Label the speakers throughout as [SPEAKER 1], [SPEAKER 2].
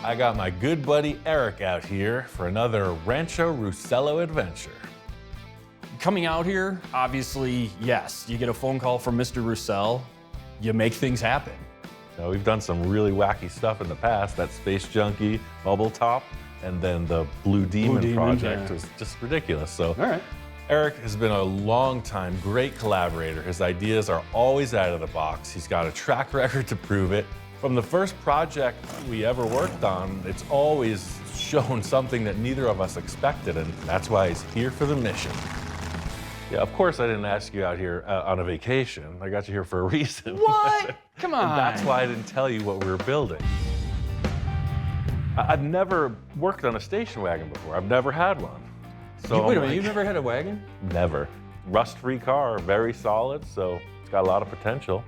[SPEAKER 1] I got my good buddy Eric out here for another Rancho Rousel adventure.
[SPEAKER 2] Coming out here, obviously, yes, you get a phone call from Mr. Rousel, you make things happen.
[SPEAKER 1] Now, we've done some really wacky stuff in the past. That Space Junkie bubble top, and then the Blue Demon project was just ridiculous. So,
[SPEAKER 2] All right.
[SPEAKER 1] Eric has been a long-time great collaborator. His ideas are always out of the box. He's got a track record to prove it. From the first project we ever worked on, it's always shown something that neither of us expected, and that's why he's here for the mission. Yeah, of course I didn't ask you out here on a vacation. I got you here for a reason.
[SPEAKER 2] What? Come on.
[SPEAKER 1] And that's why I didn't tell you what we were building. I've never worked on a station wagon before. I've never had one. So
[SPEAKER 2] Wait a minute, you've never had a wagon?
[SPEAKER 1] Never. Rust-free car, very solid, so it's got a lot of potential.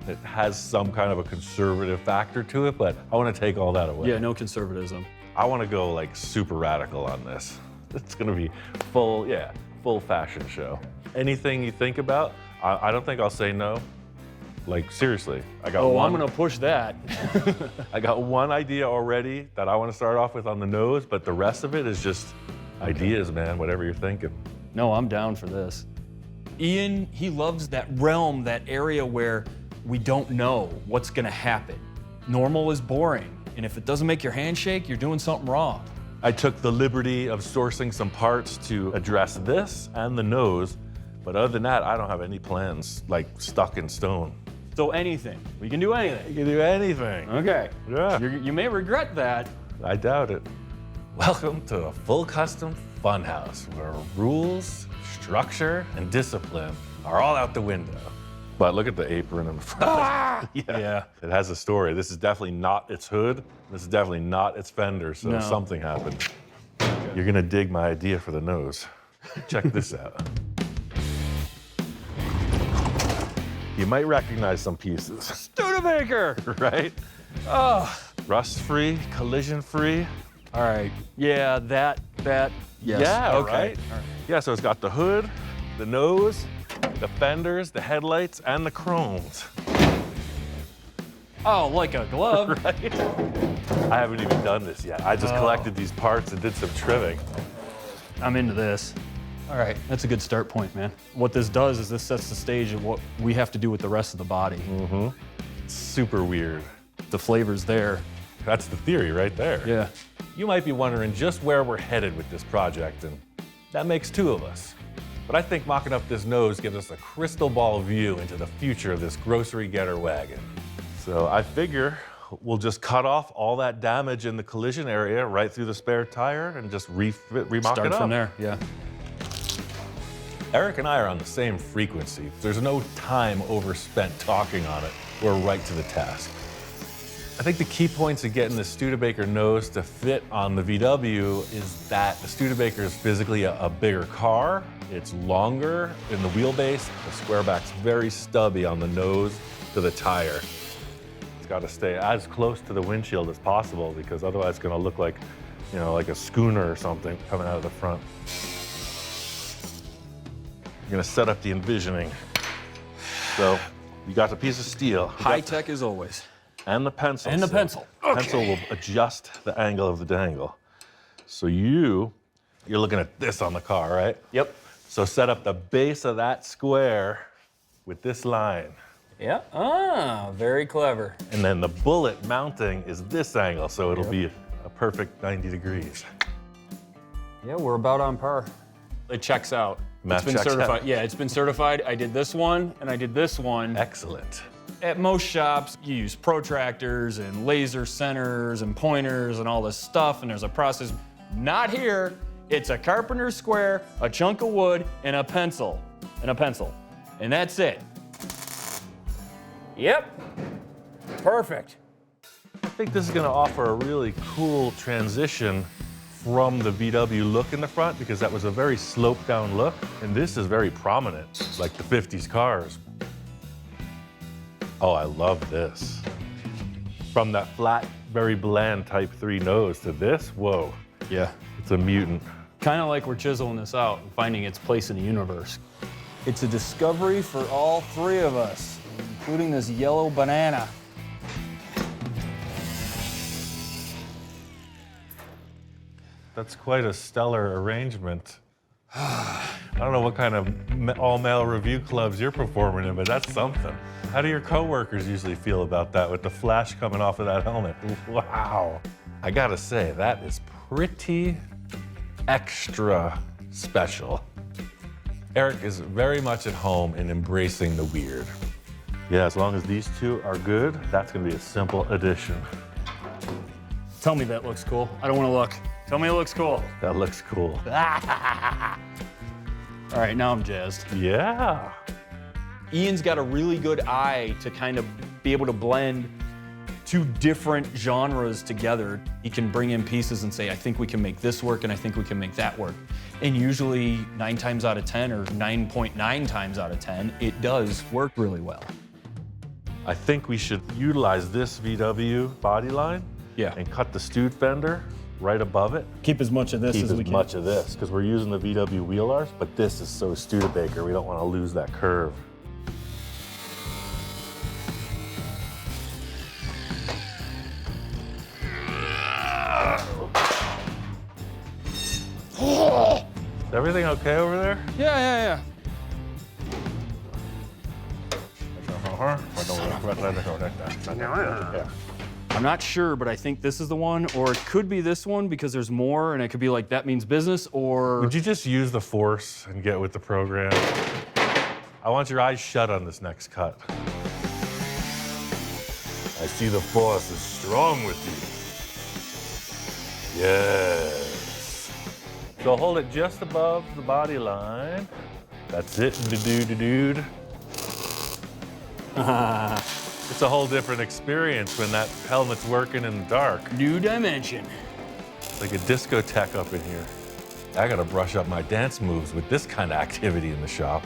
[SPEAKER 1] It has some kind of a conservative factor to it, but I want to take all that away.
[SPEAKER 2] Yeah, no conservatism.
[SPEAKER 1] I want to go like super radical on this. It's going to be full fashion show. Anything you think about, I don't think I'll say no. Like, seriously, I got one.
[SPEAKER 2] I'm gonna push that.
[SPEAKER 1] I got one idea already that I want to start off with on the nose, but the rest of it is just ideas, man, whatever you're thinking.
[SPEAKER 2] No, I'm down for this. Ian, he loves that realm, that area where we don't know what's gonna happen. Normal is boring, and if it doesn't make your hand shake, you're doing something wrong.
[SPEAKER 1] I took the liberty of sourcing some parts to address this and the nose, but other than that, I don't have any plans like stuck in stone.
[SPEAKER 2] So anything, we can do anything.
[SPEAKER 1] You can do anything.
[SPEAKER 2] Okay.
[SPEAKER 1] Yeah.
[SPEAKER 2] You may regret that.
[SPEAKER 1] I doubt it. Welcome to a full custom funhouse where rules, structure, and discipline are all out the window. But look at the apron in the front.
[SPEAKER 2] Ah!
[SPEAKER 1] Yeah. It has a story. This is definitely not its hood. This is definitely not its fender, so
[SPEAKER 2] No.
[SPEAKER 1] something happened. You're gonna dig my idea for the nose. Check this out. You might recognize some pieces,
[SPEAKER 2] Studebaker!
[SPEAKER 1] right?
[SPEAKER 2] Oh.
[SPEAKER 1] Rust-free, collision-free.
[SPEAKER 2] All right. Yeah, that, yes.
[SPEAKER 1] Yeah,
[SPEAKER 2] okay.
[SPEAKER 1] right? Yeah, so it's got the hood, the nose, the fenders, the headlights, and the chromes.
[SPEAKER 2] Oh, like a glove.
[SPEAKER 1] Right? I haven't even done this yet. I just collected these parts and did some trimming.
[SPEAKER 2] I'm into this. All right, that's a good start point, man. What this does is this sets the stage of what we have to do with the rest of the body.
[SPEAKER 1] Mm-hmm. It's super weird.
[SPEAKER 2] The flavor's there.
[SPEAKER 1] That's the theory right there.
[SPEAKER 2] Yeah.
[SPEAKER 1] You might be wondering just where we're headed with this project, and that makes two of us. But I think mocking up this nose gives us a crystal ball view into the future of this grocery getter wagon. So I figure we'll just cut off all that damage in the collision area right through the spare tire and just remock it up.
[SPEAKER 2] Start from there, yeah.
[SPEAKER 1] Eric and I are on the same frequency. There's no time overspent talking on it. We're right to the task. I think the key points of getting the Studebaker nose to fit on the VW is that the Studebaker is physically a bigger car. It's longer in the wheelbase. The square back's very stubby on the nose to the tire. It's got to stay as close to the windshield as possible because otherwise it's going to look like, you know, like a schooner or something coming out of the front. I'm going to set up the envisioning. So you got the piece of steel.
[SPEAKER 2] High tech as always.
[SPEAKER 1] And the pencil.
[SPEAKER 2] And the pencil. Okay.
[SPEAKER 1] Pencil will adjust the angle of the dangle. So you're looking at this on the car, right?
[SPEAKER 2] Yep.
[SPEAKER 1] So set up the base of that square with this line.
[SPEAKER 2] Yeah. Ah, very clever.
[SPEAKER 1] And then the bullet mounting is this angle, so it'll be a perfect 90 degrees.
[SPEAKER 2] Yeah, we're about on par. It checks out.
[SPEAKER 1] Math
[SPEAKER 2] It's been
[SPEAKER 1] checks
[SPEAKER 2] certified.
[SPEAKER 1] out.
[SPEAKER 2] Yeah, it's been certified. I did this one and I did this one.
[SPEAKER 1] Excellent.
[SPEAKER 2] At most shops, you use protractors and laser centers and pointers and all this stuff, and there's a process. Not here. It's a carpenter's square, a chunk of wood, and a pencil. And that's it. Yep. Perfect.
[SPEAKER 1] I think this is going to offer a really cool transition from the VW look in the front because that was a very sloped down look, and this is very prominent, like the 50s cars. Oh, I love this. From that flat, very bland Type 3 nose to this, whoa.
[SPEAKER 2] Yeah.
[SPEAKER 1] It's a mutant.
[SPEAKER 2] Kind of like we're chiseling this out and finding its place in the universe. It's a discovery for all three of us, including this yellow banana.
[SPEAKER 1] That's quite a stellar arrangement. I don't know what kind of all-male review clubs you're performing in, but that's something. How do your coworkers usually feel about that with the flash coming off of that helmet? Wow. I gotta say, that is pretty extra special. Eric is very much at home in embracing the weird. Yeah, as long as these two are good, that's gonna be a simple addition.
[SPEAKER 2] Tell me that looks cool. I don't want to look. Tell me it looks cool.
[SPEAKER 1] That looks cool.
[SPEAKER 2] All right, now I'm jazzed.
[SPEAKER 1] Yeah.
[SPEAKER 2] Ian's got a really good eye to kind of be able to blend two different genres together. He can bring in pieces and say, I think we can make this work and I think we can make that work. And usually 9 times out of 10 or 9.9 times out of 10, it does work really well.
[SPEAKER 1] I think we should utilize this VW body line and cut the Stude fender right above it.
[SPEAKER 2] Keep as much of this as we can.
[SPEAKER 1] Keep as much of this, because we're using the VW wheel arch, but this is so Studebaker, we don't want to lose that curve. Is everything okay over there?
[SPEAKER 2] Yeah. I'm not sure, but I think this is the one, or it could be this one because there's more, and it could be like, that means business, or...
[SPEAKER 1] Would you just use the force and get with the program? I want your eyes shut on this next cut. I see the force is strong with you. Yes. So hold it just above the body line. That's it, dude. It's a whole different experience when that helmet's working in the dark.
[SPEAKER 2] New dimension.
[SPEAKER 1] It's like a discotheque up in here. I gotta brush up my dance moves with this kind of activity in the shop.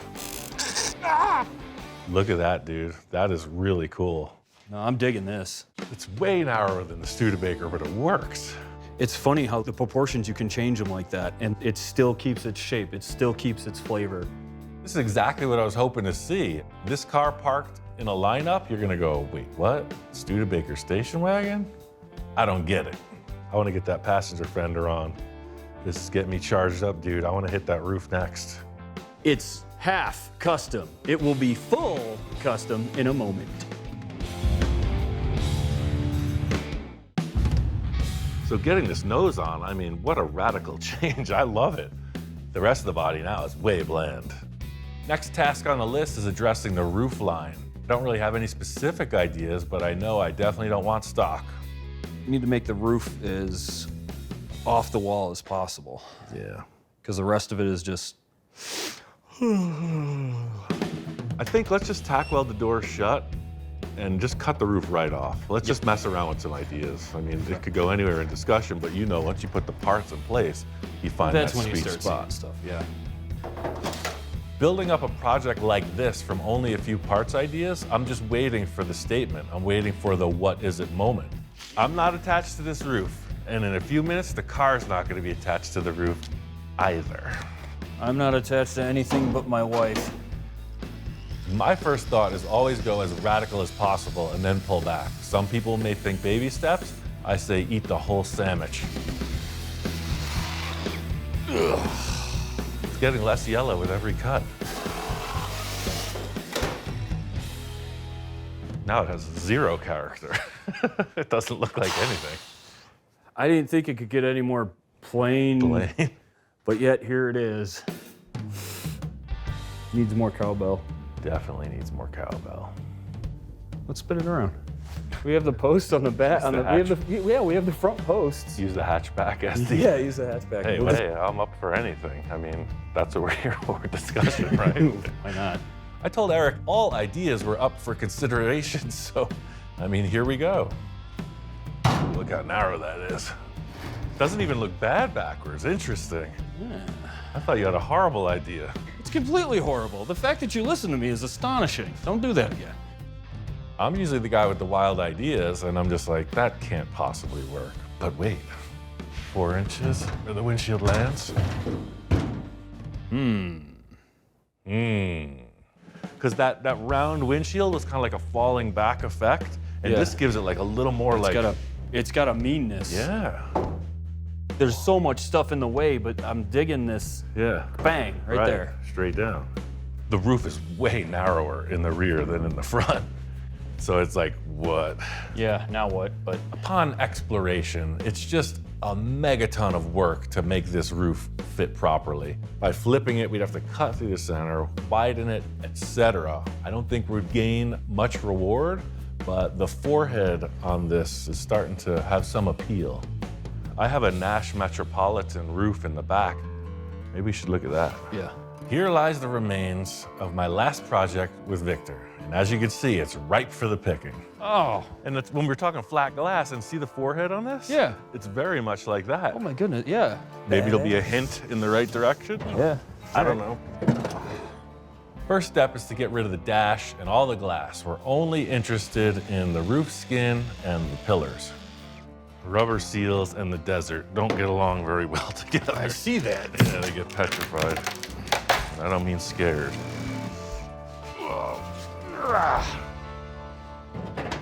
[SPEAKER 1] Look at that, dude. That is really cool.
[SPEAKER 2] No, I'm digging this.
[SPEAKER 1] It's way narrower than the Studebaker, but it works.
[SPEAKER 2] It's funny how the proportions, you can change them like that, and it still keeps its shape. It still keeps its flavor.
[SPEAKER 1] This is exactly what I was hoping to see. This car parked in a lineup, you're gonna go, wait, what? Studebaker station wagon? I don't get it. I wanna get that passenger fender on. This is getting me charged up, dude. I wanna hit that roof next.
[SPEAKER 2] It's half custom. It will be full custom in a moment.
[SPEAKER 1] So getting this nose on, I mean, what a radical change. I love it. The rest of the body now is way bland. Next task on the list is addressing the roof line. I don't really have any specific ideas, but I know I definitely don't want stock.
[SPEAKER 2] You need to make the roof as off the wall as possible.
[SPEAKER 1] Yeah.
[SPEAKER 2] Because the rest of it is just...
[SPEAKER 1] I think let's just tack weld the door shut and just cut the roof right off. Let's just mess around with some ideas. I mean, it could go anywhere in discussion, but you know, once you put the parts in place, you find that sweet spot.
[SPEAKER 2] That's when you start seeing stuff, yeah.
[SPEAKER 1] Building up a project like this from only a few parts ideas, I'm just waiting for the statement. I'm waiting for the what is it moment. I'm not attached to this roof, and in a few minutes, the car's not gonna be attached to the roof either.
[SPEAKER 2] I'm not attached to anything but my wife.
[SPEAKER 1] My first thought is always go as radical as possible and then pull back. Some people may think baby steps. I say eat the whole sandwich. Ugh. It's getting less yellow with every cut. Now it has zero character. It doesn't look like anything.
[SPEAKER 2] I didn't think it could get any more plain. But yet here it is. Needs more cowbell.
[SPEAKER 1] Definitely needs more cowbell.
[SPEAKER 2] Let's spin it around. We have the post on the back. We have the front posts.
[SPEAKER 1] Use the hatchback as the...
[SPEAKER 2] Yeah, use the hatchback.
[SPEAKER 1] Hey, I'm up for anything. I mean, that's what we're here for, discussion, right?
[SPEAKER 2] Why not?
[SPEAKER 1] I told Eric all ideas were up for consideration, so, I mean, here we go. Look how narrow that is. Doesn't even look bad backwards. Interesting.
[SPEAKER 2] Yeah.
[SPEAKER 1] I thought you had a horrible idea.
[SPEAKER 2] It's completely horrible. The fact that you listen to me is astonishing. Don't do that again.
[SPEAKER 1] I'm usually the guy with the wild ideas, and I'm just like, that can't possibly work. But wait, 4 inches where the windshield lands? Because that round windshield was kind of like a falling back effect, and this gives it like a little more it's got a
[SPEAKER 2] meanness.
[SPEAKER 1] Yeah.
[SPEAKER 2] There's so much stuff in the way, but I'm digging this
[SPEAKER 1] Yeah.
[SPEAKER 2] bang right there.
[SPEAKER 1] Straight down. The roof is way narrower in the rear than in the front. So it's like, what?
[SPEAKER 2] Yeah, now what? But
[SPEAKER 1] Upon exploration, it's just a megaton of work to make this roof fit properly. By flipping it, we'd have to cut through the center, widen it, etc. I don't think we'd gain much reward, but the forehead on this is starting to have some appeal. I have a Nash Metropolitan roof in the back. Maybe we should look at that.
[SPEAKER 2] yeah.
[SPEAKER 1] Here lies the remains of my last project with Victor. And as you can see, it's ripe for the picking.
[SPEAKER 2] Oh.
[SPEAKER 1] And it's, when we're talking flat glass and see the forehead on this?
[SPEAKER 2] Yeah.
[SPEAKER 1] It's very much like that.
[SPEAKER 2] Oh my goodness, yeah.
[SPEAKER 1] Maybe it'll be a hint in the right direction?
[SPEAKER 2] Yeah.
[SPEAKER 1] I don't know. First step is to get rid of the dash and all the glass. We're only interested in the roof skin and the pillars. Rubber seals and the desert don't get along very well together.
[SPEAKER 2] I see that.
[SPEAKER 1] Yeah, they get petrified. I don't mean scared.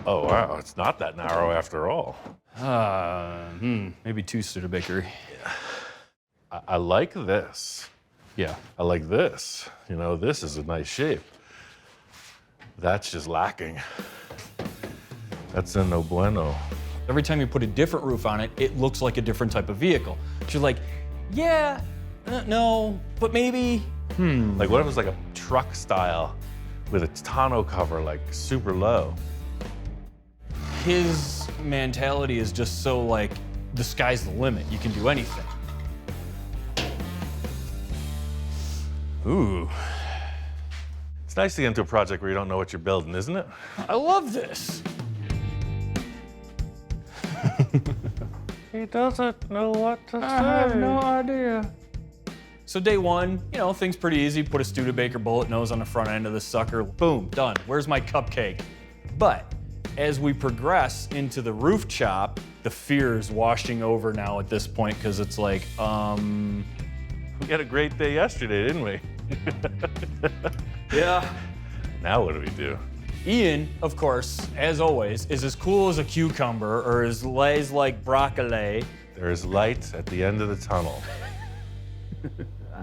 [SPEAKER 1] Oh, wow, it's not that narrow after all.
[SPEAKER 2] Maybe too Studebaker.
[SPEAKER 1] I like this.
[SPEAKER 2] Yeah.
[SPEAKER 1] I like this. You know, this is a nice shape. That's just lacking. That's a no bueno.
[SPEAKER 2] Every time you put a different roof on it, it looks like a different type of vehicle. But you're like, yeah, no, but maybe.
[SPEAKER 1] Like, what if it was like a truck style with a tonneau cover, like super low?
[SPEAKER 2] His mentality is just so like, the sky's the limit. You can do anything. Ooh,
[SPEAKER 1] It's nice to get into a project where you don't know what you're building, isn't it?
[SPEAKER 2] I love this.
[SPEAKER 1] He doesn't know what to
[SPEAKER 2] I have no idea. So day one, you know, things pretty easy. Put a Studebaker bullet nose on the front end of the sucker. Boom, done. Where's my cupcake? But as we progress into the roof chop, the fear is washing over now at this point because it's like,
[SPEAKER 1] We had a great day yesterday, didn't we?
[SPEAKER 2] yeah.
[SPEAKER 1] Now what do we do?
[SPEAKER 2] Ian, of course, as always, is as cool as a cucumber or as lays like broccoli.
[SPEAKER 1] There is light at the end of the tunnel.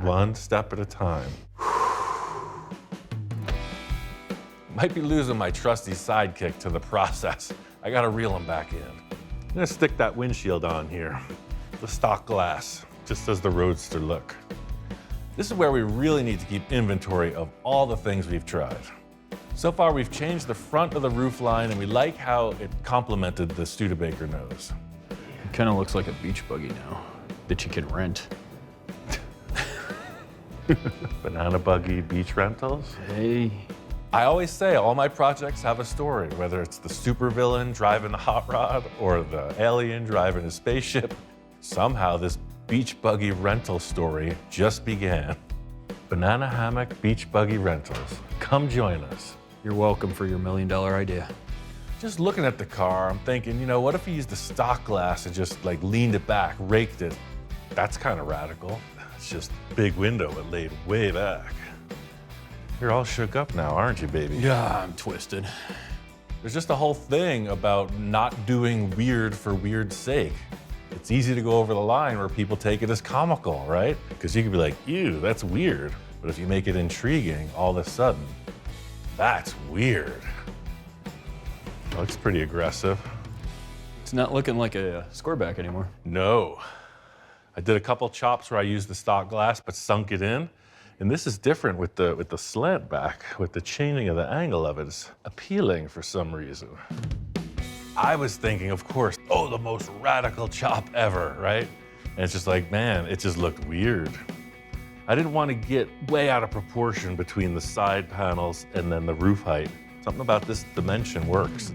[SPEAKER 1] One step at a time. Might be losing my trusty sidekick to the process. I gotta reel him back in. I'm gonna stick that windshield on here. The stock glass, just as the Roadster look. This is where we really need to keep inventory of all the things we've tried. So far, we've changed the front of the roof line, and we like how it complemented the Studebaker nose.
[SPEAKER 2] It kind of looks like a beach buggy now that you can rent.
[SPEAKER 1] Banana buggy beach rentals.
[SPEAKER 2] Hey.
[SPEAKER 1] I always say all my projects have a story, whether it's the supervillain driving the hot rod or the alien driving a spaceship. Somehow this beach buggy rental story just began. Banana hammock beach buggy rentals. Come join us.
[SPEAKER 2] You're welcome for your $1 million idea.
[SPEAKER 1] Just looking at the car, I'm thinking, you know, what if we used the stock glass and just like leaned it back, raked it? That's kind of radical. It's just big window, but laid way back. You're all shook up now, aren't you, baby?
[SPEAKER 2] Yeah, I'm twisted.
[SPEAKER 1] There's just a whole thing about not doing weird for weird's sake. It's easy to go over the line where people take it as comical, right? Because you could be like, ew, that's weird. But if you make it intriguing, all of a sudden, that's weird. Looks pretty aggressive.
[SPEAKER 2] It's not looking like a squareback anymore.
[SPEAKER 1] No. I did a couple chops where I used the stock glass but sunk it in. And this is different with the slant back, with the changing of the angle of it. It's appealing for some reason. I was thinking, of course, oh, the most radical chop ever, right? And it's just like, man, it just looked weird. I didn't want to get way out of proportion between the side panels and then the roof height. Something about this dimension works.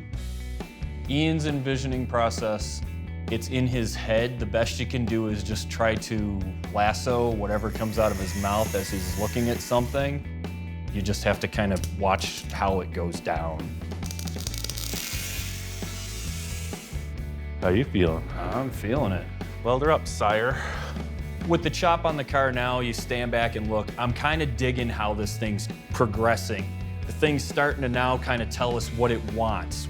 [SPEAKER 2] Ian's envisioning process, it's in his head. The best you can do is just try to lasso whatever comes out of his mouth as he's looking at something. You just have to kind of watch how it goes down.
[SPEAKER 1] How you feeling?
[SPEAKER 2] I'm feeling it.
[SPEAKER 1] Welder up, sire.
[SPEAKER 2] With the chop on the car now, you stand back and look. I'm kind of digging how this thing's progressing. The thing's starting to now kind of tell us what it wants.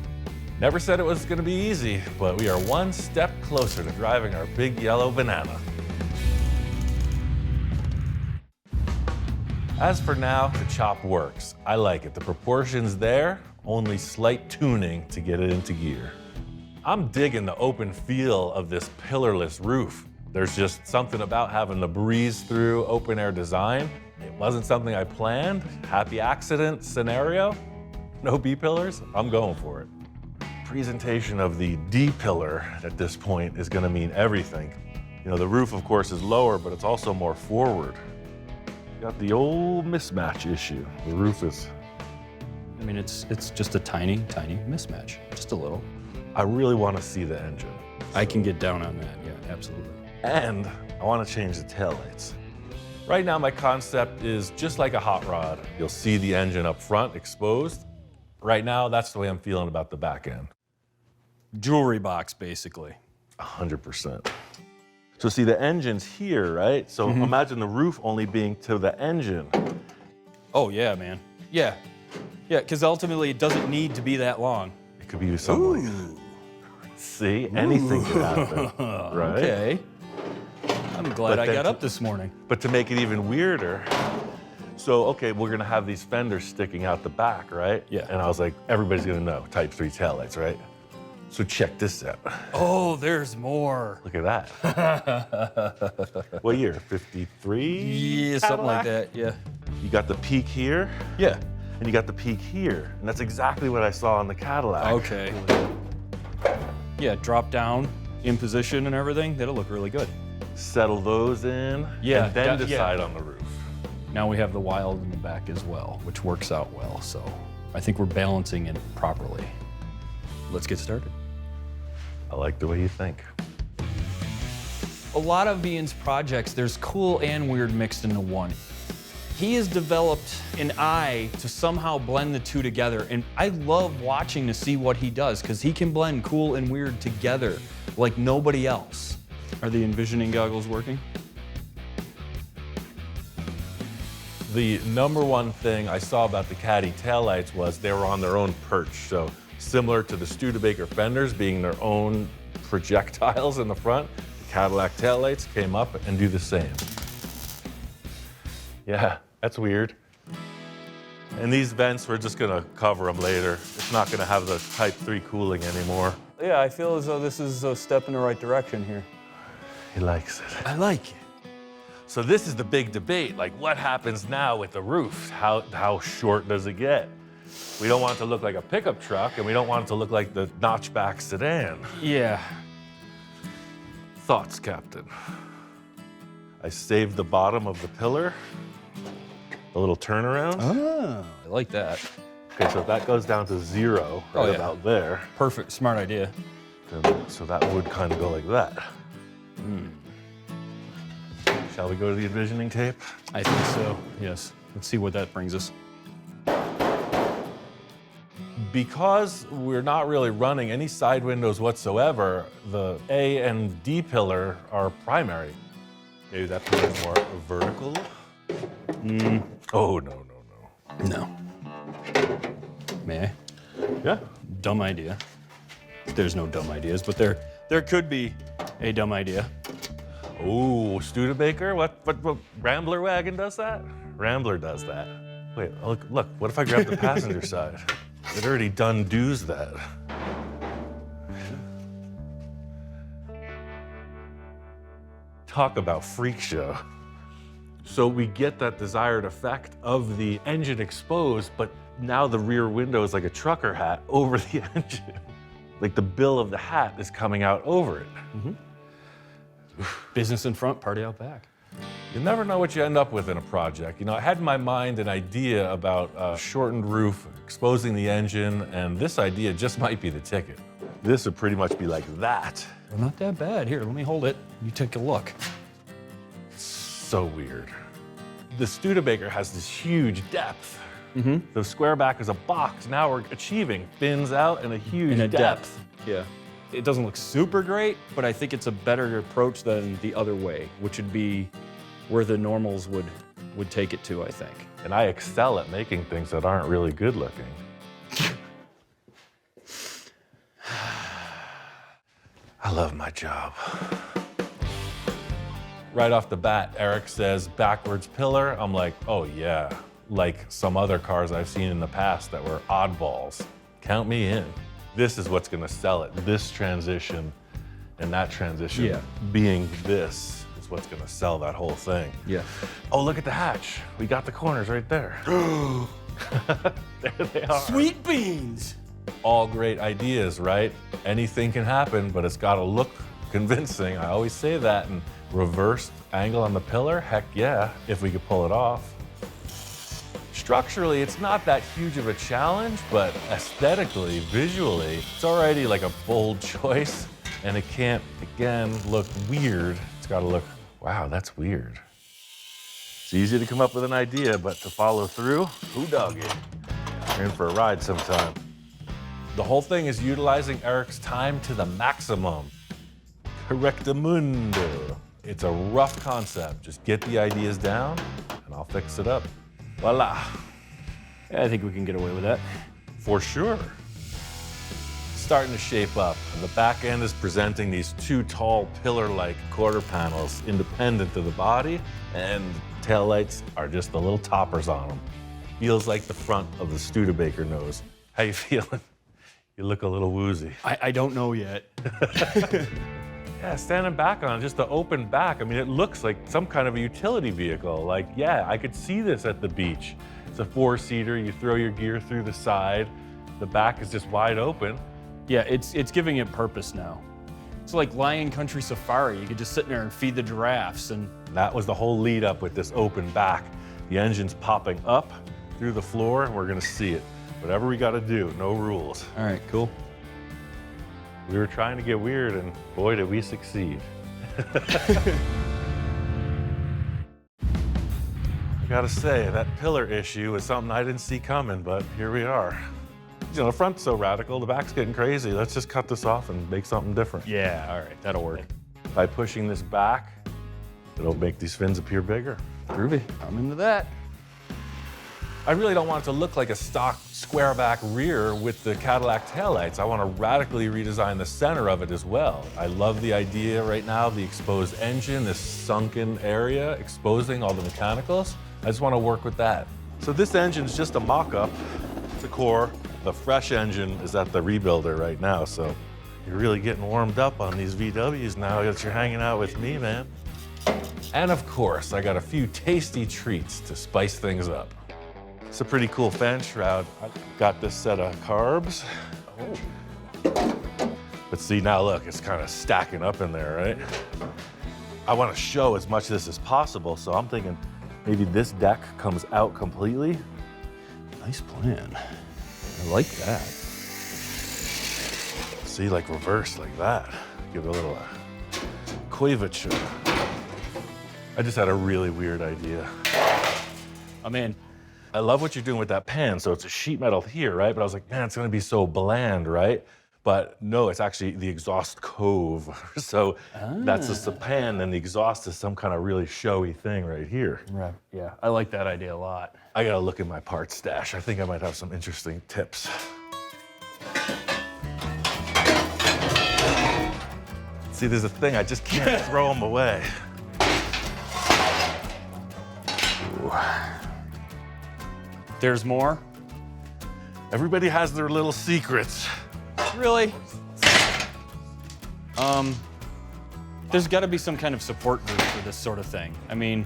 [SPEAKER 1] Never said it was gonna be easy, but we are one step closer to driving our big yellow banana. As for now, the chop works. I like it. The proportions there, only slight tuning to get it into gear. I'm digging the open feel of this pillarless roof. There's just something about having the breeze-through open-air design. It wasn't something I planned. Happy accident scenario. No B-pillars, I'm going for it. Presentation of the D-pillar at this point is gonna mean everything. You know, the roof, of course, is lower, but it's also more forward. Got the old mismatch issue. The roof is...
[SPEAKER 2] I mean, it's just a tiny, tiny mismatch, just a little.
[SPEAKER 1] I really want to see the engine.
[SPEAKER 2] I can get down on that, yeah, absolutely.
[SPEAKER 1] And I want to change the taillights. Right now, my concept is just like a hot rod. You'll see the engine up front exposed. Right now, that's the way I'm feeling about the back end.
[SPEAKER 2] Jewelry box, basically.
[SPEAKER 1] 100%. So see, the engine's here, right? So imagine the roof only being to the engine.
[SPEAKER 2] Oh, yeah, man. Yeah. Yeah, because ultimately it doesn't need to be that long.
[SPEAKER 1] It could be something like, see, anything could happen, right?
[SPEAKER 2] Okay. I'm glad
[SPEAKER 1] But
[SPEAKER 2] I
[SPEAKER 1] then
[SPEAKER 2] got up this morning.
[SPEAKER 1] But to make it even weirder, so, okay, we're gonna have these fenders sticking out the back, right?
[SPEAKER 2] Yeah.
[SPEAKER 1] And I was like, everybody's gonna know, Type 3 taillights, right? So check this out.
[SPEAKER 2] Oh, there's more.
[SPEAKER 1] Look at that. What year, 53?
[SPEAKER 2] Yeah, something like that, yeah.
[SPEAKER 1] You got the peak here,
[SPEAKER 2] Yeah.
[SPEAKER 1] and you got the peak here. And that's exactly what I saw on the Cadillac.
[SPEAKER 2] Okay. Yeah, drop down in position and everything. That'll look really good.
[SPEAKER 1] Settle those in,
[SPEAKER 2] Yeah,
[SPEAKER 1] and then
[SPEAKER 2] yeah.
[SPEAKER 1] decide on the roof.
[SPEAKER 2] Now we have the wild in the back as well, which works out well. So I think we're balancing it properly. Let's get started.
[SPEAKER 1] I like the way you think.
[SPEAKER 2] A lot of Ian's projects, there's cool and weird mixed into one. He has developed an eye to somehow blend the two together, and I love watching to see what he does, because he can blend cool and weird together like nobody else. Are the envisioning goggles working?
[SPEAKER 1] The number one thing I saw about the Caddy taillights was they were on their own perch. So similar to the Studebaker fenders being their own projectiles in the front, the Cadillac taillights came up and do the same. Yeah, that's weird. And these vents, we're just gonna cover them later. It's not gonna have the Type 3 cooling anymore.
[SPEAKER 2] Yeah, I feel as though this is a step in the right direction here.
[SPEAKER 1] He likes it.
[SPEAKER 2] I like it.
[SPEAKER 1] So this is the big debate, like what happens now with the roof? How short does it get? We don't want it to look like a pickup truck, and we don't want it to look like the notchback sedan.
[SPEAKER 2] Yeah.
[SPEAKER 1] Thoughts, Captain? I saved the bottom of the pillar, a little turnaround.
[SPEAKER 2] Oh, I like that.
[SPEAKER 1] Okay, so if that goes down to 0, right about there,
[SPEAKER 2] Perfect, smart idea.
[SPEAKER 1] then, so that would kind of go like that. Shall we go to the envisioning tape?
[SPEAKER 2] I think so, yes. Let's see what that brings us.
[SPEAKER 1] Because we're not really running any side windows whatsoever, the A and D pillar are primary. Maybe that pillar is more vertical? Oh, no.
[SPEAKER 2] No. May I?
[SPEAKER 1] Yeah.
[SPEAKER 2] Dumb idea. There's no dumb ideas, but there could be a dumb idea.
[SPEAKER 1] Oh, Studebaker? What Rambler Wagon does that? Rambler does that. Wait, look, what if I grab the passenger side? It already done does that. Talk about freak show. So we get that desired effect of the engine exposed, but now the rear window is like a trucker hat over the engine. Like the bill of the hat is coming out over it.
[SPEAKER 2] Business in front, party out back.
[SPEAKER 1] You never know what you end up with in a project. You know, I had in my mind an idea about a shortened roof, exposing the engine, and this idea just might be the ticket. This would pretty much be like that.
[SPEAKER 2] Well, not that bad. Here, let me hold it. You take a look.
[SPEAKER 1] So weird. The Studebaker has this huge depth. The square back is a box. Now we're achieving fins out and a huge depth.
[SPEAKER 2] Yeah. It doesn't look super great, but I think it's a better approach than the other way, which would be where the normals would take it to, I think.
[SPEAKER 1] And I excel at making things that aren't really good looking. I love my job. Right off the bat, Eric says backwards pillar. I'm like, oh yeah, like some other cars I've seen in the past that were oddballs. Count me in. This is what's gonna sell it. This transition and that transition being this is what's gonna sell that whole thing.
[SPEAKER 2] Yeah.
[SPEAKER 1] Oh, look at the hatch. We got the corners right there. There they are.
[SPEAKER 2] Sweet beans.
[SPEAKER 1] All great ideas, right? Anything can happen, but it's gotta look convincing. I always say that. And reversed angle on the pillar, heck yeah, if we could pull it off. Structurally, it's not that huge of a challenge, but aesthetically, visually, it's already like a bold choice, and it can't, again, look weird. It's gotta look, wow, that's weird. It's easy to come up with an idea, but to follow through, who dog it? You're in for a ride sometime. The whole thing is utilizing Eric's time to the maximum. Correctamundo. It's a rough concept. Just get the ideas down, and I'll fix it up. Voila.
[SPEAKER 2] Yeah, I think we can get away with that.
[SPEAKER 1] For sure. Starting to shape up, and the back end is presenting these two tall pillar-like quarter panels independent of the body, and taillights are just the little toppers on them. Feels like the front of the Studebaker nose. How you feeling? You look a little woozy.
[SPEAKER 2] I don't know yet.
[SPEAKER 1] Yeah, standing back on it, just the open back. I mean, it looks like some kind of a utility vehicle. Like, yeah, I could see this at the beach. It's a four-seater, you throw your gear through the side. The back is just wide open.
[SPEAKER 2] Yeah, it's giving it purpose now. It's like Lion Country Safari. You could just sit in there and feed the giraffes. And
[SPEAKER 1] that was the whole lead up with this open back. The engine's popping up through the floor, and we're gonna see it. Whatever we gotta do, no rules.
[SPEAKER 2] All right, cool.
[SPEAKER 1] We were trying to get weird, and boy, did we succeed. I gotta say, that pillar issue was something I didn't see coming, but here we are. You know, the front's so radical, the back's getting crazy. Let's just cut this off and make something different.
[SPEAKER 2] Yeah, all right, that'll work.
[SPEAKER 1] By pushing this back, it'll make these fins appear bigger.
[SPEAKER 2] Groovy, I'm into that.
[SPEAKER 1] I really don't want it to look like a stock square back rear with the Cadillac taillights. I want to radically redesign the center of it as well. I love the idea right now of the exposed engine, this sunken area, exposing all the mechanicals. I just want to work with that. So this engine's just a mock-up. It's a core. The fresh engine is at the rebuilder right now, so you're really getting warmed up on these VWs now that you're hanging out with me, man. And of course, I got a few tasty treats to spice things up. It's a pretty cool fan shroud. I got this set of carbs. Oh. But see, now look, it's kind of stacking up in there, right? I want to show as much of this as possible, so I'm thinking maybe this deck comes out completely.
[SPEAKER 2] Nice plan. I like that.
[SPEAKER 1] See, like reverse like that. Give it a little curvature. I just had a really weird idea.
[SPEAKER 2] I'm in.
[SPEAKER 1] I love what you're doing with that pan. So it's a sheet metal here, right? But I was like, man, it's gonna be so bland, right? But no, it's actually the exhaust cove. So that's just the pan, and the exhaust is some kind of really showy thing right here.
[SPEAKER 2] Right. Yeah, I like that idea a lot.
[SPEAKER 1] I gotta look in my parts stash. I think I might have some interesting tips. See, there's a thing, I just can't throw them away. Ooh.
[SPEAKER 2] There's more?
[SPEAKER 1] Everybody has their little secrets.
[SPEAKER 2] Really? There's got to be some kind of support group for this sort of thing. I mean,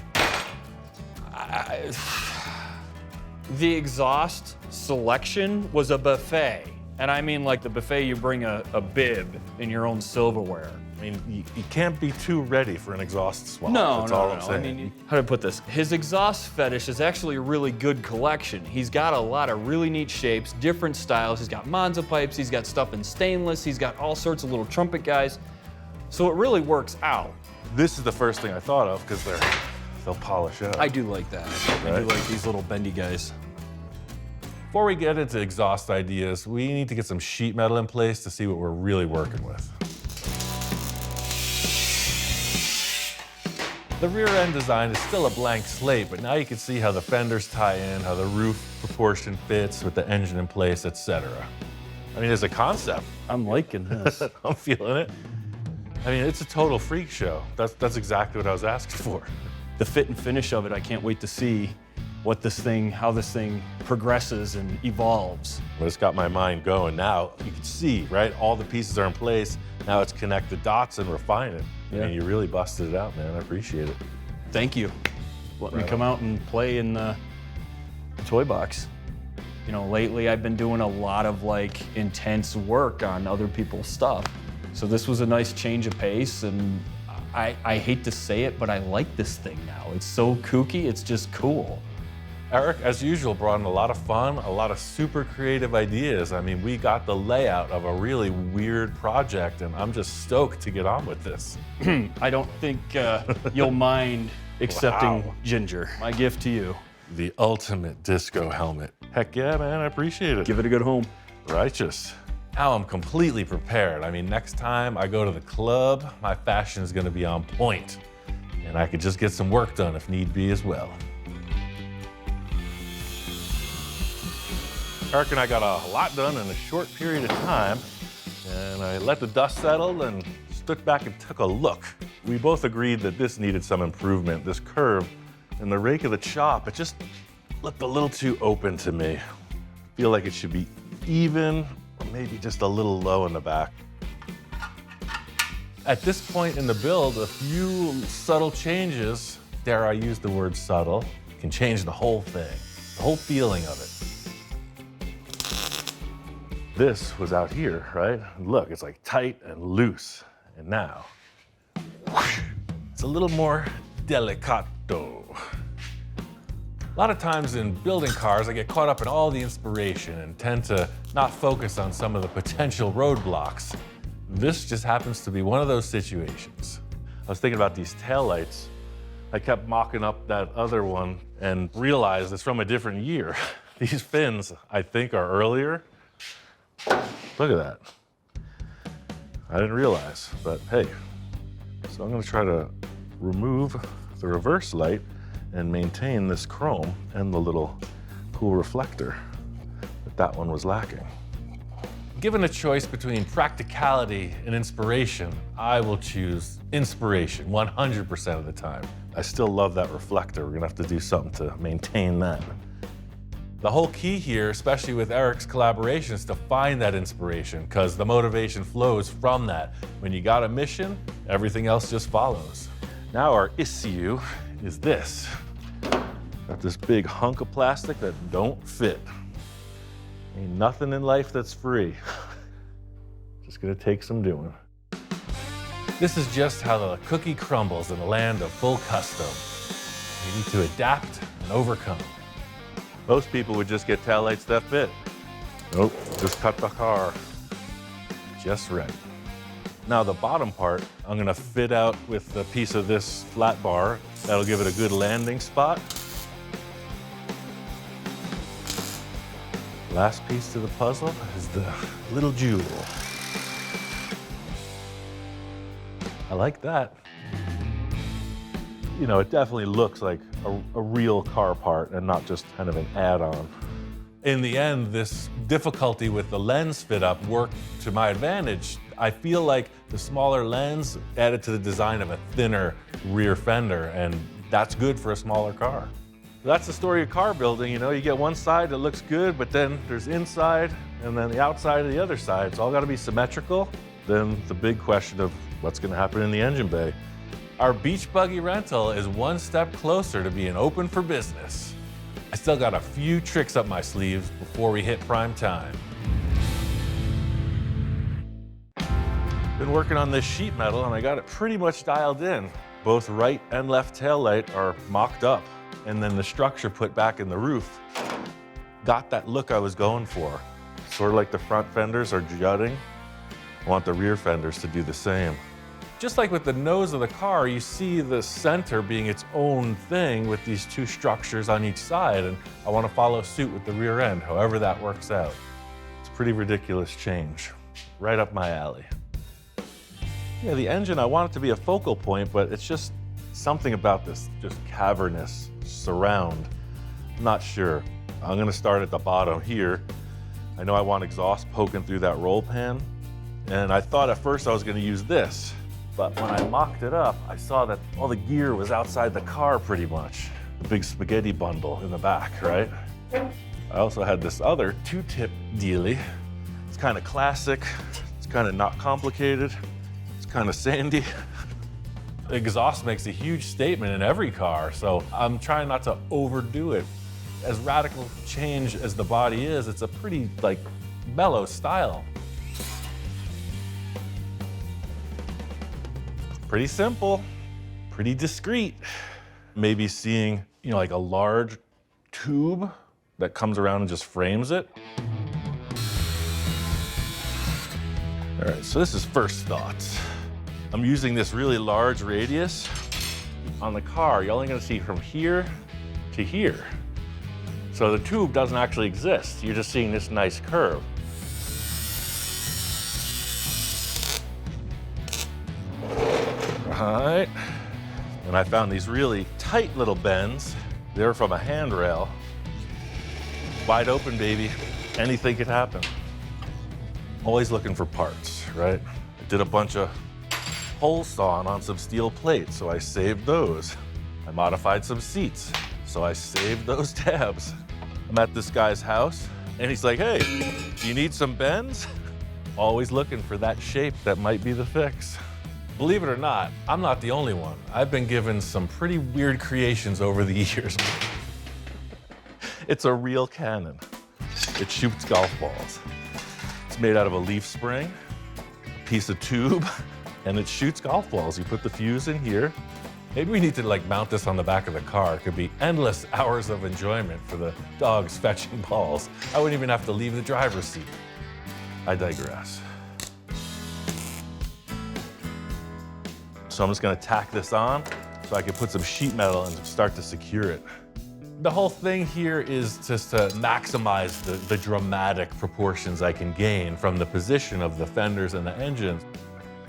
[SPEAKER 2] the exhaust selection was a buffet. And I mean like the buffet you bring a bib in your own silverware.
[SPEAKER 1] I mean, you can't be too ready for an exhaust swap.
[SPEAKER 2] No,
[SPEAKER 1] That's
[SPEAKER 2] no,
[SPEAKER 1] all
[SPEAKER 2] no.
[SPEAKER 1] I'm saying.
[SPEAKER 2] I mean, how do I put this? His exhaust fetish is actually a really good collection. He's got a lot of really neat shapes, different styles. He's got Monza pipes, he's got stuff in stainless, he's got all sorts of little trumpet guys. So it really works out.
[SPEAKER 1] This is the first thing I thought of because they'll polish up.
[SPEAKER 2] I do like that. I do like these little bendy guys.
[SPEAKER 1] Before we get into exhaust ideas, we need to get some sheet metal in place to see what we're really working with. The rear end design is still a blank slate, but now you can see how the fenders tie in, how the roof proportion fits with the engine in place, etc. I mean, as a concept,
[SPEAKER 2] I'm liking this.
[SPEAKER 1] I'm feeling it. I mean, it's a total freak show. That's exactly what I was asking for.
[SPEAKER 2] The fit and finish of it, I can't wait to see how this thing progresses and evolves.
[SPEAKER 1] Well, it's got my mind going now. You can see, right? All the pieces are in place. Now it's connect the dots and refine it.
[SPEAKER 2] Yeah.
[SPEAKER 1] I mean, you really busted it out, man. I appreciate it.
[SPEAKER 2] Thank you. Let me come out and play in the toy box. You know, lately I've been doing a lot of like intense work on other people's stuff. So this was a nice change of pace, and I hate to say it, but I like this thing now. It's so kooky, it's just cool.
[SPEAKER 1] Eric, as usual, brought in a lot of fun, a lot of super creative ideas. I mean, we got the layout of a really weird project, and I'm just stoked to get on with this.
[SPEAKER 2] I don't think you'll mind accepting
[SPEAKER 1] Wow.
[SPEAKER 2] Ginger. My gift to you.
[SPEAKER 1] The ultimate disco helmet. Heck yeah, man, I appreciate it.
[SPEAKER 2] Give it a good home.
[SPEAKER 1] Righteous. Now I'm completely prepared. I mean, next time I go to the club, my fashion is gonna be on point. And I could just get some work done if need be as well. Eric and I got a lot done in a short period of time, and I let the dust settle and stood back and took a look. We both agreed that this needed some improvement. This curve and the rake of the chop, it just looked a little too open to me. I feel like it should be even, or maybe just a little low in the back. At this point in the build, a few subtle changes, dare I use the word subtle, can change the whole thing, the whole feeling of it. This was out here, right? Look, it's like tight and loose. And now, whoosh, it's a little more delicato. A lot of times in building cars, I get caught up in all the inspiration and tend to not focus on some of the potential roadblocks. This just happens to be one of those situations. I was thinking about these taillights. I kept mocking up that other one and realized it's from a different year. These fins, I think, are earlier. Look at that. I didn't realize, but hey. So I'm gonna try to remove the reverse light and maintain this chrome and the little cool reflector that one was lacking. Given a choice between practicality and inspiration, I will choose inspiration 100% of the time. I still love that reflector. We're gonna have to do something to maintain that. The whole key here, especially with Eric's collaboration, is to find that inspiration, because the motivation flows from that. When you got a mission, everything else just follows. Now our issue is this. Got this big hunk of plastic that don't fit. Ain't nothing in life that's free. Just gonna take some doing. This is just how the cookie crumbles in the land of full custom. You need to adapt and overcome. Most people would just get taillights that fit. Nope, just cut the car just right. Now the bottom part, I'm gonna fit out with a piece of this flat bar. That'll give it a good landing spot. Last piece to the puzzle is the little jewel. I like that. You know, it definitely looks like a real car part and not just kind of an add-on. In the end, this difficulty with the lens fit up worked to my advantage. I feel like the smaller lens added to the design of a thinner rear fender, and that's good for a smaller car. That's the story of car building. You know, you get one side that looks good, but then there's inside and then the outside of the other side. It's all got to be symmetrical. Then the big question of what's going to happen in the engine bay. Our beach buggy rental is one step closer to being open for business. I still got a few tricks up my sleeves before we hit prime time. Been working on this sheet metal and I got it pretty much dialed in. Both right and left taillight are mocked up, and then the structure put back in the roof. Got that look I was going for. Sort of like the front fenders are jutting. I want the rear fenders to do the same. Just like with the nose of the car, you see the center being its own thing with these two structures on each side, and I want to follow suit with the rear end, however that works out. It's a pretty ridiculous change. Right up my alley. Yeah, the engine, I want it to be a focal point, but it's just something about this just cavernous surround. I'm not sure. I'm gonna start at the bottom here. I know I want exhaust poking through that roll pan, and I thought at first I was gonna use this. But when I mocked it up, I saw that all the gear was outside the car pretty much. The big spaghetti bundle in the back, right? I also had this other 2-tip dealie. It's kind of classic. It's kind of not complicated. It's kind of sandy. The exhaust makes a huge statement in every car, so I'm trying not to overdo it. As radical change as the body is, it's a pretty like mellow style. Pretty simple, pretty discreet. Maybe seeing, you know, like a large tube that comes around and just frames it. All right, so this is first thoughts. I'm using this really large radius. On the car, you're only gonna see from here to here. So the tube doesn't actually exist. You're just seeing this nice curve. Right. And I found these really tight little bends. They're from a handrail. Wide open, baby. Anything could happen. Always looking for parts, right? I did a bunch of hole sawing on some steel plates, so I saved those. I modified some seats, so I saved those tabs. I'm at this guy's house, and he's like, hey, do you need some bends? Always looking for that shape that might be the fix. Believe it or not, I'm not the only one. I've been given some pretty weird creations over the years. It's a real cannon. It shoots golf balls. It's made out of a leaf spring, a piece of tube, and it shoots golf balls. You put the fuse in here. Maybe we need to like mount this on the back of the car. It could be endless hours of enjoyment for the dogs fetching balls. I wouldn't even have to leave the driver's seat. I digress. So I'm just gonna tack this on so I can put some sheet metal and start to secure it. The whole thing here is just to maximize the dramatic proportions I can gain from the position of the fenders and the engines.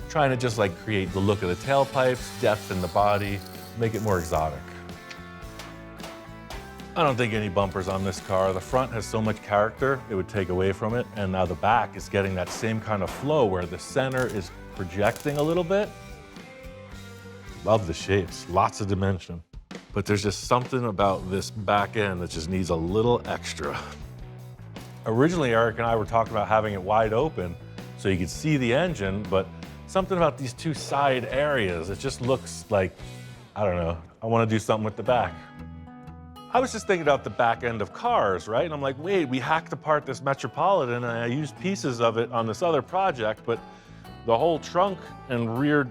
[SPEAKER 1] Trying to just like create the look of the tailpipes, depth in the body, make it more exotic. I don't think any bumpers on this car. The front has so much character, it would take away from it. And now the back is getting that same kind of flow where the center is projecting a little bit. Love the shapes, lots of dimension. But there's just something about this back end that just needs a little extra. Originally, Eric and I were talking about having it wide open so you could see the engine, but something about these two side areas, it just looks like, I don't know, I want to do something with the back. I was just thinking about the back end of cars, right? And I'm like, wait, we hacked apart this Metropolitan and I used pieces of it on this other project, but the whole trunk and rear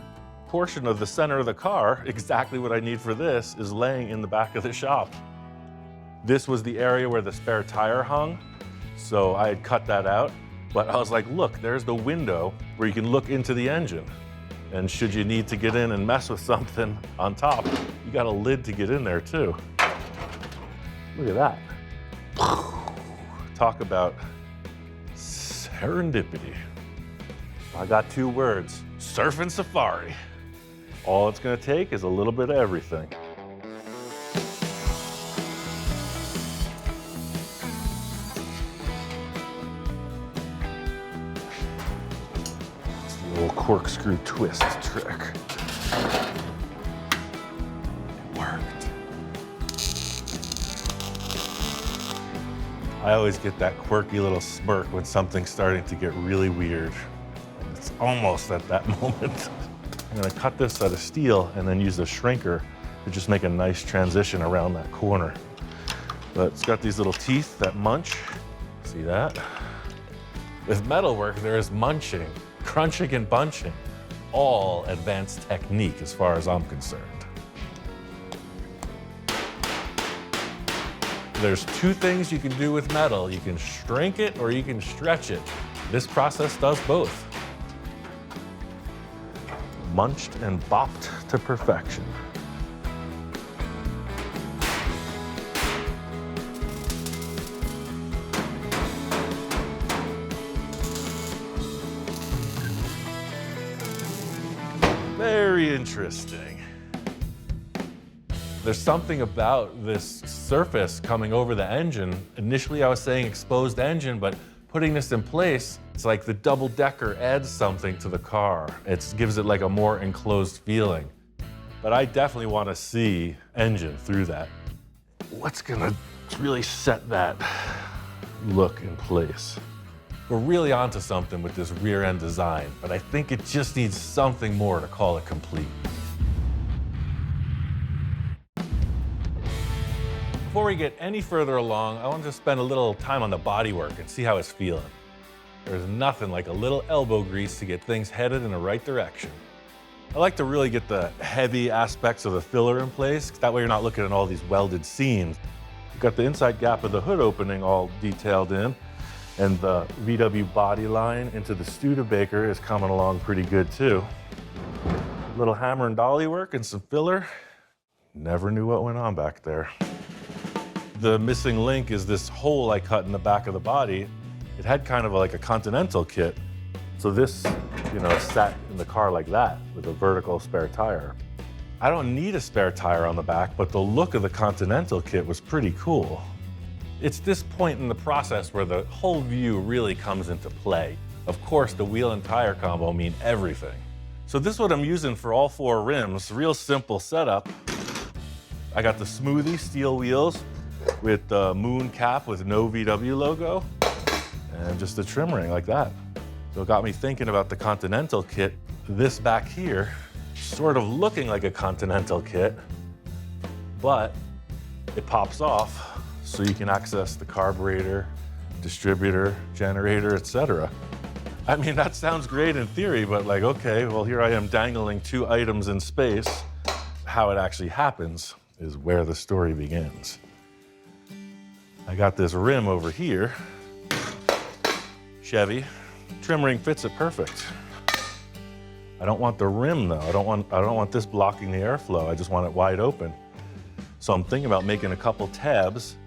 [SPEAKER 1] portion of the center of the car, exactly what I need for this, is laying in the back of the shop. This was the area where the spare tire hung, so I had cut that out. But I was like, look, there's the window where you can look into the engine. And should you need to get in and mess with something on top, you got a lid to get in there too. Look at that. Talk about serendipity. I got 2 words, surf and safari. All it's gonna take is a little bit of everything. It's the little corkscrew twist trick. It worked. I always get that quirky little smirk when something's starting to get really weird. It's almost at that moment. I'm gonna cut this out of steel and then use the shrinker to just make a nice transition around that corner. But it's got these little teeth that munch. See that? With metalwork, there is munching, crunching and bunching. All advanced technique as far as I'm concerned. There's 2 things you can do with metal. You can shrink it or you can stretch it. This process does both. Munched and bopped to perfection. Very interesting. There's something about this surface coming over the engine. Initially, I was saying exposed engine, but putting this in place, It's like the double-decker adds something to the car. It gives it like a more enclosed feeling. But I definitely want to see engine through that. What's gonna really set that look in place? We're really onto something with this rear end design, but I think it just needs something more to call it complete. Before we get any further along, I want to spend a little time on the bodywork and see how it's feeling. There's nothing like a little elbow grease to get things headed in the right direction. I like to really get the heavy aspects of the filler in place. That way you're not looking at all these welded seams. You've got the inside gap of the hood opening all detailed in, and the VW body line into the Studebaker is coming along pretty good too. A little hammer and dolly work and some filler. Never knew what went on back there. The missing link is this hole I cut in the back of the body. It had kind of like a Continental kit. So this, sat in the car like that with a vertical spare tire. I don't need a spare tire on the back, but the look of the Continental kit was pretty cool. It's this point in the process where the whole view really comes into play. Of course, the wheel and tire combo mean everything. So this is what I'm using for all 4 rims. Real simple setup. I got the smoothie steel wheels with the moon cap with no VW logo, and just a trim ring like that. So it got me thinking about the Continental kit. This back here, sort of looking like a Continental kit, but it pops off so you can access the carburetor, distributor, generator, etc. I mean, that sounds great in theory, but like, okay, well, here I am dangling 2 items in space. How it actually happens is where the story begins. I got this rim over here, Chevy. Trim ring fits it perfect. I don't want the rim though. I don't want this blocking the airflow. I just want it wide open. So I'm thinking about making a couple tabs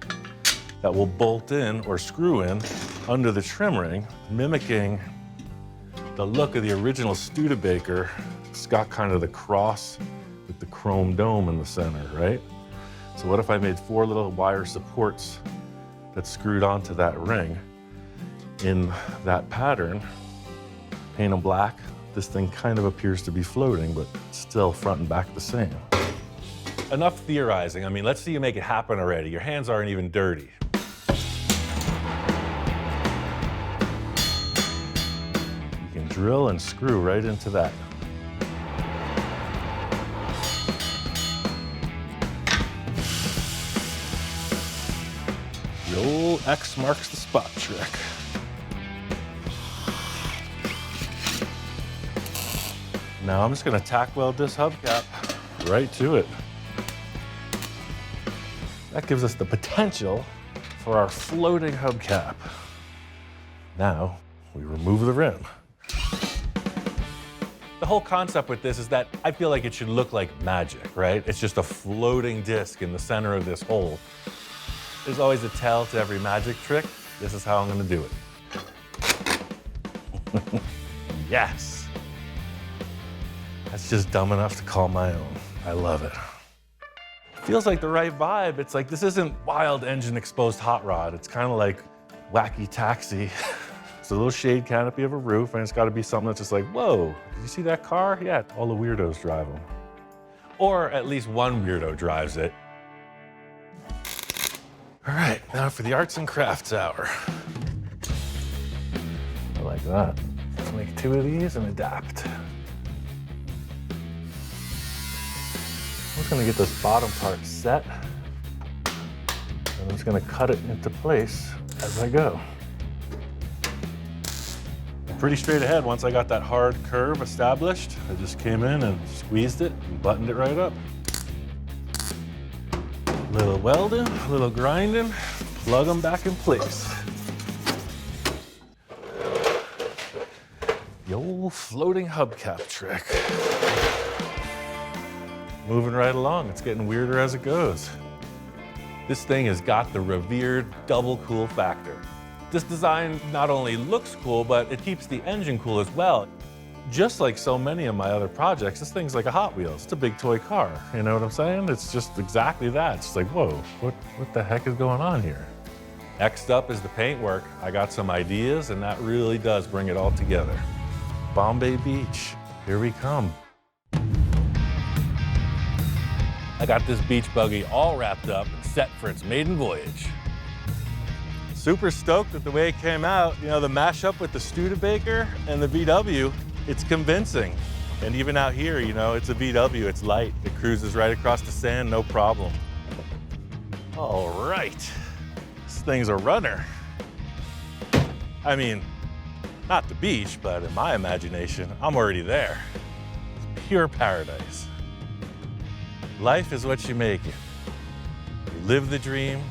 [SPEAKER 1] that will bolt in or screw in under the trim ring, mimicking the look of the original Studebaker. It's got kind of the cross with the chrome dome in the center, right? So what if I made 4 little wire supports that screwed onto that ring in that pattern, paint them black. This thing kind of appears to be floating, but still front and back the same. Enough theorizing. I mean, let's see you make it happen already. Your hands aren't even dirty. You can drill and screw right into that. The old X marks the spot trick. Now I'm just gonna tack weld this hubcap right to it. That gives us the potential for our floating hubcap. Now we remove the rim. The whole concept with this is that I feel like it should look like magic, right? It's just a floating disc in the center of this hole. There's always a tell to every magic trick. This is how I'm gonna do it. Yes. That's just dumb enough to call my own. I love it. Feels like the right vibe. It's like, this isn't wild engine exposed hot rod. It's kind of like wacky taxi. It's a little shade canopy of a roof, and it's got to be something that's just like, whoa, did you see that car? Yeah, all the weirdos drive them. Or at least one weirdo drives it. All right, now for the arts and crafts hour. I like that. Let's make 2 of these and adapt. I'm just gonna get this bottom part set, and I'm just gonna cut it into place as I go. I'm pretty straight ahead once I got that hard curve established. I just came in and squeezed it and buttoned it right up. Little welding, little grinding, plug them back in place. The old floating hubcap trick. Moving right along, it's getting weirder as it goes. This thing has got the revered double cool factor. This design not only looks cool, but it keeps the engine cool as well. Just like so many of my other projects, this thing's like a Hot Wheels. It's a big toy car, you know what I'm saying? It's just exactly that. It's like, whoa, what the heck is going on here? Next up is the paint work. I got some ideas, and that really does bring it all together. Bombay Beach, here we come. I got this beach buggy all wrapped up and set for its maiden voyage. Super stoked with the way it came out. You know, the mashup with the Studebaker and the VW, it's convincing. And even out here, you know, it's a VW, it's light. It cruises right across the sand, no problem. All right, this thing's a runner. I mean, not the beach, but in my imagination, I'm already there. It's pure paradise. Life is what you make it. You live the dream,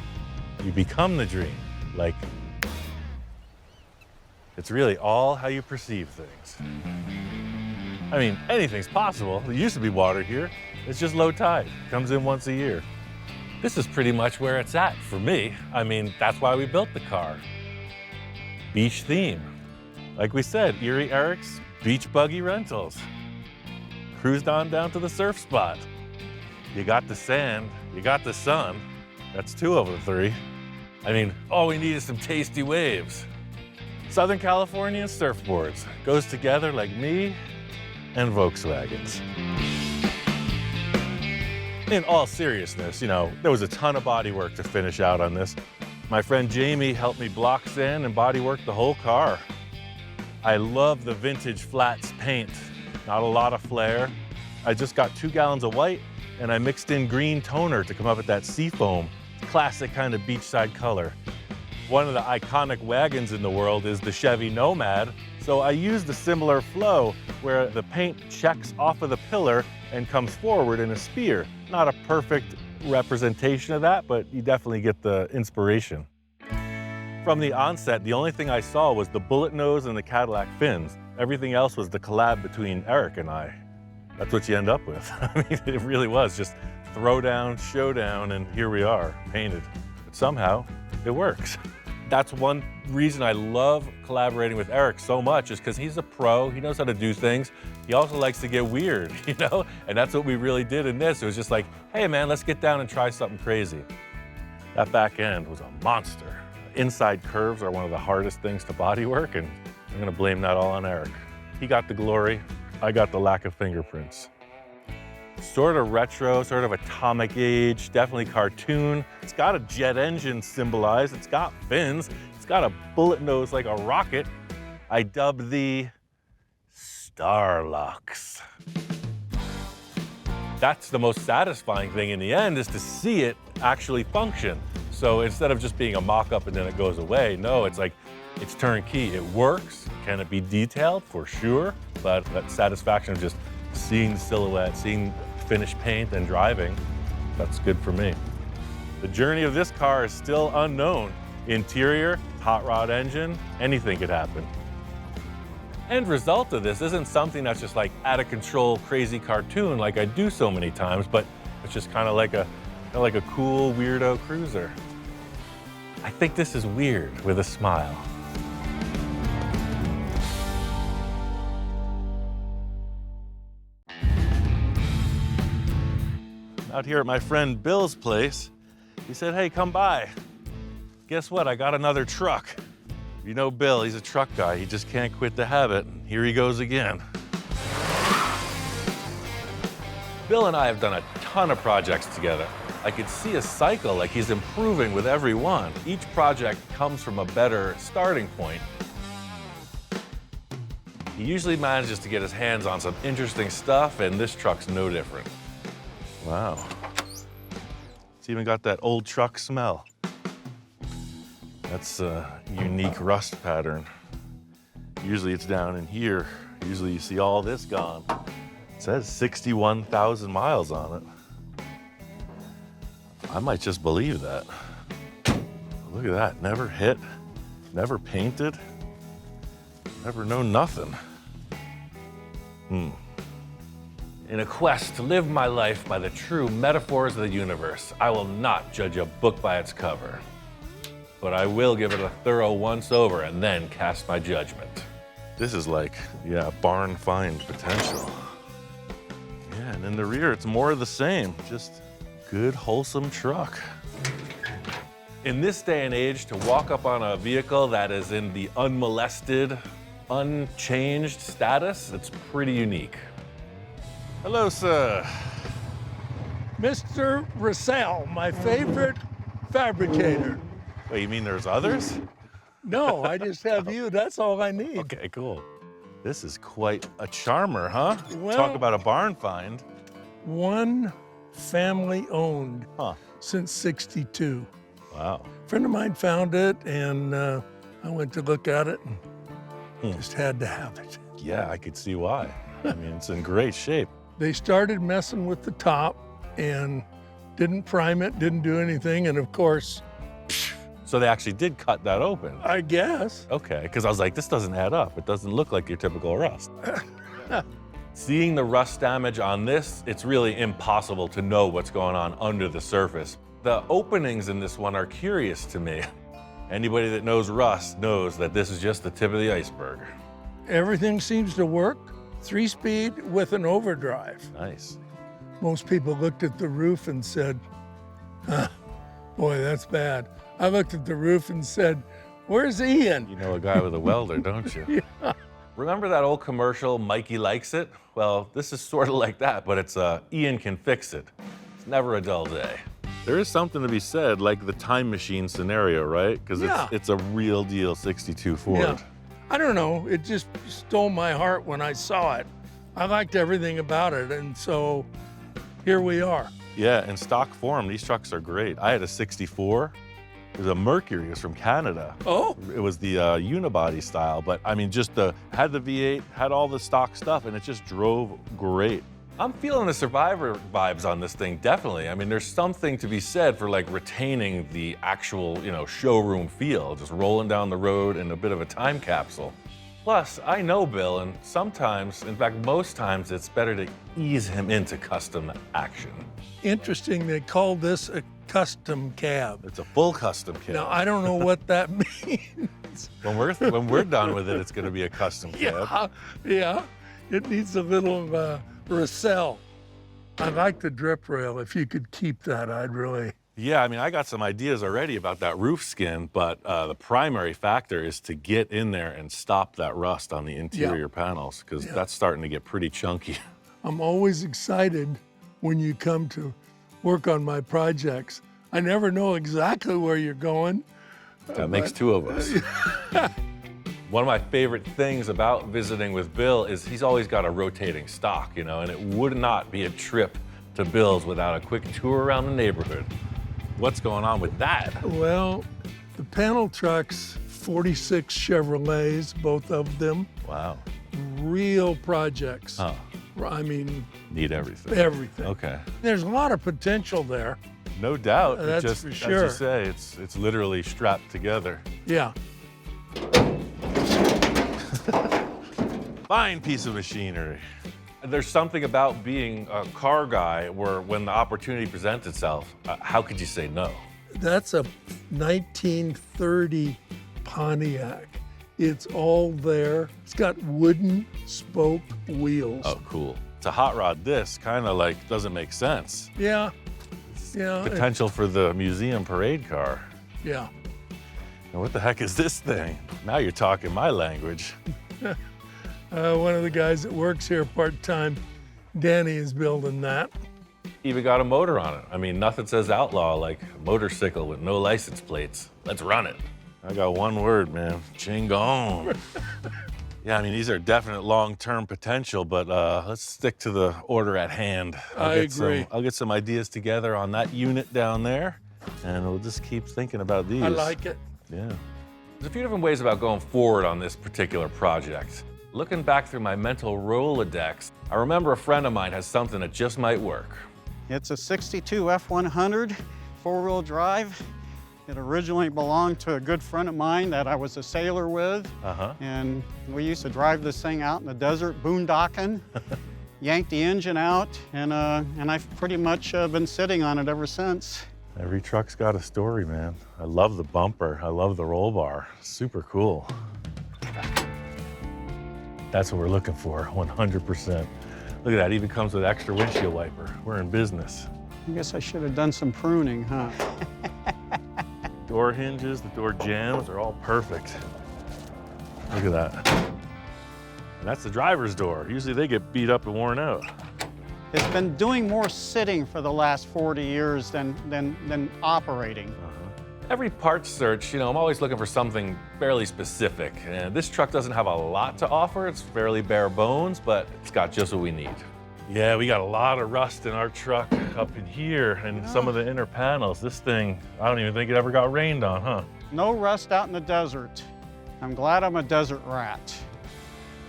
[SPEAKER 1] you become the dream. Like, it's really all how you perceive things. I mean, anything's possible. There used to be water here. It's just low tide. It comes in once a year. This is pretty much where it's at for me. I mean, that's why we built the car. Beach theme. Like we said, Erie Eric's Beach Buggy Rentals. Cruised on down to the surf spot. You got the sand, you got the sun. That's two of the three. I mean, all we need is some tasty waves. Southern California surfboards. Goes together like me and Volkswagens. In all seriousness, you know, there was a ton of bodywork to finish out on this. My friend Jamie helped me block sand and bodywork the whole car. I love the vintage flats paint. Not a lot of flair. I just got 2 gallons of white and I mixed in green toner to come up with that seafoam, classic kind of beachside color. One of the iconic wagons in the world is the Chevy Nomad, so I used a similar flow where the paint checks off of the pillar and comes forward in a spear. Not a perfect representation of that, but you definitely get the inspiration. From the onset, the only thing I saw was the bullet nose and the Cadillac fins. Everything else was the collab between Eric and I. That's what you end up with. I mean, it really was just throw down, showdown, and here we are, painted. But somehow, it works. That's one reason I love collaborating with Eric so much, is because he's a pro, he knows how to do things. He also likes to get weird, you know? And that's what we really did in this. It was just like, hey man, let's get down and try something crazy. That back end was a monster. Inside curves are one of the hardest things to bodywork, and I'm gonna blame that all on Eric. He got the glory, I got the lack of fingerprints. Sort of retro, sort of atomic age, definitely cartoon. It's got a jet engine symbolized, it's got fins, it's got a bullet nose like a rocket. I dubbed the Starlux. That's the most satisfying thing in the end, is to see it actually function. So instead of just being a mock-up and then it goes away, no, it's like, it's turnkey. It works. Can it be detailed? For sure. But that satisfaction of just seeing the silhouette, seeing finished paint and driving, that's good for me. The journey of this car is still unknown. Interior, hot rod engine, anything could happen. End result of this isn't something that's just like out of control, crazy cartoon like I do so many times, but it's just kind of like a cool weirdo cruiser. I think this is weird with a smile. Out here at my friend Bill's place, he said, hey, come by. Guess what? I got another truck. You know Bill, he's a truck guy. He just can't quit the habit. Here he goes again. Bill and I have done a ton of projects together. I could see a cycle, like he's improving with every one. Each project comes from a better starting point. He usually manages to get his hands on some interesting stuff, and this truck's no different. Wow. It's even got that old truck smell. That's a unique rust pattern. Usually it's down in here. Usually you see all this gone. It says 61,000 miles on it. I might just believe that. Look at that, never hit, never painted, never known nothing. In a quest to live my life by the true metaphors of the universe, I will not judge a book by its cover, but I will give it a thorough once-over and then cast my judgment. This is like, yeah, barn find potential. Yeah, and in the rear, it's more of the same, just good, wholesome truck. In this day and age, to walk up on a vehicle that is in the unmolested, unchanged status, it's pretty unique. Hello, sir.
[SPEAKER 3] Mr. Rousel, my favorite fabricator.
[SPEAKER 1] Wait, you mean there's others?
[SPEAKER 3] No, I just have you. That's all I need.
[SPEAKER 1] Okay, cool. This is quite a charmer, huh?
[SPEAKER 3] Well-
[SPEAKER 1] Talk about a barn find.
[SPEAKER 3] One family owned
[SPEAKER 1] Huh.
[SPEAKER 3] since '62.
[SPEAKER 1] Wow.
[SPEAKER 3] A friend of mine found it, and I went to look at it and just had to have it.
[SPEAKER 1] Yeah, I could see why. I mean, it's in great shape.
[SPEAKER 3] They started messing with the top and didn't prime it, didn't do anything, and of course,
[SPEAKER 1] So they actually did cut that open.
[SPEAKER 3] I guess.
[SPEAKER 1] Okay, because I was like, this doesn't add up. It doesn't look like your typical rust. Seeing the rust damage on this, it's really impossible to know what's going on under the surface. The openings in this one are curious to me. Anybody that knows rust knows that this is just the tip of the iceberg.
[SPEAKER 3] Everything seems to work. 3-speed with an overdrive.
[SPEAKER 1] Nice.
[SPEAKER 3] Most people looked at the roof and said, boy, that's bad. I looked at the roof and said, where's Ian?
[SPEAKER 1] You know a guy with a welder, don't you?
[SPEAKER 3] Yeah.
[SPEAKER 1] Remember that old commercial, Mikey Likes It? Well, this is sort of like that, but it's Ian can fix it. It's never a dull day. There is something to be said, like the time machine scenario, right? Because
[SPEAKER 3] Yeah.
[SPEAKER 1] it's a real deal 62 Ford.
[SPEAKER 3] Yeah. I don't know, it just stole my heart when I saw it. I liked everything about it, and so here we are.
[SPEAKER 1] Yeah, in stock form, these trucks are great. I had a 64. It was a Mercury. It was from Canada.
[SPEAKER 3] Oh,
[SPEAKER 1] It was the unibody style, but I mean, just had the V8, had all the stock stuff, and it just drove great. I'm feeling the Survivor vibes on this thing, definitely. I mean, there's something to be said for like retaining the actual, showroom feel, just rolling down the road in a bit of a time capsule. Plus, I know Bill, and sometimes, in fact, most times, it's better to ease him into custom action.
[SPEAKER 3] interesting, they call this a custom cab.
[SPEAKER 1] It's a full custom kit.
[SPEAKER 3] Now, I don't know what that means.
[SPEAKER 1] When we're done with it, it's going to be a custom cab.
[SPEAKER 3] Yeah, it needs a little Rousel. I like the drip rail. If you could keep that, I'd really.
[SPEAKER 1] Yeah, I mean, I got some ideas already about that roof skin, but the primary factor is to get in there and stop that rust on the interior panels, because that's starting to get pretty chunky.
[SPEAKER 3] I'm always excited when you come to work on my projects. I never know exactly where you're going.
[SPEAKER 1] That makes two of us. One of my favorite things about visiting with Bill is he's always got a rotating stock, and it would not be a trip to Bill's without a quick tour around the neighborhood. What's going on with that?
[SPEAKER 3] Well, the panel trucks, 46 Chevrolets, both of them,
[SPEAKER 1] Wow.
[SPEAKER 3] real projects.
[SPEAKER 1] Huh.
[SPEAKER 3] I mean,
[SPEAKER 1] Need everything.
[SPEAKER 3] everything.
[SPEAKER 1] Okay.
[SPEAKER 3] There's a lot of potential there.
[SPEAKER 1] No doubt. It
[SPEAKER 3] That's
[SPEAKER 1] just,
[SPEAKER 3] for
[SPEAKER 1] as
[SPEAKER 3] sure.
[SPEAKER 1] you say, it's literally strapped together.
[SPEAKER 3] Yeah.
[SPEAKER 1] Fine piece of machinery. There's something about being a car guy where when the opportunity presents itself, how could you say no?
[SPEAKER 3] That's a 1930 Pontiac. It's all there. It's got wooden spoke wheels.
[SPEAKER 1] Oh, cool. It's a hot rod disc, kind of like doesn't make sense.
[SPEAKER 3] Yeah. Yeah.
[SPEAKER 1] Potential for the museum parade car.
[SPEAKER 3] Yeah.
[SPEAKER 1] And what the heck is this thing? Now you're talking my language.
[SPEAKER 3] One of the guys that works here part-time, Danny, is building that.
[SPEAKER 1] Even got a motor on it. I mean, nothing says outlaw like a motorcycle with no license plates. Let's run it. I got one word, man. Chingon. Yeah, I mean, these are definite long-term potential, but let's stick to the order at hand.
[SPEAKER 3] I agree.
[SPEAKER 1] I'll get some ideas together on that unit down there, and we'll just keep thinking about these.
[SPEAKER 3] I like it.
[SPEAKER 1] Yeah. There's a few different ways about going forward on this particular project. Looking back through my mental Rolodex, I remember a friend of mine has something that just might work.
[SPEAKER 4] It's a 62 F100 four-wheel drive. It originally belonged to a good friend of mine that I was a sailor with. And we used to drive this thing out in the desert, boondocking, yank the engine out, and I've pretty much been sitting on it ever since.
[SPEAKER 1] Every truck's got a story, man. I love the bumper. I love the roll bar. Super cool. That's what we're looking for, 100%. Look at that, even comes with extra windshield wiper. We're in business.
[SPEAKER 4] I guess I should have done some pruning, huh?
[SPEAKER 1] door hinges, the door jambs are all perfect. Look at that. And that's the driver's door. Usually they get beat up and worn out.
[SPEAKER 4] It's been doing more sitting for the last 40 years than operating.
[SPEAKER 1] Every parts search, I'm always looking for something fairly specific. And this truck doesn't have a lot to offer. It's fairly bare bones, but it's got just what we need. Yeah, we got a lot of rust in our truck up in here and some of the inner panels. This thing, I don't even think it ever got rained on, huh?
[SPEAKER 4] No rust out in the desert. I'm glad I'm a desert rat.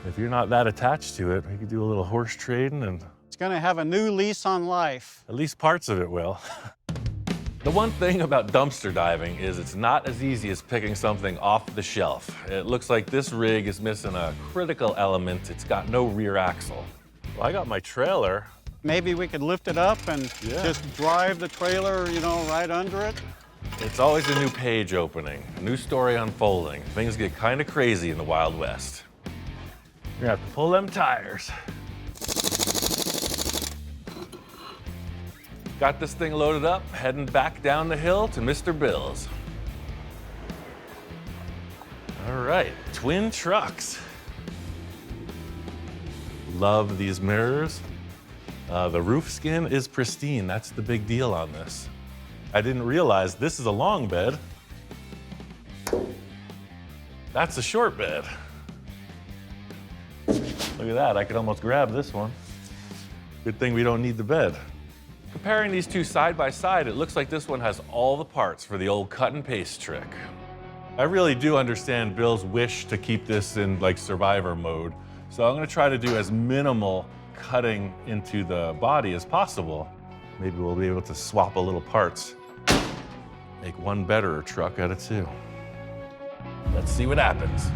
[SPEAKER 1] If you're not that attached to it, we could do a little horse trading and
[SPEAKER 4] It's gonna have a new lease on life.
[SPEAKER 1] at least parts of it will. The one thing about dumpster diving is it's not as easy as picking something off the shelf. It looks like this rig is missing a critical element. It's got no rear axle. Well, I got my trailer.
[SPEAKER 4] Maybe we could lift it up and just drive the trailer, right under it.
[SPEAKER 1] It's always a new page opening, a new story unfolding. Things get kind of crazy in the Wild West. You're gonna have to pull them tires. Got this thing loaded up, heading back down the hill to Mr. Bill's. All right, twin trucks. Love these mirrors. The roof skin is pristine. That's the big deal on this. I didn't realize this is a long bed. That's a short bed. Look at that, I could almost grab this one. Good thing we don't need the bed. Comparing these two side by side, it looks like this one has all the parts for the old cut and paste trick. I really do understand Bill's wish to keep this in survivor mode. So I'm gonna try to do as minimal cutting into the body as possible. Maybe we'll be able to swap a little parts. Make one better truck out of two. Let's see what happens.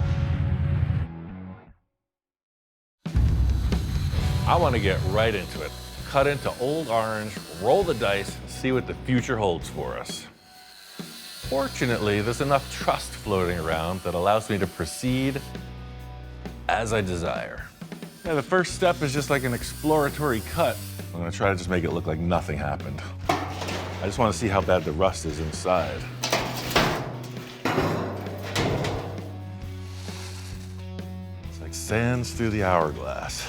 [SPEAKER 1] I want to get right into it. Cut into old orange, roll the dice, and see what the future holds for us. Fortunately, there's enough trust floating around that allows me to proceed as I desire. Yeah, the first step is just like an exploratory cut. I'm gonna try to just make it look like nothing happened. I just want to see how bad the rust is inside. It's like sands through the hourglass.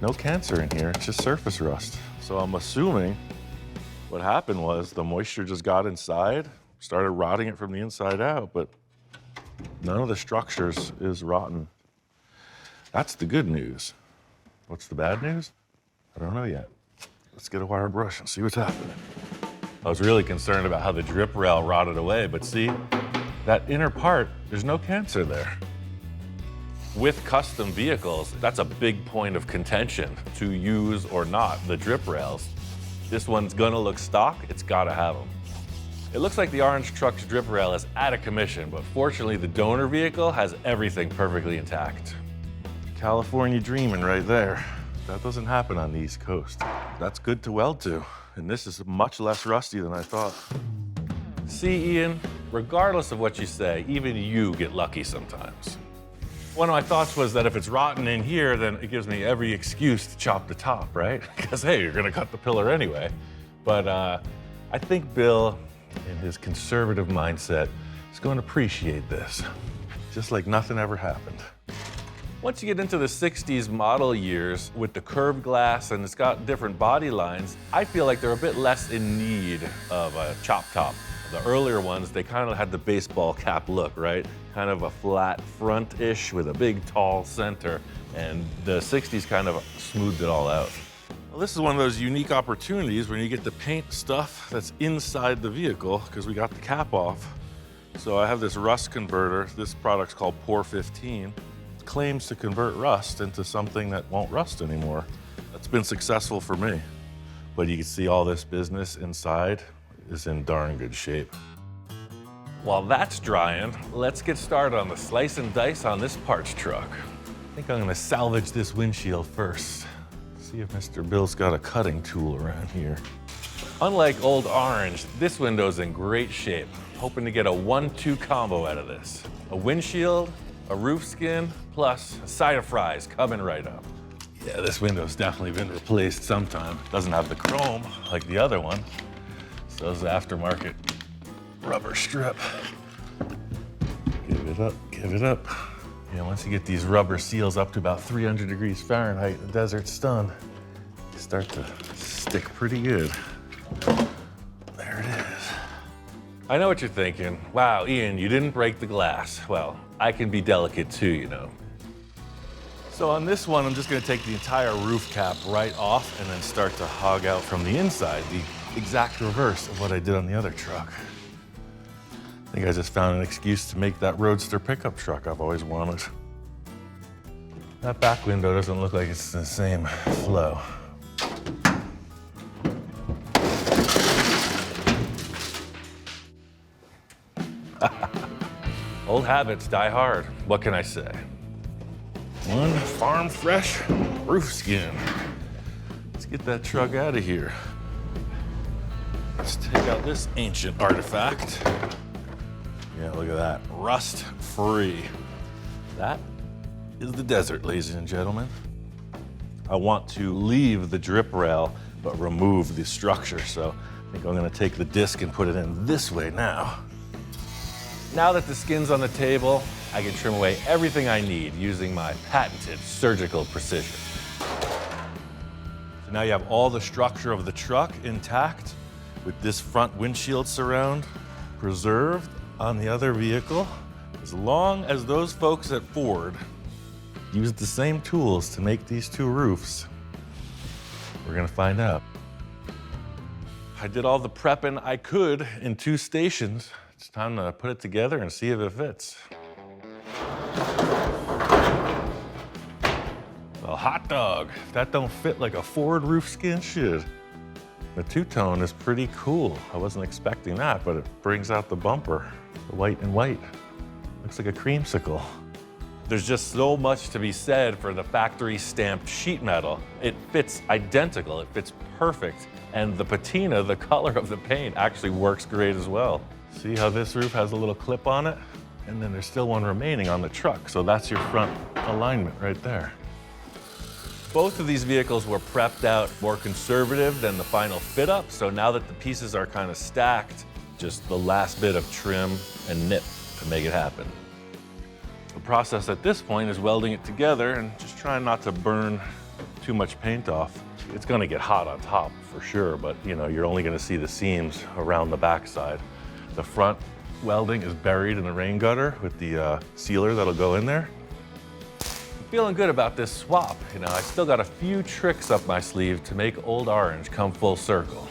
[SPEAKER 1] No cancer in here, it's just surface rust. So I'm assuming what happened was the moisture just got inside, started rotting it from the inside out, but none of the structures is rotten. That's the good news. What's the bad news? I don't know yet. Let's get a wire brush and see what's happening. I was really concerned about how the drip rail rotted away, but see, that inner part, there's no cancer there. With custom vehicles, that's a big point of contention, to use or not the drip rails. This one's gonna look stock, it's gotta have them. It looks like the orange truck's drip rail is out of commission, but fortunately the donor vehicle has everything perfectly intact. California dreaming right there. That doesn't happen on the East Coast. That's good to weld to, and this is much less rusty than I thought. See, Ian, regardless of what you say, even you get lucky sometimes. One of my thoughts was that if it's rotten in here, then it gives me every excuse to chop the top, right? Because, hey, you're gonna cut the pillar anyway. But I think Bill, in his conservative mindset, is going to appreciate this, just like nothing ever happened. Once you get into the 60s model years with the curved glass and it's got different body lines, I feel like they're a bit less in need of a chop top. The earlier ones, they kind of had the baseball cap look, right? Kind of a flat front-ish with a big, tall center. And the 60s kind of smoothed it all out. Well, this is one of those unique opportunities when you get to paint stuff that's inside the vehicle, because we got the cap off. So I have this rust converter. This product's called Pour 15. It claims to convert rust into something that won't rust anymore. That's been successful for me. But you can see all this business inside is in darn good shape. While that's drying, let's get started on the slice and dice on this parts truck. I think I'm gonna salvage this windshield first. See if Mr. Bill's got a cutting tool around here. Unlike old orange, this window's in great shape. Hoping to get a 1-2 combo out of this. A windshield, a roof skin, plus a side of fries coming right up. Yeah, this window's definitely been replaced sometime. Doesn't have the chrome like the other one. So it's aftermarket. rubber strip. Give it up, give it up. Yeah, once you get these rubber seals up to about 300 degrees Fahrenheit, the desert's done. They start to stick pretty good. There it is. I know what you're thinking. Wow, Ian, you didn't break the glass. Well, I can be delicate too, you know. So on this one, I'm just gonna take the entire roof cap right off and then start to hog out from the inside, the exact reverse of what I did on the other truck. I think I just found an excuse to make that Roadster pickup truck I've always wanted. That back window doesn't look like it's the same flow. Old habits die hard. What can I say? One farm fresh roof skin. Let's get that truck out of here. Let's take out this ancient artifact. Yeah, look at that, rust free. That is the desert, ladies and gentlemen. I want to leave the drip rail, but remove the structure. So I think I'm gonna take the disc and put it in this way now. Now that the skin's on the table, I can trim away everything I need using my patented surgical precision. So now you have all the structure of the truck intact with this front windshield surround preserved on the other vehicle, as long as those folks at Ford used the same tools to make these two roofs. We're gonna find out. I did all the prepping I could in 2 stations. It's time to put it together and see if it fits. Well, hot dog, if that don't fit like a Ford roof skin should. The two-tone is pretty cool. I wasn't expecting that, but it brings out the bumper. The white and white. Looks like a creamsicle. There's just so much to be said for the factory stamped sheet metal. It fits identical, it fits perfect. And the patina, the color of the paint, actually works great as well. See how this roof has a little clip on it? And then there's still one remaining on the truck. So that's your front alignment right there. Both of these vehicles were prepped out more conservative than the final fit up. So now that the pieces are kind of stacked, just the last bit of trim and nip to make it happen. The process at this point is welding it together and just trying not to burn too much paint off. It's gonna get hot on top for sure, but you know, you're only gonna see the seams around the backside. The front welding is buried in the rain gutter with the sealer that'll go in there. I'm feeling good about this swap. You know, I still got a few tricks up my sleeve to make Old Orange come full circle.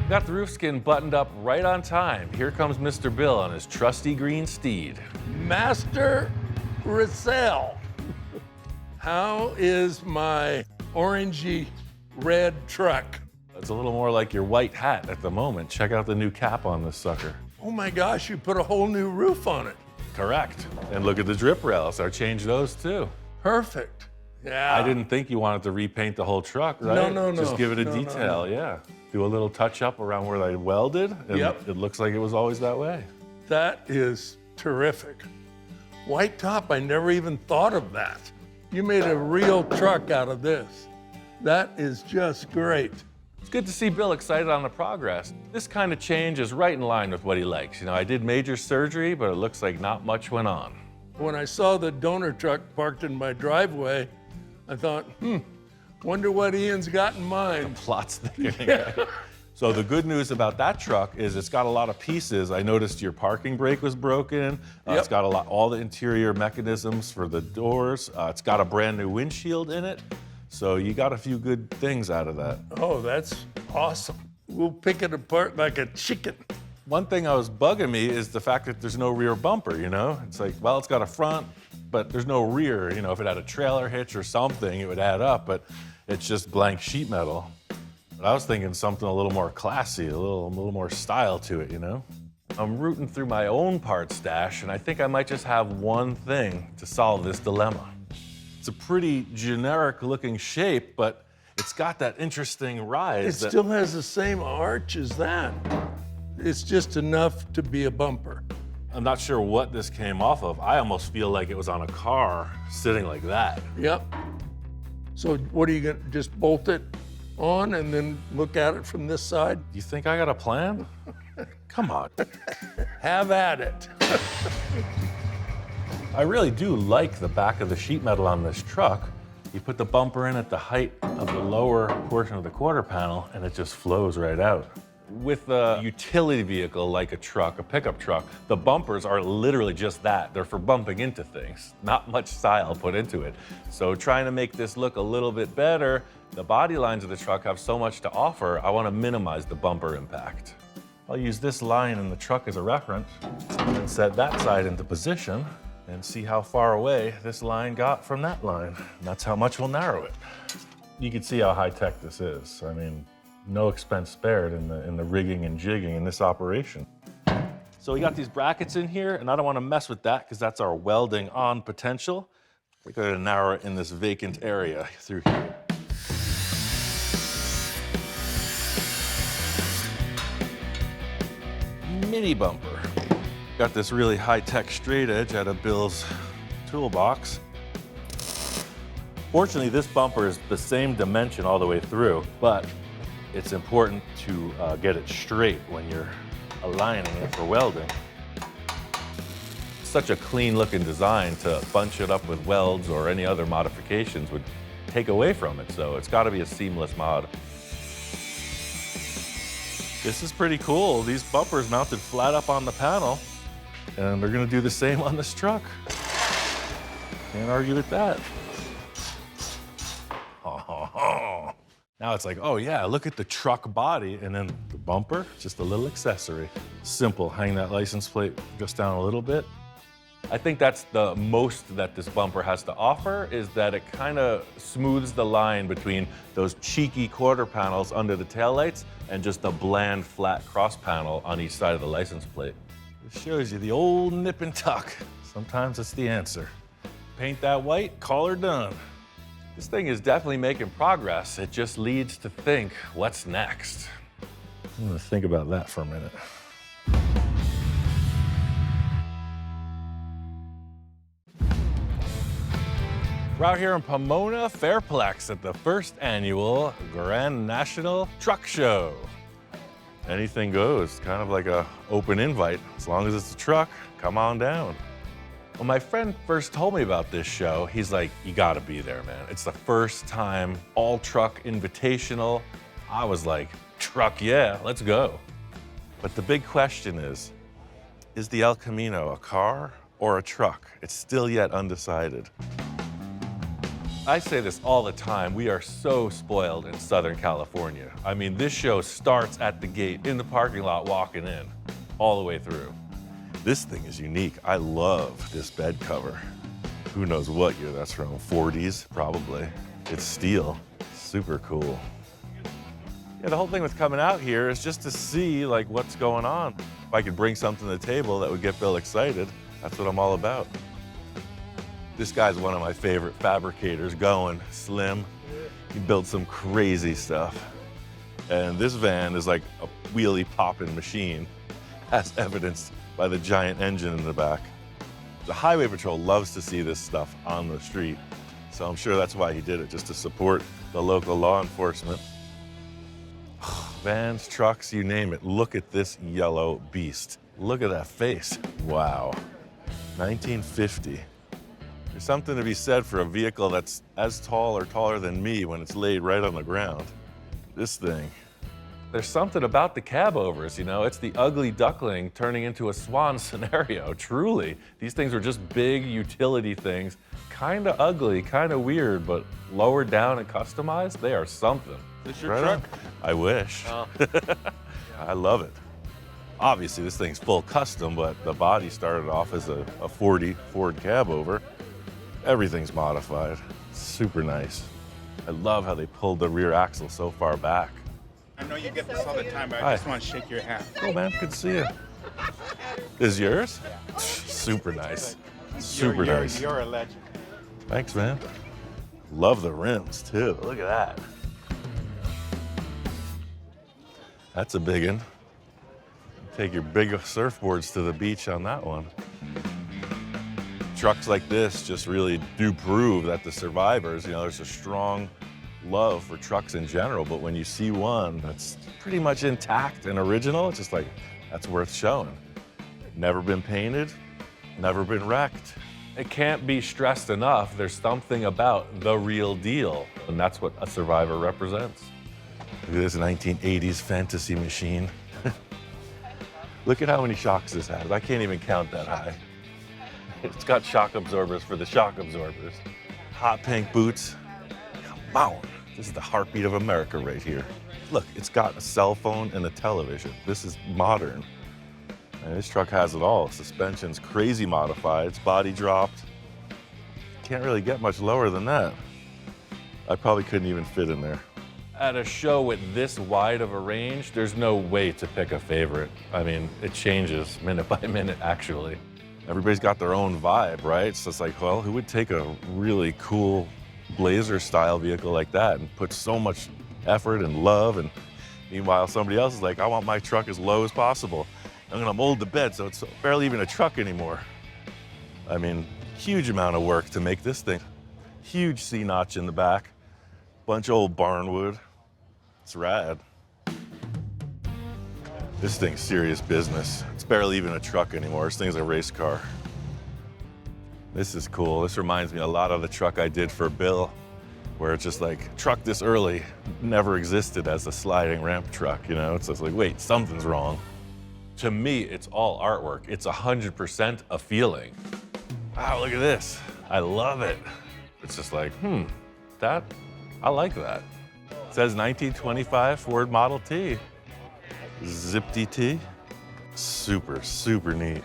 [SPEAKER 1] Got the roof skin buttoned up right on time. Here comes Mr. Bill on his trusty green steed.
[SPEAKER 3] Master Rousel. How is my orangey red truck?
[SPEAKER 1] It's a little more like your white hat at the moment. Check out the new cap on this sucker.
[SPEAKER 3] Oh my gosh, you put a whole new roof on it.
[SPEAKER 1] Correct. And look at the drip rails. I changed those too.
[SPEAKER 3] Perfect. Yeah.
[SPEAKER 1] I didn't think you wanted to repaint the whole truck, right?
[SPEAKER 3] No.
[SPEAKER 1] Just give it a detail, yeah. Do a little touch up around where they welded, and it looks like it was always that way.
[SPEAKER 3] That is terrific. White top, I never even thought of that. You made a real truck out of this. That is just great.
[SPEAKER 1] It's good to see Bill excited on the progress. This kind of change is right in line with what he likes. You know, I did major surgery, but it looks like not much went on.
[SPEAKER 3] When I saw the donor truck parked in my driveway, I thought, wonder what Ian's got in mind.
[SPEAKER 1] Plot's thickening. Right? So the good news about that truck is it's got a lot of pieces. I noticed your parking brake was broken. It's got all the interior mechanisms for the doors. It's got a brand new windshield in it. So you got a few good things out of that.
[SPEAKER 3] Oh, that's awesome. We'll pick it apart like a chicken.
[SPEAKER 1] One thing that was bugging me is the fact that there's no rear bumper, you know? It's like, well, it's got a front, but there's no rear. You know, if it had a trailer hitch or something, it would add up, but it's just blank sheet metal. But I was thinking something a little more classy, a little more style to it, you know? I'm rooting through my own part stash, and I think I might just have one thing to solve this dilemma. It's a pretty generic looking shape, but it's got that interesting rise.
[SPEAKER 3] It still has the same arch as that. It's just enough to be a bumper.
[SPEAKER 1] I'm not sure what this came off of. I almost feel like it was on a car sitting like that.
[SPEAKER 3] Yep. So what are you gonna, just bolt it on and then look at it from this side?
[SPEAKER 1] You think I got a plan? Come on.
[SPEAKER 3] Have at it.
[SPEAKER 1] I really do like the back of the sheet metal on this truck. You put the bumper in at the height of the lower portion of the quarter panel and it just flows right out. With a utility vehicle like a truck, a pickup truck, the bumpers are literally just that. They're for bumping into things, not much style put into it. So trying to make this look a little bit better, the body lines of the truck have so much to offer, I want to minimize the bumper impact. I'll use this line in the truck as a reference and set that side into position and see how far away this line got from that line. And that's how much we'll narrow it. You can see how high-tech this is. I mean, no expense spared in the rigging and jigging in this operation. So we got these brackets in here, and I don't want to mess with that because that's our welding on potential. We're going to narrow it in this vacant area through here. Mini bumper. Got this really high-tech straight edge out of Bill's toolbox. Fortunately, this bumper is the same dimension all the way through, but it's important to get it straight when you're aligning it for welding. Such a clean-looking design to bunch it up with welds or any other modifications would take away from it, so it's got to be a seamless mod. This is pretty cool. These bumpers mounted flat up on the panel, and they're going to do the same on this truck. Can't argue with that. Now it's like, oh yeah, look at the truck body, and then the bumper, just a little accessory. Simple, hang that license plate just down a little bit. I think that's the most that this bumper has to offer, is that it kind of smooths the line between those cheeky quarter panels under the taillights and just a bland flat cross panel on each side of the license plate. It shows you the old nip and tuck. Sometimes it's the answer. Paint that white, call her done. This thing is definitely making progress. It just leads to think, what's next? I'm gonna think about that for a minute. We're out here in Pomona, Fairplex at the first annual Grand National Truck Show. Anything goes, kind of like an open invite. As long as it's a truck, come on down. When my friend first told me about this show, he's like, you gotta be there, man. It's the first time all truck invitational. I was like, truck, yeah, let's go. But the big question is the El Camino a car or a truck? It's still yet undecided. I say this all the time, we are so spoiled in Southern California. I mean, this show starts at the gate, in the parking lot, walking in, all the way through. This thing is unique. I love this bed cover. Who knows what year that's from, 40s, probably. It's steel, super cool. Yeah, the whole thing with coming out here is just to see like what's going on. If I could bring something to the table that would get Bill excited, that's what I'm all about. This guy's one of my favorite fabricators going, Slim. He builds some crazy stuff. And this van is like a wheelie popping machine, as evidenced by the giant engine in the back. The Highway Patrol loves to see this stuff on the street, so I'm sure that's why he did it, just to support the local law enforcement. Vans, trucks, you name it. Look at this yellow beast. Look at that face. Wow. 1950. There's something to be said for a vehicle that's as tall or taller than me when it's laid right on the ground. This thing. There's something about the cab overs, you know? It's the ugly duckling turning into a swan scenario, truly. These things are just big utility things, kind of ugly, kind of weird, but lowered down and customized, they are something.
[SPEAKER 5] Is this your truck?
[SPEAKER 1] I wish.
[SPEAKER 5] Oh.
[SPEAKER 1] I love it. Obviously, this thing's full custom, but the body started off as a 40 Ford cab over. Everything's modified. Super nice. I love how they pulled the rear axle so far back.
[SPEAKER 5] I know you get this all the time, but
[SPEAKER 1] Hi.
[SPEAKER 5] I just want to shake your hand.
[SPEAKER 1] Cool, man. Good to see you. This is yours? Super nice. Super nice.
[SPEAKER 5] You're a legend.
[SPEAKER 1] Thanks, man. Love the rims, too. Look at that. That's a big one. Take your big surfboards to the beach on that one. trucks like this just really do prove that the survivors, there's a strong love for trucks in general, but when you see one that's pretty much intact and original, it's just like, that's worth showing. Never been painted, never been wrecked. It can't be stressed enough. There's something about the real deal, and that's what a survivor represents. Look at this 1980s fantasy machine. Look at how many shocks this has. I can't even count that high. It's got shock absorbers for the shock absorbers. Hot pink boots. Come on. This is the heartbeat of America right here. Look, it's got a cell phone and a television. This is modern. And this truck has it all. Suspension's crazy modified. It's body dropped. Can't really get much lower than that. I probably couldn't even fit in there. At a show with this wide of a range, there's no way to pick a favorite. I mean, it changes minute by minute, actually. Everybody's got their own vibe, right? So it's like, well, who would take a really cool Blazer-style vehicle like that and put so much effort and love? And meanwhile, somebody else is like, I want my truck as low as possible. I'm gonna mold the bed so it's barely even a truck anymore. I mean, huge amount of work to make this thing. Huge C-notch in the back. Bunch of old barnwood. It's rad. This thing's serious business. It's barely even a truck anymore. This thing's a race car. This is cool. This reminds me a lot of the truck I did for Bill, where it's just like, truck this early never existed as a sliding ramp truck, It's just like, wait, something's wrong. To me, it's all artwork. It's 100% a feeling. Wow, look at this. I love it. It's just like, I like that. It says 1925 Ford Model T. Zipped T. Super, super neat.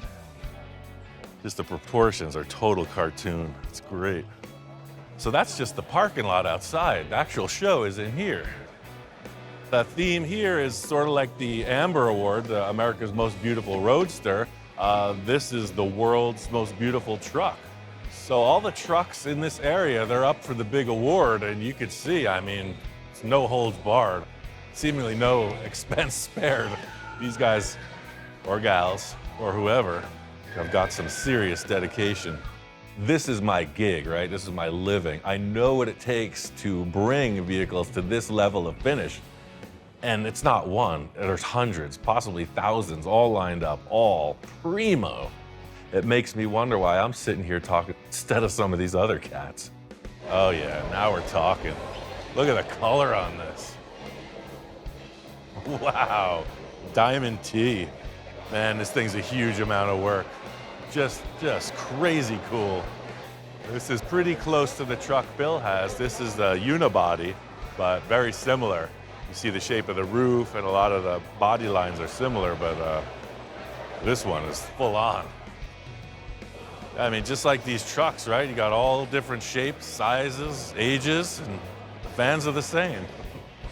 [SPEAKER 1] Just the proportions are total cartoon. It's great. So that's just the parking lot outside. The actual show is in here. The theme here is sort of like the Amber Award, the America's Most Beautiful Roadster. This is the world's most beautiful truck. So all the trucks in this area, they're up for the big award, and you could see, I mean, it's no holds barred. Seemingly no expense spared. These guys, or gals, or whoever, have got some serious dedication. This is my gig, right? This is my living. I know what it takes to bring vehicles to this level of finish. And it's not one, there's hundreds, possibly thousands, all lined up, all primo. It makes me wonder why I'm sitting here talking instead of some of these other cats. Oh yeah, now we're talking. Look at the color on this. Wow, Diamond T. Man, this thing's a huge amount of work. Just crazy cool. This is pretty close to the truck Bill has. This is the unibody, but very similar. You see the shape of the roof and a lot of the body lines are similar, but this one is full on. I mean, just like these trucks, right? You got all different shapes, sizes, ages, and the fans are the same.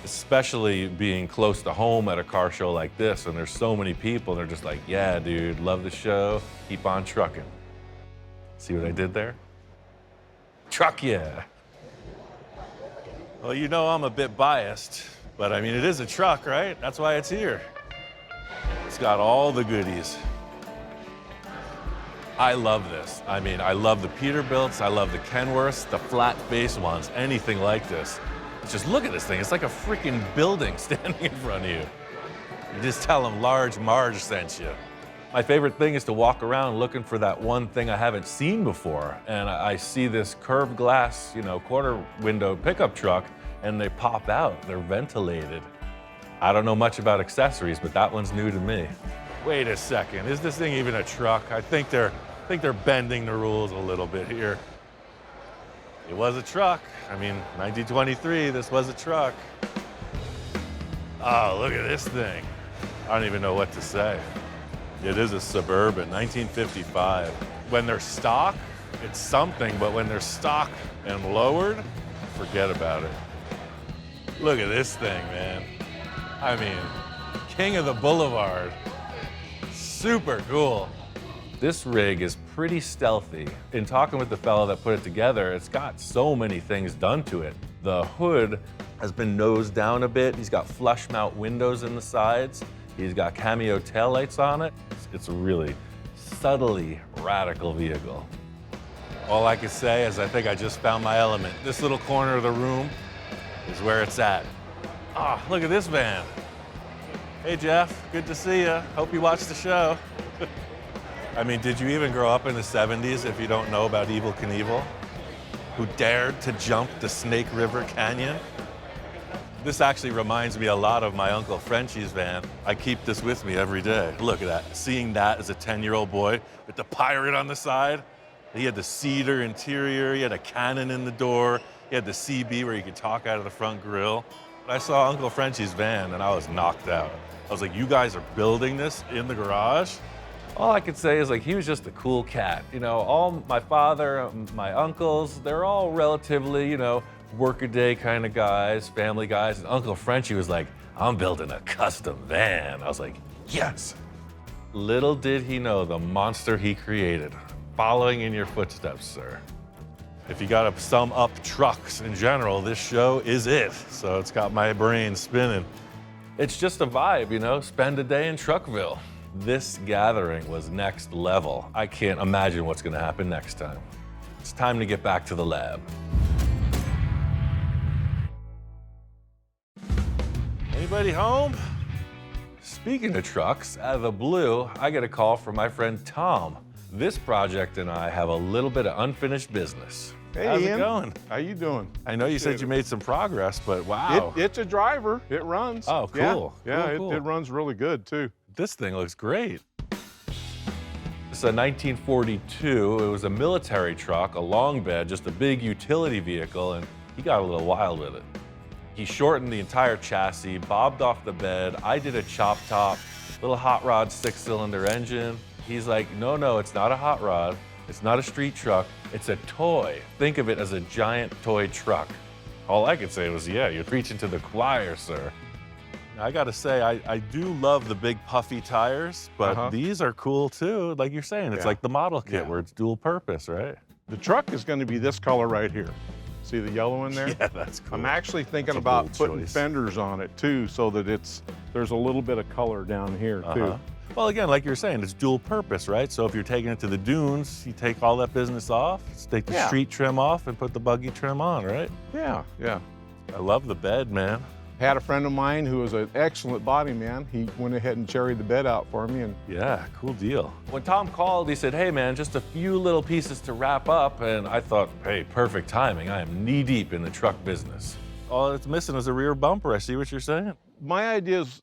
[SPEAKER 1] Especially being close to home at a car show like this, and there's so many people, and they're just like, yeah, dude, love the show, keep on trucking. See what I did there? Truck yeah. Well, I'm a bit biased. But I mean, it is a truck, right? That's why it's here. It's got all the goodies. I love this. I mean, I love the Peterbilts, I love the Kenworths, the flat face ones, anything like this. Just look at this thing. It's like a freaking building standing in front of you. You just tell them Large Marge sent you. My favorite thing is to walk around looking for that one thing I haven't seen before. And I see this curved glass, quarter window pickup truck, and they pop out. They're ventilated. I don't know much about accessories, but that one's new to me. Wait a second, is this thing even a truck? I think they're bending the rules a little bit here. It was a truck. I mean, 1923, this was a truck. Oh, look at this thing. I don't even know what to say. It is a Suburban, 1955. When they're stock, it's something, but when they're stock and lowered, forget about it. Look at this thing, man. I mean, king of the boulevard. Super cool. This rig is pretty stealthy. In talking with the fellow that put it together, it's got so many things done to it. The hood has been nosed down a bit. He's got flush mount windows in the sides. He's got cameo taillights on it. It's a really subtly radical vehicle. All I can say is I think I just found my element. This little corner of the room is where it's at. Ah, look at this van. Hey, Jeff, good to see you. Hope you watched the show. I mean, did you even grow up in the 70s if you don't know about Evel Knievel, who dared to jump the Snake River Canyon? This actually reminds me a lot of my Uncle Frenchie's van. I keep this with me every day. Look at that, seeing that as a 10-year-old boy with the pirate on the side. He had the cedar interior, he had a cannon in the door, he had the CB where you could talk out of the front grill. I saw Uncle Frenchie's van and I was knocked out. I was like, you guys are building this in the garage? All I could say is like, he was just a cool cat. You know, all my father, my uncles, they're all relatively, you know, workaday kind of guys, family guys. And Uncle Frenchie was like, I'm building a custom van. I was like, yes. Little did he know the monster he created. Following in your footsteps, sir. If you gotta sum up trucks in general, this show is it. So it's got my brain spinning. It's just a vibe, you know, spend a day in Truckville. This gathering was next level. I can't imagine what's gonna happen next time. It's time to get back to the lab. Anybody home? Speaking of trucks, out of the blue, I get a call from my friend Tom. This project and I have a little bit of unfinished business.
[SPEAKER 6] Hey,
[SPEAKER 1] How's
[SPEAKER 6] Ian.
[SPEAKER 1] it going?
[SPEAKER 6] How you doing?
[SPEAKER 1] I know you said you made some progress, but wow.
[SPEAKER 6] It's a driver. It runs.
[SPEAKER 1] Oh, cool.
[SPEAKER 6] Yeah,
[SPEAKER 1] Cool.
[SPEAKER 6] It runs really good too.
[SPEAKER 1] This thing looks great. It's a 1942. It was a military truck, a long bed, just a big utility vehicle, and he got a little wild with it. He shortened the entire chassis, bobbed off the bed. I did a chop top, little hot rod 6-cylinder engine. He's like, no, it's not a hot rod. It's not a street truck. It's a toy. Think of it as a giant toy truck. All I could say was, yeah, you're preaching to the choir, sir. I gotta say, I do love the big puffy tires, but these are cool too. Like you're saying, it's like the model kit where it's dual purpose, right?
[SPEAKER 6] The truck is going to be this color right here. See the yellow in there?
[SPEAKER 1] Yeah, that's cool.
[SPEAKER 6] I'm actually thinking
[SPEAKER 1] That's a
[SPEAKER 6] about
[SPEAKER 1] bold
[SPEAKER 6] putting
[SPEAKER 1] choice.
[SPEAKER 6] fenders on it too, so that there's a little bit of color down here too.
[SPEAKER 1] Well, again, like you're saying, it's dual purpose, right? So if you're taking it to the dunes, you take all that business off, take the street trim off and put the buggy trim on, right?
[SPEAKER 6] Yeah.
[SPEAKER 1] I love the bed, man.
[SPEAKER 6] Had a friend of mine who was an excellent body man. He went ahead and cherried the bed out for me, and
[SPEAKER 1] Yeah, cool deal. When Tom called, he said, hey man, just a few little pieces to wrap up. And I thought, hey, perfect timing. I am knee deep in the truck business. All it's missing is a rear bumper. I see what you're saying.
[SPEAKER 6] my idea is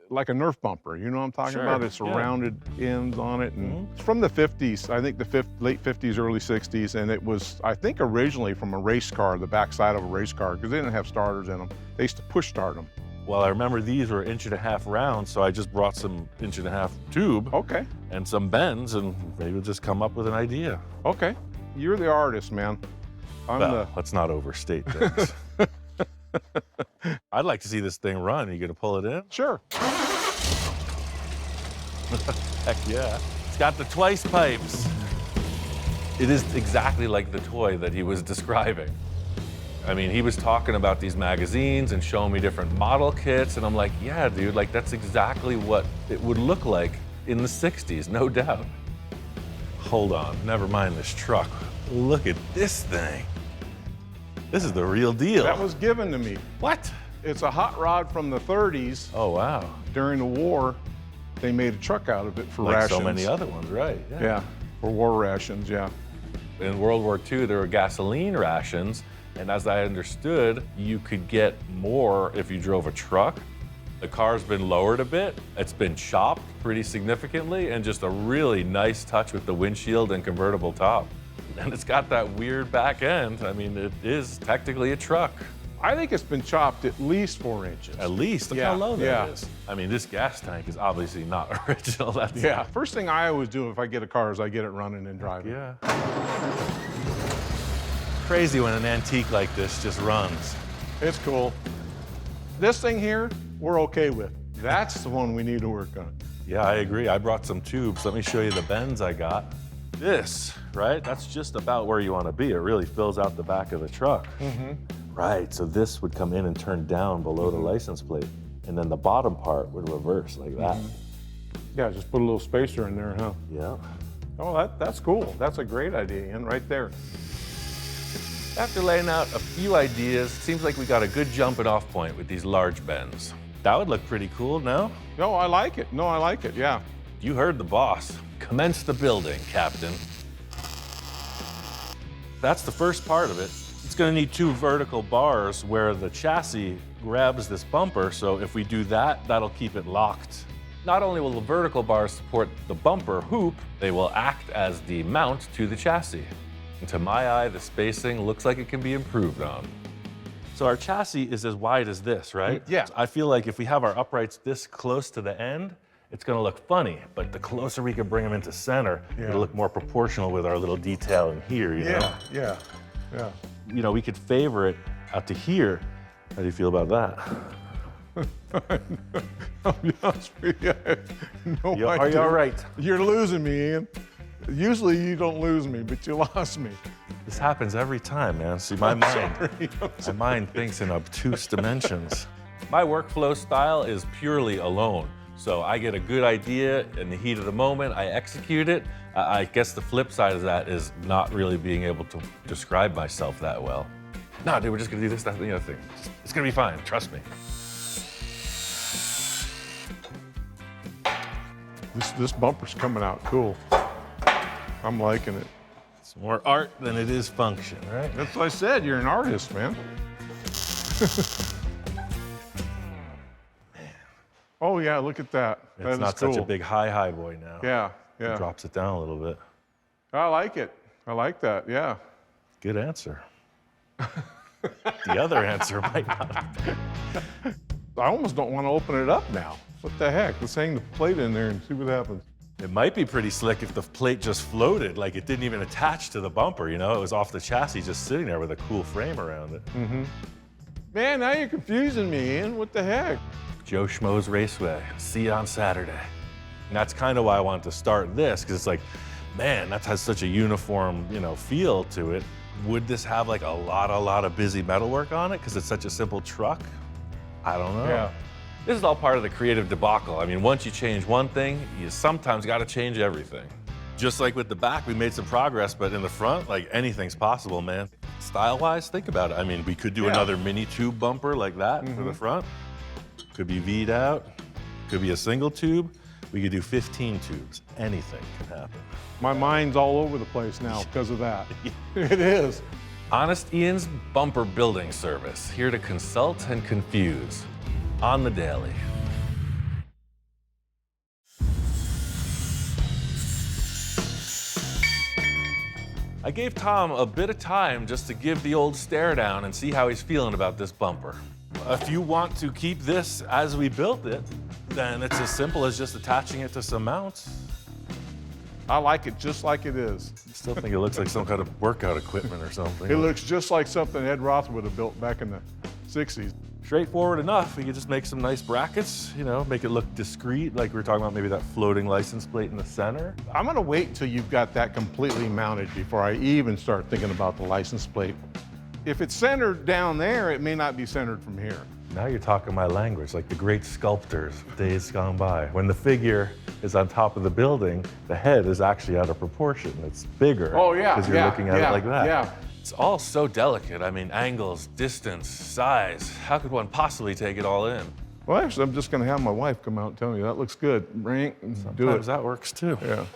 [SPEAKER 6] like a Nerf bumper. You know what I'm talking about? It's rounded ends on it, and it's from the 50s. I think the late 50s, early 60s, and it was, I think, originally from a race car, the backside of a race car, because they didn't have starters in them. They used to push start them.
[SPEAKER 1] Well, I remember these were 1.5 inch rounds, so I just brought some 1.5 inch tube and some bends, and maybe we'll just come up with an idea.
[SPEAKER 6] Okay. You're the artist, man.
[SPEAKER 1] Let's not overstate things. I'd like to see this thing run. You gonna pull it in?
[SPEAKER 6] Sure.
[SPEAKER 1] Heck yeah. It's got the twice pipes. It is exactly like the toy that he was describing. I mean, he was talking about these magazines and showing me different model kits, and I'm like, yeah, dude, like that's exactly what it would look like in the 60s, no doubt. Hold on, never mind this truck. Look at this thing. This is the real deal.
[SPEAKER 6] That was given to me.
[SPEAKER 1] What?
[SPEAKER 6] It's a hot rod from the 30s.
[SPEAKER 1] Oh, wow.
[SPEAKER 6] During the war, they made a truck out of it for
[SPEAKER 1] like
[SPEAKER 6] rations.
[SPEAKER 1] so many other ones, right?
[SPEAKER 6] Yeah, for war rations, yeah.
[SPEAKER 1] In World War II, there were gasoline rations, and as I understood, you could get more if you drove a truck. The car's been lowered a bit. It's been chopped pretty significantly, and just a really nice touch with the windshield and convertible top. And it's got that weird back end. I mean, it is technically a truck.
[SPEAKER 6] I think it's been chopped at least 4 inches.
[SPEAKER 1] At least, look how low that is. I mean, this gas tank is obviously not original. That's
[SPEAKER 6] First thing I always do if I get a car is I get it running and driving.
[SPEAKER 1] Yeah. Crazy when an antique like this just runs.
[SPEAKER 6] It's cool. This thing here, we're okay with. That's the one we need to work on.
[SPEAKER 1] Yeah, I agree. I brought some tubes. Let me show you the bends I got. This, right? That's just about where you want to be. It really fills out the back of the truck. Right, so this would come in and turn down below the license plate, and then the bottom part would reverse like that.
[SPEAKER 6] Yeah, just put a little spacer in there, huh?
[SPEAKER 1] Yeah.
[SPEAKER 6] Oh, that's cool. That's a great idea, Ian, right there.
[SPEAKER 1] After laying out a few ideas, it seems like we got a good jumping off point with these large bends. That would look pretty cool, no?
[SPEAKER 6] No, I like it. No, I like it, yeah.
[SPEAKER 1] You heard the boss. Commence the building, Captain. That's the first part of it. It's gonna need 2 vertical bars where the chassis grabs this bumper, so if we do that, that'll keep it locked. Not only will the vertical bars support the bumper hoop, they will act as the mount to the chassis. And to my eye, the spacing looks like it can be improved on. So our chassis is as wide as this, right?
[SPEAKER 6] Yeah.
[SPEAKER 1] I feel like if we have our uprights this close to the end, it's gonna look funny, but the closer we can bring them into center, it'll look more proportional with our little detail in here, you know?
[SPEAKER 6] Yeah.
[SPEAKER 1] You know, we could favor it out to here. How do you feel about that?
[SPEAKER 6] I'll be honest with you, I have no idea.
[SPEAKER 1] Are you all right?
[SPEAKER 6] You're losing me, Ian. Usually you don't lose me, but you lost me.
[SPEAKER 1] This happens every time, man. See, my mind thinks in obtuse dimensions. My workflow style is purely alone. So I get a good idea in the heat of the moment, I execute it. I guess the flip side of that is not really being able to describe myself that well. No, dude, we're just gonna do this, that, and the other thing. It's gonna be fine, trust me.
[SPEAKER 6] This bumper's coming out cool. I'm liking it.
[SPEAKER 1] It's more art than it is function, right?
[SPEAKER 6] That's what I said, you're an artist, man. Oh yeah, look at that. That
[SPEAKER 1] It's
[SPEAKER 6] is
[SPEAKER 1] not
[SPEAKER 6] cool.
[SPEAKER 1] such a big high boy now.
[SPEAKER 6] Yeah.
[SPEAKER 1] It drops it down a little bit.
[SPEAKER 6] I like it. I like that, yeah.
[SPEAKER 1] Good answer. The other answer might not.
[SPEAKER 6] I almost don't want to open it up now. What the heck? Let's hang the plate in there and see what happens.
[SPEAKER 1] It might be pretty slick if the plate just floated, like it didn't even attach to the bumper, you know? It was off the chassis just sitting there with a cool frame around it.
[SPEAKER 6] Man, now you're confusing me, Ian. What the heck?
[SPEAKER 1] Joe Schmo's Raceway. See you on Saturday. And that's kind of why I wanted to start this, because it's like, man, that has such a uniform, you know, feel to it. Would this have like a lot of busy metalwork on it because it's such a simple truck? I don't know.
[SPEAKER 6] Yeah.
[SPEAKER 1] This is all part of the creative debacle. I mean, once you change one thing, you sometimes got to change everything. Just like with the back, we made some progress, but in the front, like anything's possible, man. Style-wise, think about it. I mean, we could do another mini tube bumper like that for the front. Could be V'd out, could be a single tube. We could do 15 tubes. Anything can happen.
[SPEAKER 6] My mind's all over the place now because of that. It is.
[SPEAKER 1] Honest Ian's Bumper Building Service, here to consult and confuse on the daily. I gave Tom a bit of time just to give the old stare down and see how he's feeling about this bumper. If you want to keep this as we built it, then it's as simple as just attaching it to some mounts.
[SPEAKER 6] I like it just like it is.
[SPEAKER 1] I still think it looks like some kind of workout equipment or something.
[SPEAKER 6] It looks just like something Ed Roth would have built back in the 60s.
[SPEAKER 1] Straightforward enough. We could just make some nice brackets, you know, make it look discreet, like we were talking about maybe that floating license plate in the center.
[SPEAKER 6] I'm gonna wait until you've got that completely mounted before I even start thinking about the license plate. If it's centered down there, it may not be centered from here.
[SPEAKER 1] Now you're talking my language, like the great sculptors of days gone by. When the figure is on top of the building, the head is actually out of proportion. It's bigger.
[SPEAKER 6] Oh yeah,
[SPEAKER 1] because you're looking at it like that.
[SPEAKER 6] Yeah.
[SPEAKER 1] It's all so delicate. I mean, angles, distance, size. How could one possibly take it all in?
[SPEAKER 6] Well, actually, I'm just gonna have my wife come out and tell me that looks good. Bring it and do it.
[SPEAKER 1] Sometimes that works too.
[SPEAKER 6] Yeah.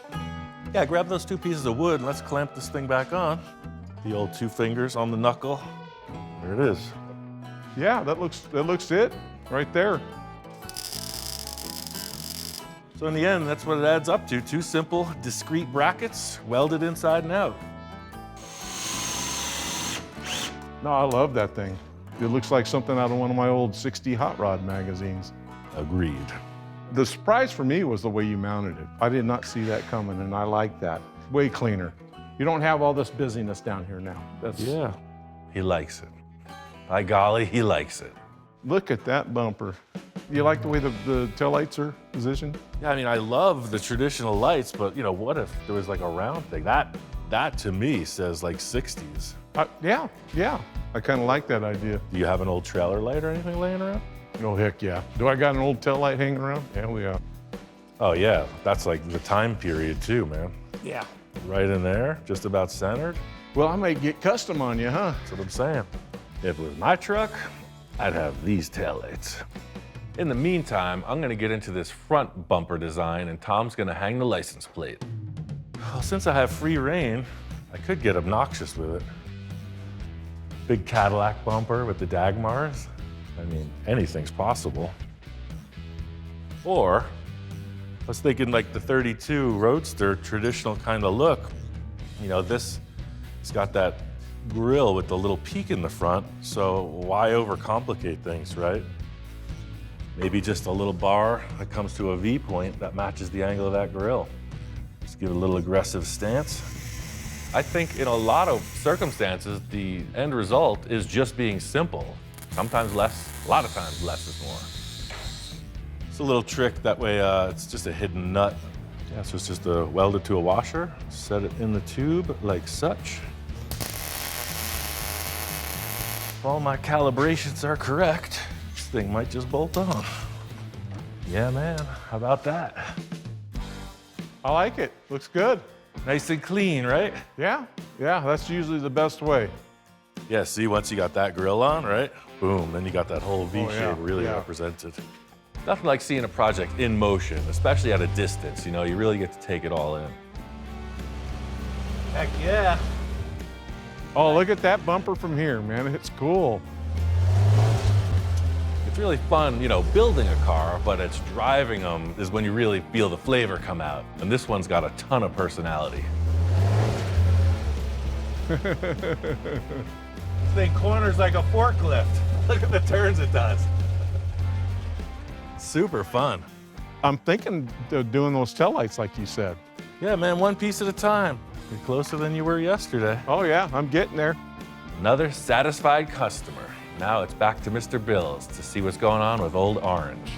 [SPEAKER 1] Yeah, grab those 2 pieces of wood and let's clamp this thing back on. The old 2 fingers on the knuckle. There it is.
[SPEAKER 6] Yeah, that looks it right there.
[SPEAKER 1] So in the end, that's what it adds up to. 2 simple, discrete brackets welded inside and out.
[SPEAKER 6] No, I love that thing. It looks like something out of one of my old 60 hot rod magazines.
[SPEAKER 1] Agreed.
[SPEAKER 6] The surprise for me was the way you mounted it. I did not see that coming, and I like that. Way cleaner. You don't have all this busyness down here now.
[SPEAKER 1] Yeah. He likes it. By golly, he likes it.
[SPEAKER 6] Look at that bumper. You like the way the taillights are positioned?
[SPEAKER 1] Yeah, I mean, I love the traditional lights, but you know, what if there was like a round thing? That to me says like 60s.
[SPEAKER 6] Yeah. I kind of like that idea.
[SPEAKER 1] Do you have an old trailer light or anything laying around?
[SPEAKER 6] Oh, heck yeah. Do I got an old taillight hanging around? Hell yeah.
[SPEAKER 1] Oh yeah, that's like the time period too, man.
[SPEAKER 3] Yeah.
[SPEAKER 1] Right in there, just about centered.
[SPEAKER 6] Well, I may get custom on you, huh?
[SPEAKER 1] That's what I'm saying. If it was my truck, I'd have these taillights. In the meantime, I'm gonna get into this front bumper design and Tom's gonna hang the license plate. Well, since I have free reign, I could get obnoxious with it. Big Cadillac bumper with the Dagmars. I mean, anything's possible. Or, I was thinking like the 32 Roadster traditional kind of look. You know, it's got that grille with the little peak in the front, so why overcomplicate things, right? Maybe just a little bar that comes to a V point that matches the angle of that grille. Just give it a little aggressive stance. I think in a lot of circumstances, the end result is just being simple. Sometimes less, a lot of times less is more. It's a little trick, that way it's just a hidden nut. Yeah, so it's just welded to a washer, set it in the tube like such. If all my calibrations are correct, this thing might just bolt on. Yeah, man, how about that?
[SPEAKER 6] I like it. Looks good.
[SPEAKER 1] Nice and clean, right?
[SPEAKER 6] Yeah, that's usually the best way.
[SPEAKER 1] Yeah, see, once you got that grill on, right? Boom, then you got that whole V shape really represented. Nothing like seeing a project in motion, especially at a distance, you know, you really get to take it all in. Heck yeah.
[SPEAKER 6] Oh, look at that bumper from here, man. It's cool.
[SPEAKER 1] It's really fun, you know, building a car, but it's driving them is when you really feel the flavor come out. And this one's got a ton of personality. This thing corners like a forklift. Look at the turns it does. Super fun.
[SPEAKER 6] I'm thinking of doing those taillights like you said.
[SPEAKER 1] Yeah, man, one piece at a time. You're closer than you were yesterday.
[SPEAKER 6] Oh yeah, I'm getting there.
[SPEAKER 1] Another satisfied customer. Now it's back to Mr. Bill's to see what's going on with Old Orange.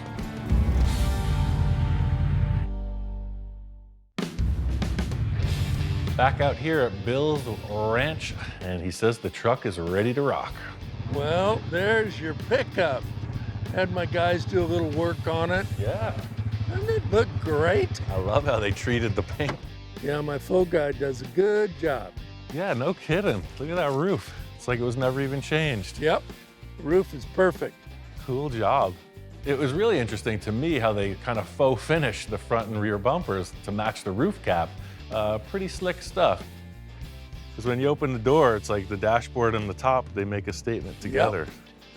[SPEAKER 1] Back out here at Bill's Ranch, and he says the truck is ready to rock.
[SPEAKER 3] Well, there's your pickup. Had my guys do a little work on it.
[SPEAKER 1] Yeah.
[SPEAKER 3] Doesn't it look great?
[SPEAKER 1] I love how they treated the paint.
[SPEAKER 3] Yeah, my full guy does a good job.
[SPEAKER 1] Yeah, no kidding. Look at that roof. It's like it was never even changed.
[SPEAKER 3] Yep, the roof is perfect.
[SPEAKER 1] Cool job. It was really interesting to me how they kind of faux finished the front and rear bumpers to match the roof cap. Pretty slick stuff. Because when you open the door, it's like the dashboard and the top, they make a statement together.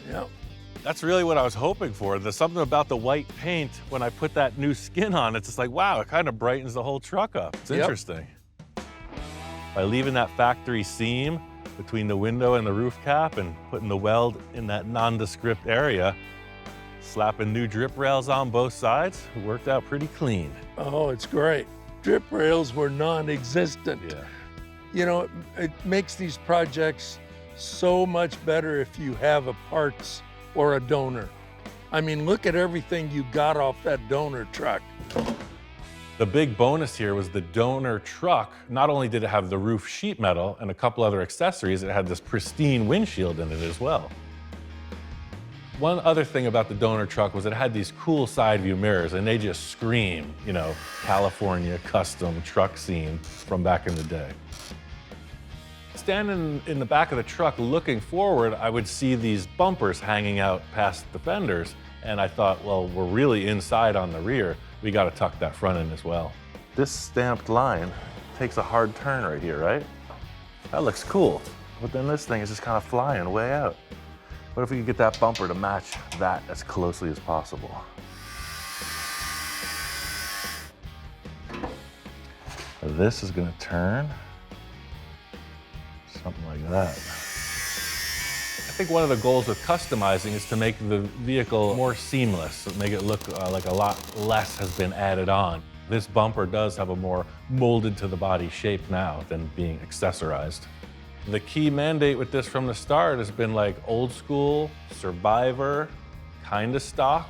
[SPEAKER 3] Yep.
[SPEAKER 1] That's really what I was hoping for. There's something about the white paint, when I put that new skin on, it's just like, wow, it kind of brightens the whole truck up. It's interesting. By leaving that factory seam between the window and the roof cap and putting the weld in that nondescript area, slapping new drip rails on both sides, it worked out pretty clean.
[SPEAKER 3] Oh, it's great. Drip rails were non-existent.
[SPEAKER 1] Yeah.
[SPEAKER 3] You know, it makes these projects so much better if you have a parts or a donor. I mean, look at everything you got off that donor truck.
[SPEAKER 1] The big bonus here was the donor truck. Not only did it have the roof sheet metal and a couple other accessories, it had this pristine windshield in it as well. One other thing about the donor truck was it had these cool side view mirrors, and they just scream, you know, California custom truck scene from back in the day. Standing in the back of the truck looking forward, I would see these bumpers hanging out past the fenders, and I thought, well, we're really inside on the rear. We got to tuck that front in as well. This stamped line takes a hard turn right here, right? That looks cool, but then this thing is just kind of flying way out. What if we could get that bumper to match that as closely as possible? This is going to turn. Something like that. I think one of the goals with customizing is to make the vehicle more seamless, make it look like a lot less has been added on. This bumper does have a more molded to the body shape now than being accessorized. The key mandate with this from the start has been like old school, survivor, kind of stock,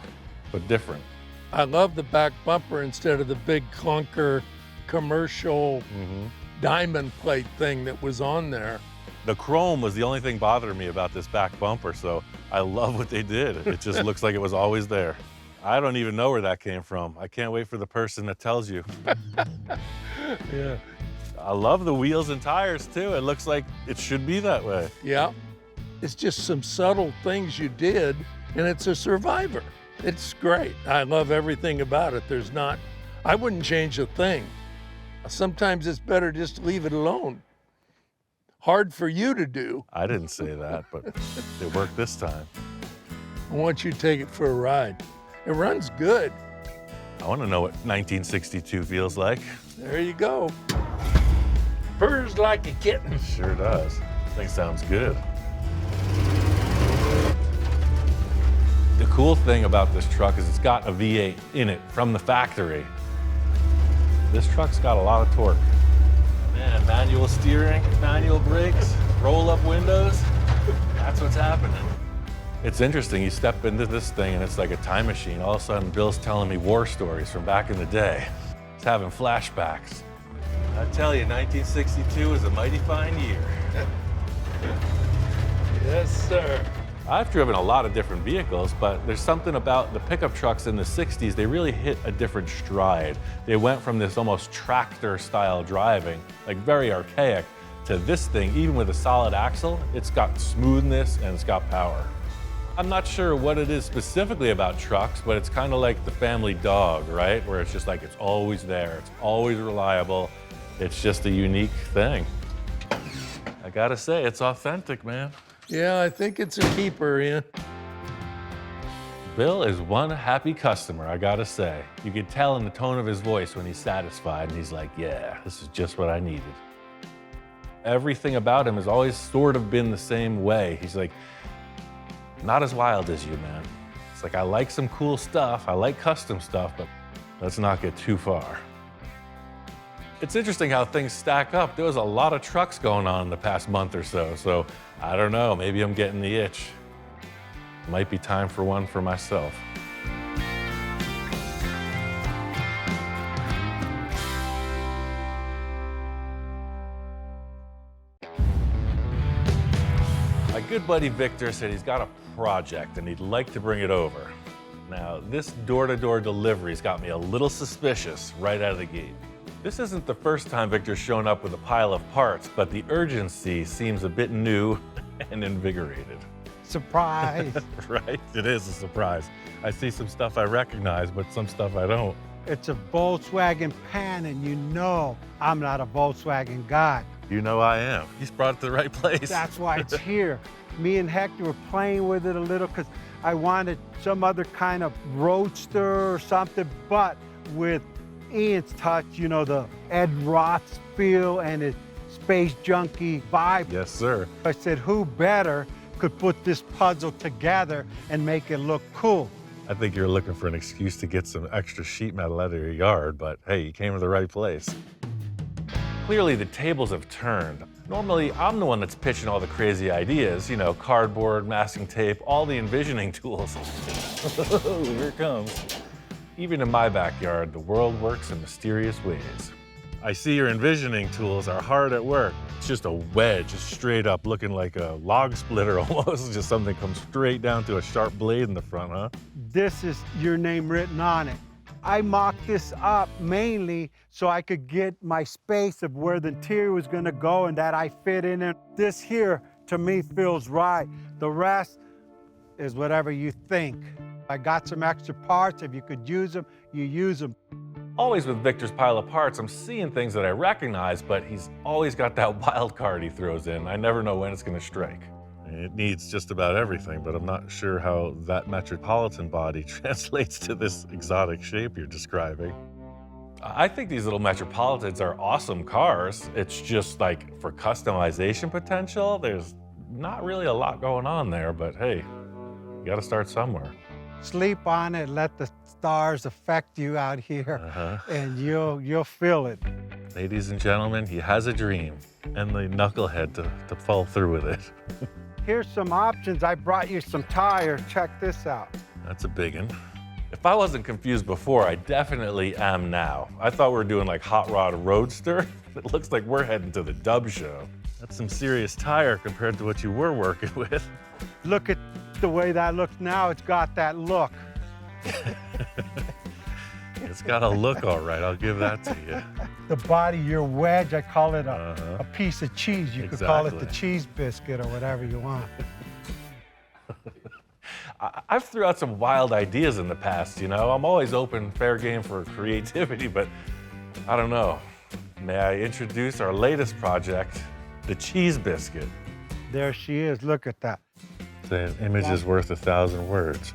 [SPEAKER 1] but different.
[SPEAKER 3] I love the back bumper instead of the big clunker commercial diamond plate thing that was on there.
[SPEAKER 1] The chrome was the only thing bothering me about this back bumper, so I love what they did. It just looks like it was always there. I don't even know where that came from. I can't wait for the person that tells you.
[SPEAKER 3] Yeah,
[SPEAKER 1] I love the wheels and tires too. It looks like it should be that way.
[SPEAKER 3] Yeah. It's just some subtle things you did, and it's a survivor. It's great. I love everything about it. I wouldn't change a thing. Sometimes it's better just to leave it alone. Hard for you to do.
[SPEAKER 1] I didn't say that, but it worked this time.
[SPEAKER 3] I want you to take it for a ride. It runs good.
[SPEAKER 1] I want to know what 1962 feels like.
[SPEAKER 3] There you go. Purrs like a kitten.
[SPEAKER 1] Sure does. Thing sounds good. The cool thing about this truck is it's got a V8 in it from the factory. This truck's got a lot of torque. Man, manual steering, manual brakes, roll-up windows. That's what's happening. It's interesting, you step into this thing and it's like a time machine. All of a sudden, Bill's telling me war stories from back in the day. He's having flashbacks. I tell you, 1962 was a mighty fine year.
[SPEAKER 3] Yes, sir.
[SPEAKER 1] I've driven a lot of different vehicles, but there's something about the pickup trucks in the 60s, they really hit a different stride. They went from this almost tractor-style driving, like very archaic, to this thing, even with a solid axle, it's got smoothness and it's got power. I'm not sure what it is specifically about trucks, but it's kind of like the family dog, right? Where it's just like, it's always there, it's always reliable. It's just a unique thing. I gotta say, it's authentic, man.
[SPEAKER 3] Yeah, I think it's a keeper, Ian.
[SPEAKER 1] Bill is one happy customer, I gotta say. You could tell in the tone of his voice when he's satisfied and he's like, yeah, this is just what I needed. Everything about him has always sort of been the same way. He's like, not as wild as you, man. It's like, I like some cool stuff, I like custom stuff, but let's not get too far. It's interesting how things stack up. There was a lot of trucks going on in the past month or so, so I don't know, maybe I'm getting the itch. Might be time for one for myself. My good buddy Victor said he's got a project and he'd like to bring it over. Now, this door-to-door delivery's got me a little suspicious right out of the gate. This isn't the first time Victor's shown up with a pile of parts, but the urgency seems a bit new and invigorated.
[SPEAKER 7] Surprise.
[SPEAKER 1] Right? It is a surprise. I see some stuff I recognize, but some stuff I don't.
[SPEAKER 7] It's a Volkswagen pan, and you know I'm not a Volkswagen guy.
[SPEAKER 1] You know I am. He's brought it to the right place.
[SPEAKER 7] That's why it's here. Me and Hector were playing with it a little because I wanted some other kind of roadster or something, but with Ian's touch, you know, the Ed Roth feel and his space junkie vibe.
[SPEAKER 1] Yes, sir.
[SPEAKER 7] I said, who better could put this puzzle together and make it look cool?
[SPEAKER 1] I think you're looking for an excuse to get some extra sheet metal out of your yard, but hey, you came to the right place. Clearly, the tables have turned. Normally, I'm the one that's pitching all the crazy ideas, you know, cardboard, masking tape, all the envisioning tools. Here it comes. Even in my backyard, the world works in mysterious ways. I see your envisioning tools are hard at work. It's just a wedge, just straight up, looking like a log splitter almost. Just something comes straight down to a sharp blade in the front, huh?
[SPEAKER 7] This is your name written on it. I mocked this up mainly so I could get my space of where the interior was gonna go and that I fit in it. This here, to me, feels right. The rest is whatever you think. I got some extra parts. If you could use them, you use them.
[SPEAKER 1] Always with Victor's pile of parts, I'm seeing things that I recognize, but he's always got that wild card he throws in. I never know when it's gonna strike. It needs just about everything, but I'm not sure how that metropolitan body translates to this exotic shape you're describing. I think these little Metropolitans are awesome cars. It's just like for customization potential, there's not really a lot going on there, but hey, you gotta start somewhere.
[SPEAKER 7] Sleep on it, let the stars affect you out here, and you'll feel it.
[SPEAKER 1] Ladies and gentlemen, he has a dream, and the knucklehead to fall through with it.
[SPEAKER 7] Here's some options. I brought you some tires. Check this out.
[SPEAKER 1] That's a big one. If I wasn't confused before, I definitely am now. I thought we were doing like Hot Rod Roadster. It looks like we're heading to the Dub Show. That's some serious tire compared to what you were working with.
[SPEAKER 7] Look at the way that looks now. It's got that look.
[SPEAKER 1] It's got a look all right, I'll give that to you.
[SPEAKER 7] the body, your wedge, I call it a piece of cheese. You could call it the cheese biscuit or whatever you want.
[SPEAKER 1] I've threw out some wild ideas in the past, you know. I'm always open, fair game for creativity, but I don't know. May I introduce our latest project, the cheese biscuit.
[SPEAKER 7] There she is, look at that.
[SPEAKER 1] The image is worth 1,000 words.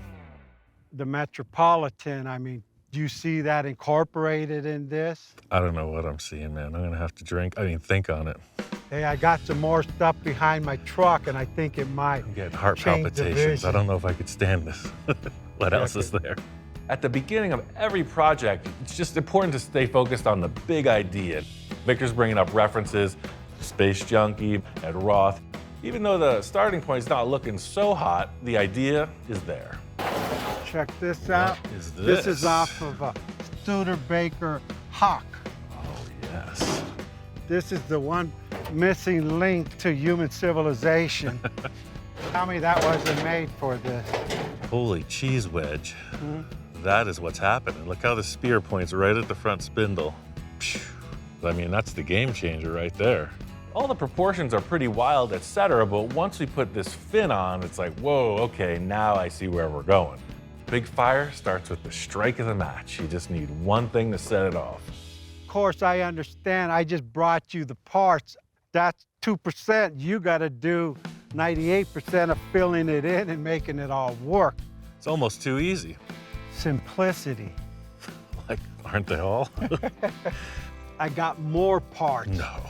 [SPEAKER 7] The Metropolitan, I mean, do you see that incorporated in this?
[SPEAKER 1] I don't know what I'm seeing, man. I'm gonna have to think on it.
[SPEAKER 7] Hey, I got some more stuff behind my truck, and I think it might
[SPEAKER 1] I'm getting heart
[SPEAKER 7] change the
[SPEAKER 1] palpitations.
[SPEAKER 7] vision.
[SPEAKER 1] I don't know if I could stand this. What else is there? At the beginning of every project, it's just important to stay focused on the big idea. Victor's bringing up references to Space Junkie and Roth. Even though the starting point is not looking so hot, the idea is there.
[SPEAKER 7] Check this out.
[SPEAKER 1] What is
[SPEAKER 7] This is
[SPEAKER 1] this?
[SPEAKER 7] off of a Studebaker Hawk.
[SPEAKER 1] Oh, yes.
[SPEAKER 7] This is the one missing link to human civilization. Tell me that wasn't made for this.
[SPEAKER 1] Holy cheese wedge. That is what's happening. Look how the spear points right at the front spindle. Phew. I mean, that's the game changer right there. All the proportions are pretty wild, etc., but once we put this fin on, it's like, whoa, okay, now I see where we're going. Big fire starts with the strike of the match. You just need one thing to set it off.
[SPEAKER 7] Of course, I understand. I just brought you the parts. That's 2%. You got to do 98% of filling it in and making it all work.
[SPEAKER 1] It's almost too easy.
[SPEAKER 7] Simplicity.
[SPEAKER 1] Like, aren't they all?
[SPEAKER 7] I got more parts.
[SPEAKER 1] No.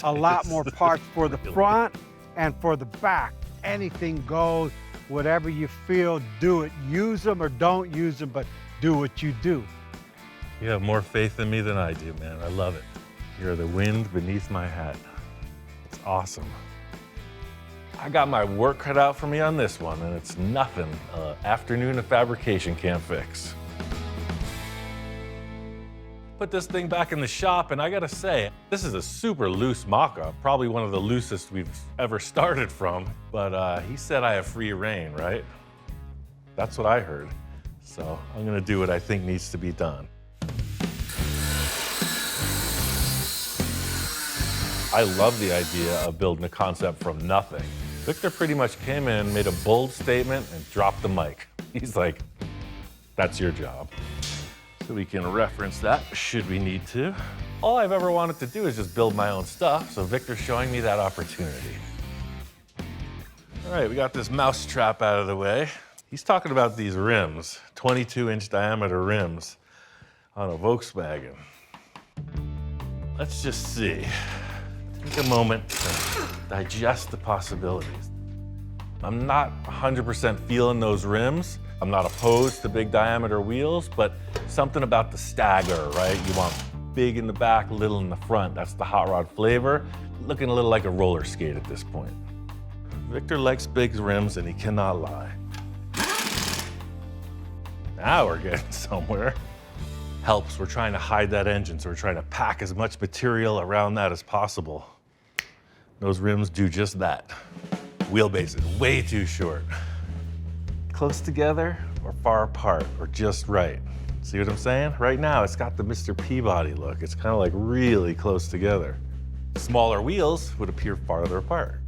[SPEAKER 7] A lot more
[SPEAKER 1] seriously.
[SPEAKER 7] parts for the
[SPEAKER 1] Really?
[SPEAKER 7] front and for the back. Anything goes, whatever you feel, do it. Use them or don't use them, but do what you do.
[SPEAKER 1] You have more faith in me than I do, man. I love it. You're the wind beneath my hat. It's awesome. I got my work cut out for me on this one, and it's nothing an afternoon of fabrication can't fix. Put this thing back in the shop, and I gotta say, this is a super loose mock-up, probably one of the loosest we've ever started from, but he said I have free reign, right? That's what I heard. So I'm gonna do what I think needs to be done. I love the idea of building a concept from nothing. Victor pretty much came in, made a bold statement, and dropped the mic. He's like, that's your job. So we can reference that, should we need to. All I've ever wanted to do is just build my own stuff, so Victor's showing me that opportunity. All right, we got this mouse trap out of the way. He's talking about these rims, 22-inch diameter rims on a Volkswagen. Let's just see. Take a moment to digest the possibilities. I'm not 100% feeling those rims. I'm not opposed to big diameter wheels, but something about the stagger, right? You want big in the back, little in the front. That's the hot rod flavor. Looking a little like a roller skate at this point. Victor likes big rims and he cannot lie. Now we're getting somewhere. Helps, we're trying to hide that engine, so we're trying to pack as much material around that as possible. Those rims do just that. Wheelbase is way too short. Close together or far apart or just right. See what I'm saying? Right now, it's got the Mr. Peabody look. It's kind of like really close together. Smaller wheels would appear farther apart.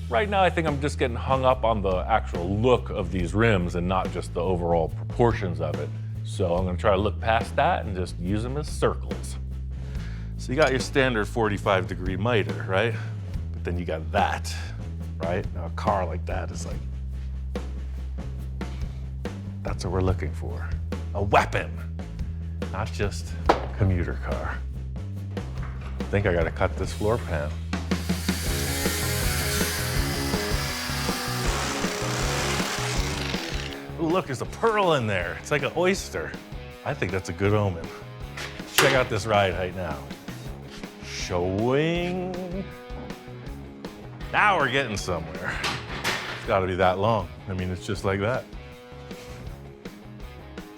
[SPEAKER 1] Right now, I think I'm just getting hung up on the actual look of these rims and not just the overall proportions of it. So I'm gonna try to look past that and just use them as circles. So you got your standard 45-degree miter, right? But then you got that, right? Now a car like that is like, that's what we're looking for. A weapon, not just a commuter car. I think I gotta cut this floor pan. Ooh, look, there's a pearl in there. It's like an oyster. I think that's a good omen. Check out this ride height now. Showing. Now we're getting somewhere. It's gotta be that long. I mean, it's just like that.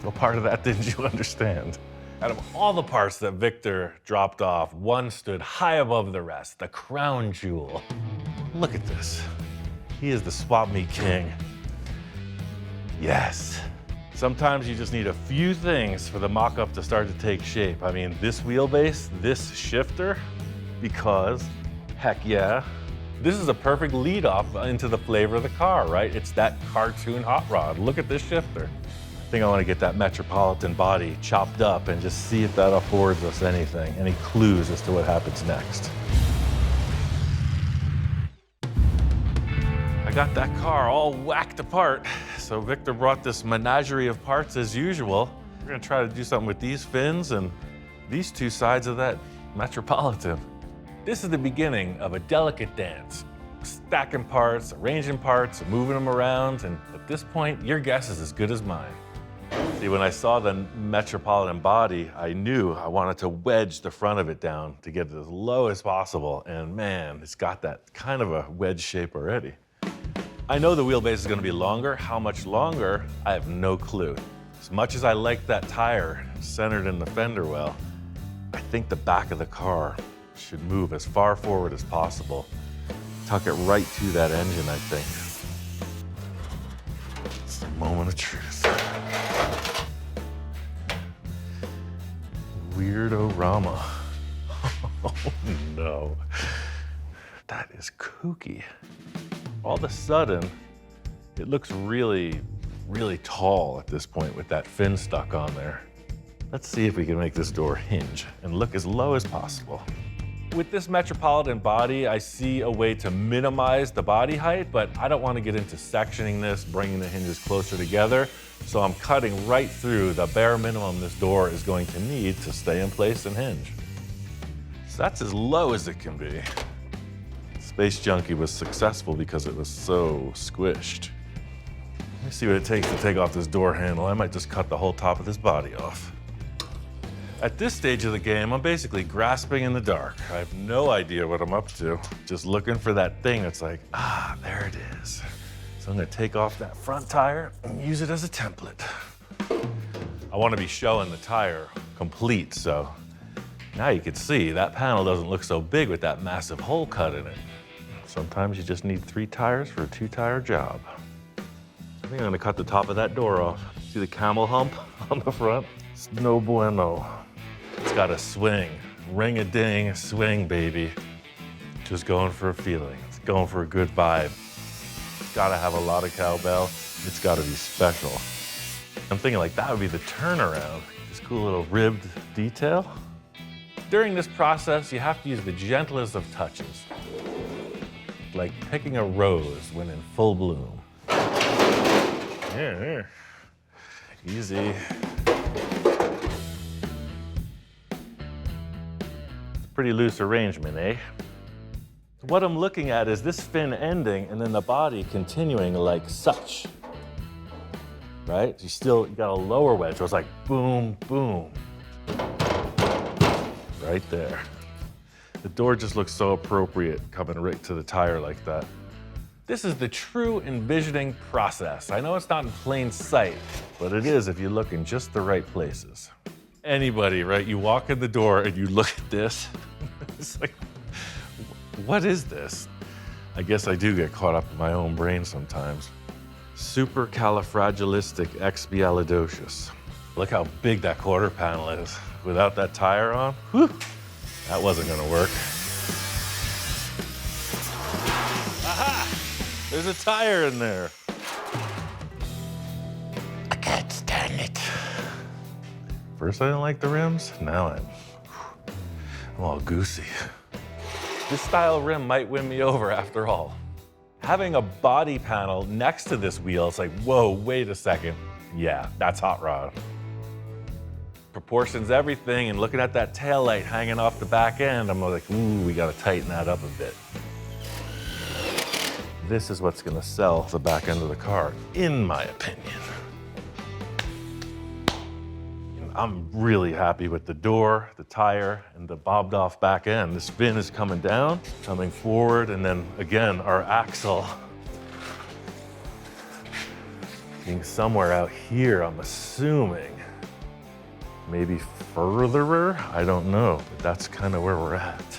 [SPEAKER 1] What part of that didn't you understand? Out of all the parts that Victor dropped off, one stood high above the rest, the crown jewel. Look at this. He is the swap meet king. Yes. Sometimes you just need a few things for the mock-up to start to take shape. I mean, this wheelbase, this shifter, because heck yeah, this is a perfect lead off into the flavor of the car, right? It's that cartoon hot rod. Look at this shifter. I think I want to get that Metropolitan body chopped up and just see if that affords us anything, any clues as to what happens next. I got that car all whacked apart, so Victor brought this menagerie of parts as usual. We're gonna try to do something with these fins and these two sides of that Metropolitan. This is the beginning of a delicate dance. Stacking parts, arranging parts, moving them around, and at this point, your guess is as good as mine. See, when I saw the Metropolitan body, I knew I wanted to wedge the front of it down to get it as low as possible, and man, it's got that kind of a wedge shape already. I know the wheelbase is gonna be longer. How much longer? I have no clue. As much as I like that tire centered in the fender well, I think the back of the car should move as far forward as possible. Tuck it right to that engine, I think. It's the moment of truth. Weirdo-rama. Oh no, that is kooky. All of a sudden, it looks really, really tall at this point with that fin stuck on there. Let's see if we can make this door hinge and look as low as possible. With this Metropolitan body, I see a way to minimize the body height, but I don't want to get into sectioning this, bringing the hinges closer together. So I'm cutting right through the bare minimum this door is going to need to stay in place and hinge. So that's as low as it can be. Space Junkie was successful because it was so squished. Let me see what it takes to take off this door handle. I might just cut the whole top of this body off. At this stage of the game, I'm basically grasping in the dark. I have no idea what I'm up to. Just looking for that thing that's like, ah, there it is. So I'm gonna take off that front tire and use it as a template. I wanna be showing the tire complete, so now you can see that panel doesn't look so big with that massive hole cut in it. Sometimes you just need 3 tires for a 2-tire job. I think I'm gonna cut the top of that door off. See the camel hump on the front? It's no bueno. It's got a swing, ring-a-ding, swing, baby. Just going for a feeling. It's going for a good vibe. It's gotta have a lot of cowbell. It's gotta be special. I'm thinking like that would be the turnaround. This cool little ribbed detail. During this process, you have to use the gentlest of touches. Like picking a rose when in full bloom. Yeah. Easy. Pretty loose arrangement, eh? What I'm looking at is this fin ending and then the body continuing like such, right? You got a lower wedge, so it's like boom, boom. Right there. The door just looks so appropriate coming right to the tire like that. This is the true envisioning process. I know it's not in plain sight, but it is if you look in just the right places. Anybody, right? You walk in the door and you look at this. It's like, what is this? I guess I do get caught up in my own brain sometimes. Supercalifragilisticexpialidocious. Look how big that quarter panel is. Without that tire on, whew, that wasn't gonna work. Aha! There's a tire in there. I can't stand it. First I didn't like the rims, now I'm all goosey. This style of rim might win me over after all. Having a body panel next to this wheel, it's like, whoa, wait a second. Yeah, that's hot rod. Proportions everything, and looking at that taillight hanging off the back end, I'm like, ooh, we gotta tighten that up a bit. This is what's gonna sell the back end of the car, in my opinion. I'm really happy with the door, the tire, and the bobbed off back end. This fin is coming down, coming forward, and then again, our axle being somewhere out here, I'm assuming. Maybe furtherer, I don't know, but that's kind of where we're at.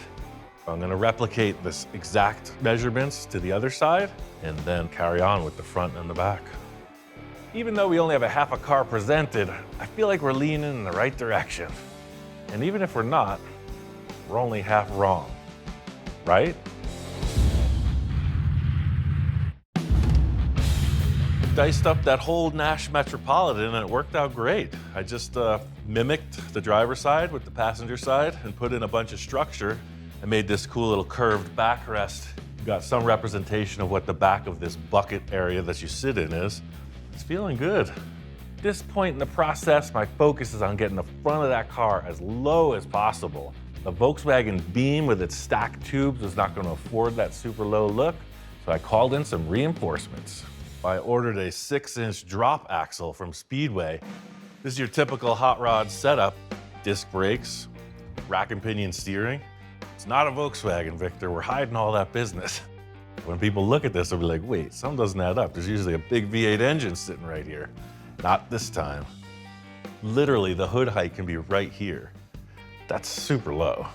[SPEAKER 1] I'm gonna replicate this exact measurements to the other side and then carry on with the front and the back. Even though we only have a half a car presented, I feel like we're leaning in the right direction. And even if we're not, we're only half wrong, right? Diced up that whole Nash Metropolitan and it worked out great. I just mimicked the driver's side with the passenger side and put in a bunch of structure and made this cool little curved backrest. Got some representation of what the back of this bucket area that you sit in is. It's feeling good. At this point in the process, my focus is on getting the front of that car as low as possible. The Volkswagen Beam with its stacked tubes was not going to afford that super low look, so I called in some reinforcements. I ordered a 6-inch drop axle from Speedway. This is your typical hot rod setup. Disc brakes, rack and pinion steering. It's not a Volkswagen, Victor. We're hiding all that business. When people look at this, they'll be like, wait, something doesn't add up. There's usually a big V8 engine sitting right here. Not this time. Literally, the hood height can be right here. That's super low.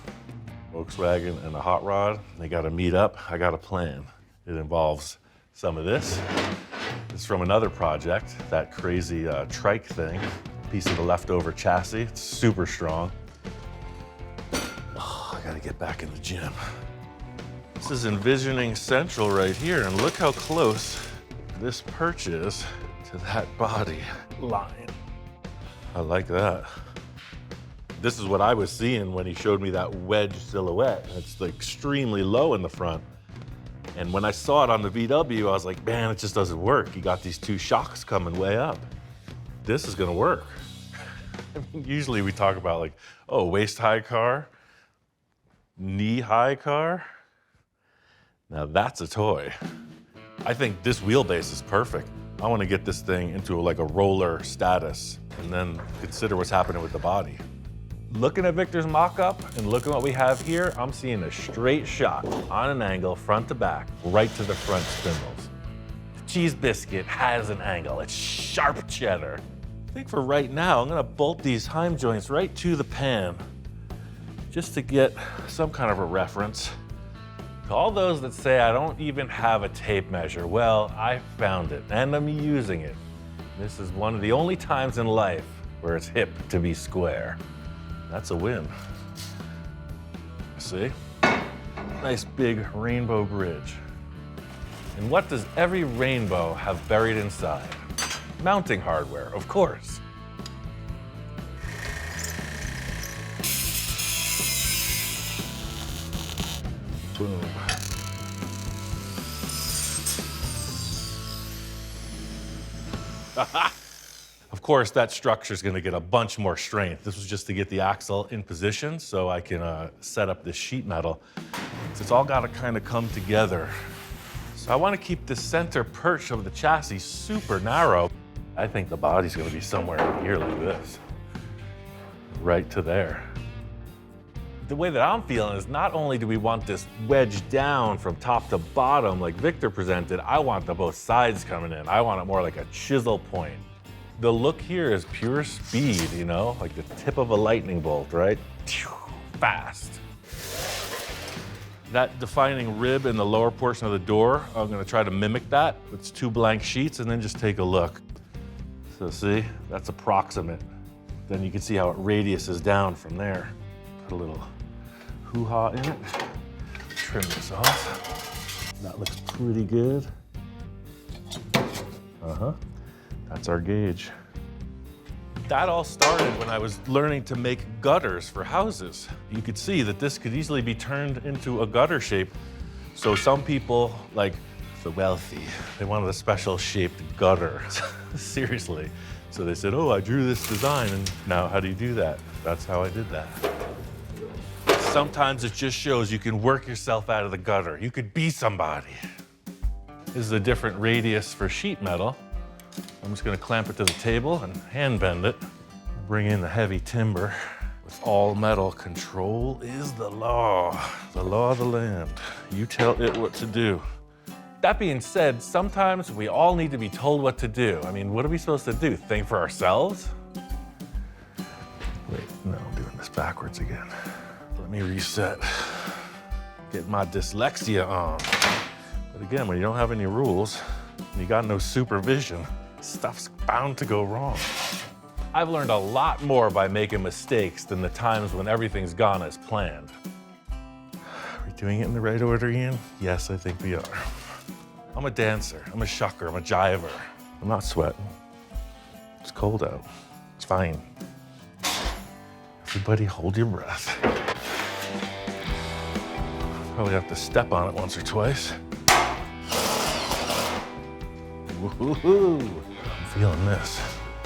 [SPEAKER 1] Volkswagen and a hot rod, they gotta meet up. I got a plan. It involves some of this. It's from another project, that crazy trike thing. Piece of the leftover chassis, it's super strong. Oh, I gotta get back in the gym. This is envisioning central right here, and look how close this perch is to that body line. I like that. This is what I was seeing when he showed me that wedge silhouette. It's like extremely low in the front. And when I saw it on the VW, I was like, man, it just doesn't work. You got these two shocks coming way up. This is gonna work. I mean, usually we talk about like, oh, waist-high car, knee-high car. Now that's a toy. I think this wheelbase is perfect. I want to get this thing into like a roller status and then consider what's happening with the body. Looking at Victor's mock-up and looking what we have here, I'm seeing a straight shot on an angle, front to back, right to the front spindles. The cheese biscuit has an angle. It's sharp cheddar. I think for right now, I'm gonna bolt these heim joints right to the pan just to get some kind of a reference. To all those that say I don't even have a tape measure, well, I found it and I'm using it. This is one of the only times in life where it's hip to be square. That's a win. See? Nice big rainbow bridge. And what does every rainbow have buried inside? Mounting hardware, of course. Boom. Of course, that structure is going to get a bunch more strength. This was just to get the axle in position so I can set up this sheet metal. So it's all got to kind of come together. So I want to keep the center perch of the chassis super narrow. I think the body's going to be somewhere in here like this, right to there. The way that I'm feeling is not only do we want this wedged down from top to bottom like Victor presented, I want the both sides coming in. I want it more like a chisel point. The look here is pure speed, you know, like the tip of a lightning bolt, right? Fast. That defining rib in the lower portion of the door, I'm gonna try to mimic that. It's 2 blank sheets and then just take a look. So see, that's approximate. Then you can see how it radiuses down from there. Put a little hoo-ha in it. Trim this off. That looks pretty good. That's our gauge. That all started when I was learning to make gutters for houses. You could see that this could easily be turned into a gutter shape. So some people, like the wealthy, they wanted a special shaped gutter. Seriously. So they said, oh, I drew this design, and now how do you do that? That's how I did that. Sometimes it just shows you can work yourself out of the gutter. You could be somebody. This is a different radius for sheet metal. I'm just gonna clamp it to the table and hand bend it. Bring in the heavy timber. With all metal, control is the law of the land. You tell it what to do. That being said, sometimes we all need to be told what to do. I mean, what are we supposed to do? Think for ourselves? Wait, no, I'm doing this backwards again. Let me reset. Get my dyslexia on. But again, when you don't have any rules, and you got no supervision, stuff's bound to go wrong. I've learned a lot more by making mistakes than the times when everything's gone as planned. Are we doing it in the right order, Ian? Yes, I think we are. I'm a dancer, I'm a shucker, I'm a jiver. I'm not sweating. It's cold out. It's fine. Everybody hold your breath. Probably have to step on it once or twice. Woohoo! I'm feeling this.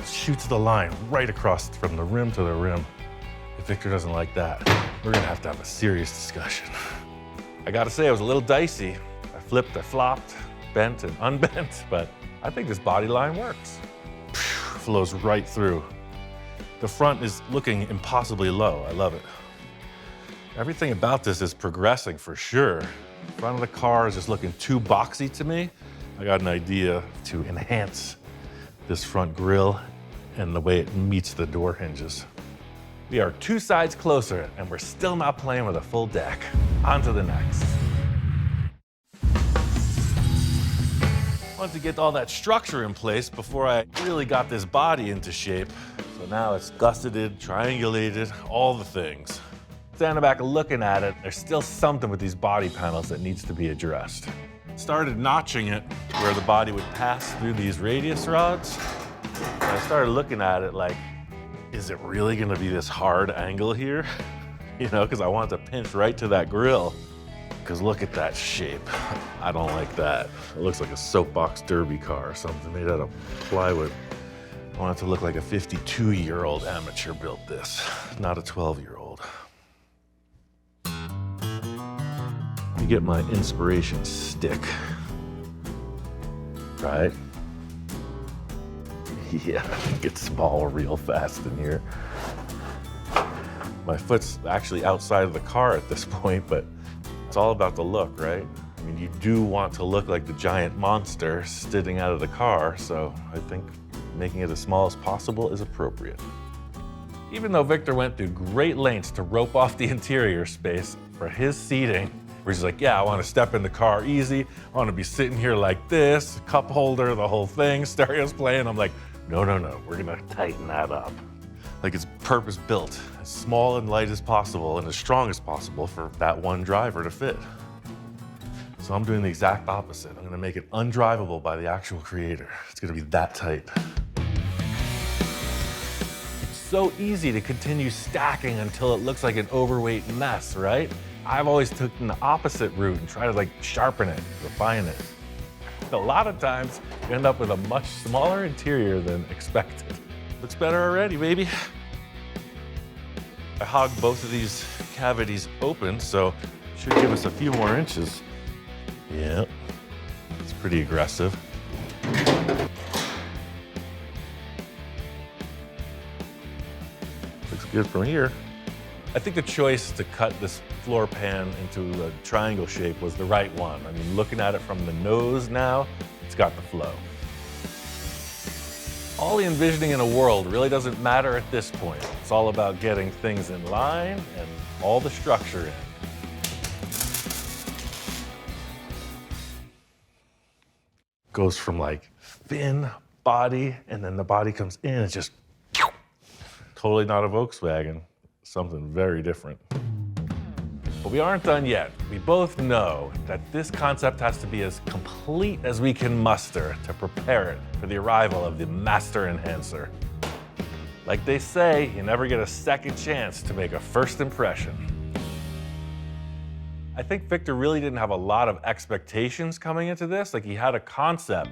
[SPEAKER 1] Shoots the line right across from the rim to the rim. If Victor doesn't like that, we're gonna have to have a serious discussion. I gotta say, it was a little dicey. I flipped, I flopped, bent and unbent, but I think this body line works. Flows right through. The front is looking impossibly low. I love it. Everything about this is progressing for sure. The front of the car is just looking too boxy to me. I got an idea to enhance this front grille and the way it meets the door hinges. We are 2 sides closer and we're still not playing with a full deck. On to the next. I wanted to get all that structure in place before I really got this body into shape. So now it's gusseted, triangulated, all the things. Standing back and looking at it, there's still something with these body panels that needs to be addressed. Started notching it where the body would pass through these radius rods. And I started looking at it like, is it really gonna be this hard angle here? You know, because I want to pinch right to that grill. Because look at that shape. I don't like that. It looks like a soapbox derby car or something made out of plywood. I want it to look like a 52-year-old amateur built this, not a 12-year-old. Let me get my inspiration stick. Right? Yeah, it gets small real fast in here. My foot's actually outside of the car at this point, but it's all about the look, right? I mean, you do want to look like the giant monster sitting out of the car, so I think making it as small as possible is appropriate. Even though Victor went through great lengths to rope off the interior space for his seating, where he's like, yeah, I want to step in the car easy. I want to be sitting here like this, cup holder, the whole thing, stereo's playing. I'm like, no, we're gonna tighten that up. Like it's purpose built, as small and light as possible and as strong as possible for that one driver to fit. So I'm doing the exact opposite. I'm gonna make it undrivable by the actual creator. It's gonna be that tight. It's so easy to continue stacking until it looks like an overweight mess, right? I've always taken the opposite route and try to like sharpen it, refine it. A lot of times you end up with a much smaller interior than expected. Looks better already, baby. I hogged both of these cavities open, so should give us a few more inches. Yep, it's pretty aggressive. Looks good from here. I think the choice to cut this floor pan into a triangle shape was the right one. I mean, looking at it from the nose now, it's got the flow. All the envisioning in a world really doesn't matter at this point. It's all about getting things in line and all the structure in. Goes from like thin body, and then the body comes in, it's just totally not a Volkswagen. Something very different. But we aren't done yet. We both know that this concept has to be as complete as we can muster to prepare it for the arrival of the master enhancer. Like they say, you never get a second chance to make a first impression. I think Victor really didn't have a lot of expectations coming into this. Like he had a concept,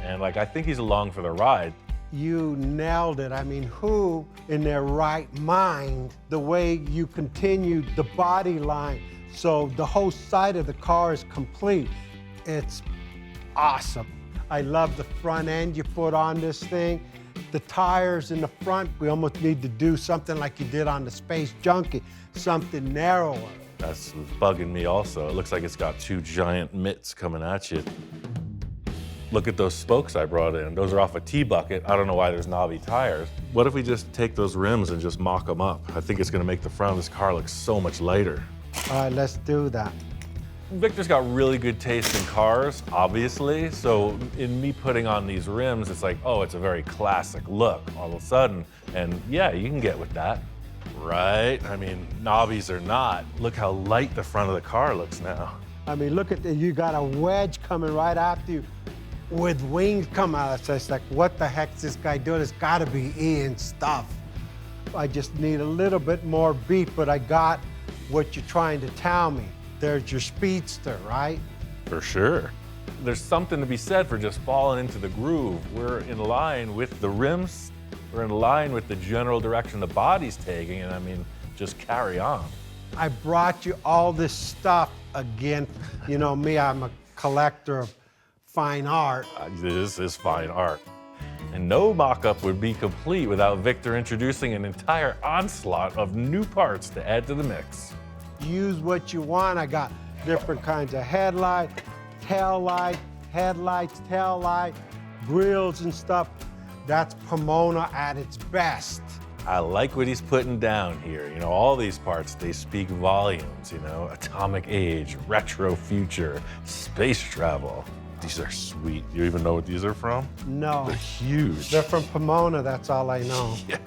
[SPEAKER 1] and like I think he's along for the ride.
[SPEAKER 7] You nailed it. I mean, who in their right mind, the way you continued the body line, so the whole side of the car is complete. It's awesome. I love the front end you put on this thing. The tires in the front, we almost need to do something like you did on the Space Junkie, something narrower.
[SPEAKER 1] That's bugging me also. It looks like it's got 2 giant mitts coming at you. Look at those spokes I brought in. Those are off a T-bucket. I don't know why there's knobby tires. What if we just take those rims and just mock them up? I think it's gonna make the front of this car look so much lighter.
[SPEAKER 7] All right, let's do that.
[SPEAKER 1] Victor's got really good taste in cars, obviously. So in me putting on these rims, it's like, oh, it's a very classic look all of a sudden. And yeah, you can get with that, right? I mean, knobbies or not, look how light the front of the car looks now.
[SPEAKER 7] I mean, look at that. You got a wedge coming right after you with wings coming out. So it's like, what the heck's this guy doing? It's got to be Ian stuff. I just need a little bit more beat, but I got what you're trying to tell me. There's your speedster, right?
[SPEAKER 1] For sure. There's something to be said for just falling into the groove. We're in line with the rims. We're in line with the general direction the body's taking, and I mean, just carry on.
[SPEAKER 7] I brought you all this stuff again. You know me, I'm a collector of fine art.
[SPEAKER 1] This is fine art. And no mock-up would be complete without Victor introducing an entire onslaught of new parts to add to the mix.
[SPEAKER 7] Use what you want. I got different kinds of headlight, tail light, headlights, tail light, grills and stuff. That's Pomona at its best.
[SPEAKER 1] I like what he's putting down here. You know, all these parts, they speak volumes, you know, atomic age, retro future, space travel. These are sweet. You even know what these are from?
[SPEAKER 7] No.
[SPEAKER 1] They're huge.
[SPEAKER 7] They're from Pomona, that's all I know.
[SPEAKER 1] Yeah.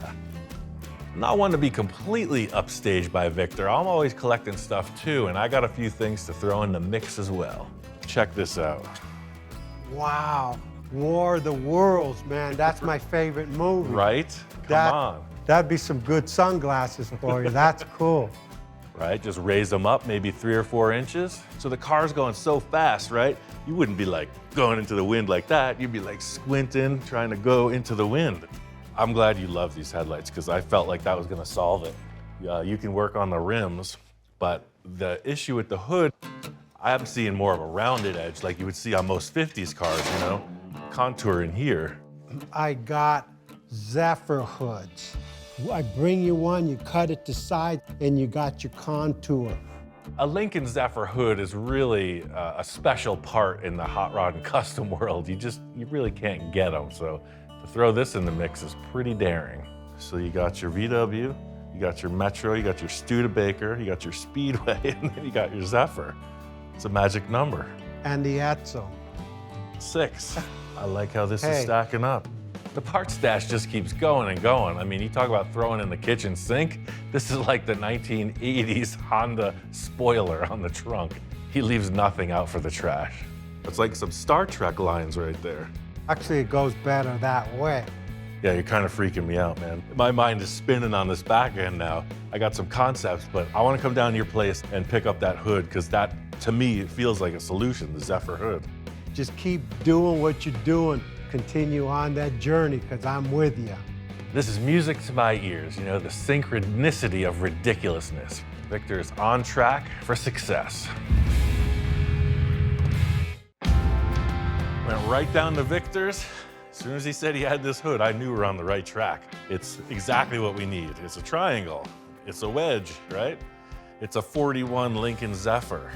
[SPEAKER 1] Not one to be completely upstaged by Victor. I'm always collecting stuff too, and I got a few things to throw in the mix as well. Check this out.
[SPEAKER 7] Wow. War of the Worlds, man. That's my favorite movie.
[SPEAKER 1] Right? Come on.
[SPEAKER 7] That'd be some good sunglasses for you. That's cool.
[SPEAKER 1] Right? Just raise them up maybe 3 or 4 inches. So the car's going so fast, right? You wouldn't be like going into the wind like that. You'd be like squinting, trying to go into the wind. I'm glad you love these headlights because I felt like that was gonna solve it. You can work on the rims, but the issue with the hood, I'm seeing more of a rounded edge like you would see on most 50s cars, you know? Contour in here.
[SPEAKER 7] I got Zephyr hoods. I bring you one, you cut it to size, and you got your contour.
[SPEAKER 1] A Lincoln Zephyr hood is really a special part in the hot rod and custom world. You really can't get them. So to throw this in the mix is pretty daring. So you got your VW, you got your Metro, you got your Studebaker, you got your Speedway, and then you got your Zephyr. It's a magic number.
[SPEAKER 7] And the Edsel.
[SPEAKER 1] 6. I like how this is stacking up. The part stash just keeps going and going. I mean, you talk about throwing in the kitchen sink. This is like the 1980s Honda spoiler on the trunk. He leaves nothing out for the trash. It's like some Star Trek lines right there.
[SPEAKER 7] Actually, it goes better that way.
[SPEAKER 1] Yeah, you're kind of freaking me out, man. My mind is spinning on this back end now. I got some concepts, but I want to come down to your place and pick up that hood because that, to me, it feels like a solution, the Zephyr hood.
[SPEAKER 7] Just keep doing what you're doing. Continue on that journey because I'm with you.
[SPEAKER 1] This is music to my ears, you know, the synchronicity of ridiculousness. Victor is on track for success. Went right down to Victor's. As soon as he said he had this hood, I knew we were on the right track. It's exactly what we need. It's a triangle. It's a wedge, right? It's a 41 Lincoln Zephyr.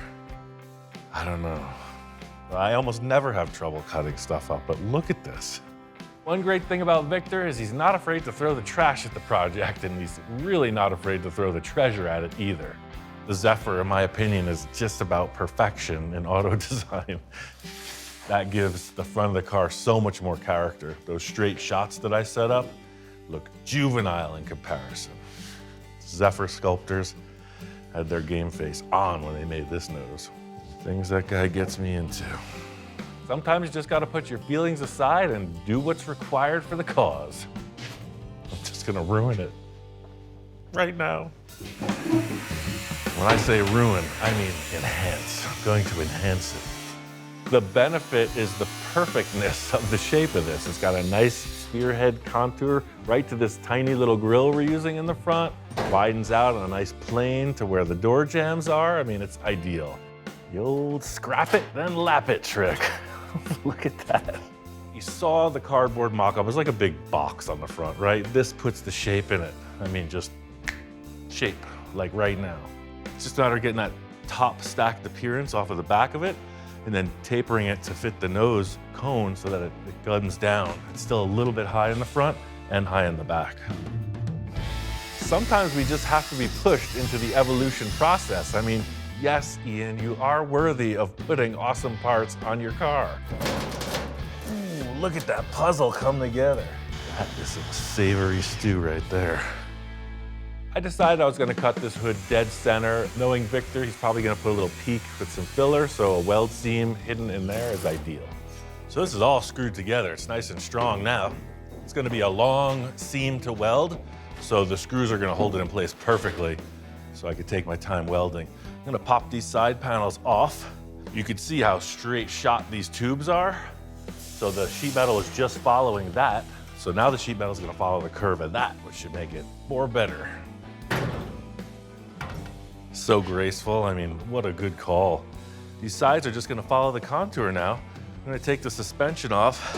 [SPEAKER 1] I don't know. I almost never have trouble cutting stuff up, but look at this. One great thing about Victor is he's not afraid to throw the trash at the project, and he's really not afraid to throw the treasure at it either. The Zephyr, in my opinion, is just about perfection in auto design. That gives the front of the car so much more character. Those straight shots that I set up look juvenile in comparison. Zephyr sculptors had their game face on when they made this nose. Things that guy gets me into. Sometimes you just gotta put your feelings aside and do what's required for the cause. I'm just gonna ruin it right now. When I say ruin, I mean enhance. I'm going to enhance it. The benefit is the perfectness of the shape of this. It's got a nice spearhead contour right to this tiny little grill we're using in the front. Widens out on a nice plane to where the door jambs are. I mean, it's ideal. The old scrap it, then lap it trick. Look at that. You saw the cardboard mock-up. It's like a big box on the front, right? This puts the shape in it. I mean, just shape, like right now. It's just a matter of getting that top stacked appearance off of the back of it and then tapering it to fit the nose cone so that it guns down. It's still a little bit high in the front and high in the back. Sometimes we just have to be pushed into the evolution process. I mean, Yes, Ian, you are worthy of putting awesome parts on your car. Ooh, look at that puzzle come together. That is a savory stew right there. I decided I was gonna cut this hood dead center. Knowing Victor, he's probably gonna put a little peak with some filler, so a weld seam hidden in there is ideal. So this is all screwed together. It's nice and strong now. It's gonna be a long seam to weld, so the screws are gonna hold it in place perfectly, so I could take my time welding. I'm gonna pop these side panels off. You can see how straight shot these tubes are. So the sheet metal is just following that. So now the sheet metal is gonna follow the curve of that, which should make it more better. So graceful, I mean, what a good call. These sides are just gonna follow the contour now. I'm gonna take the suspension off.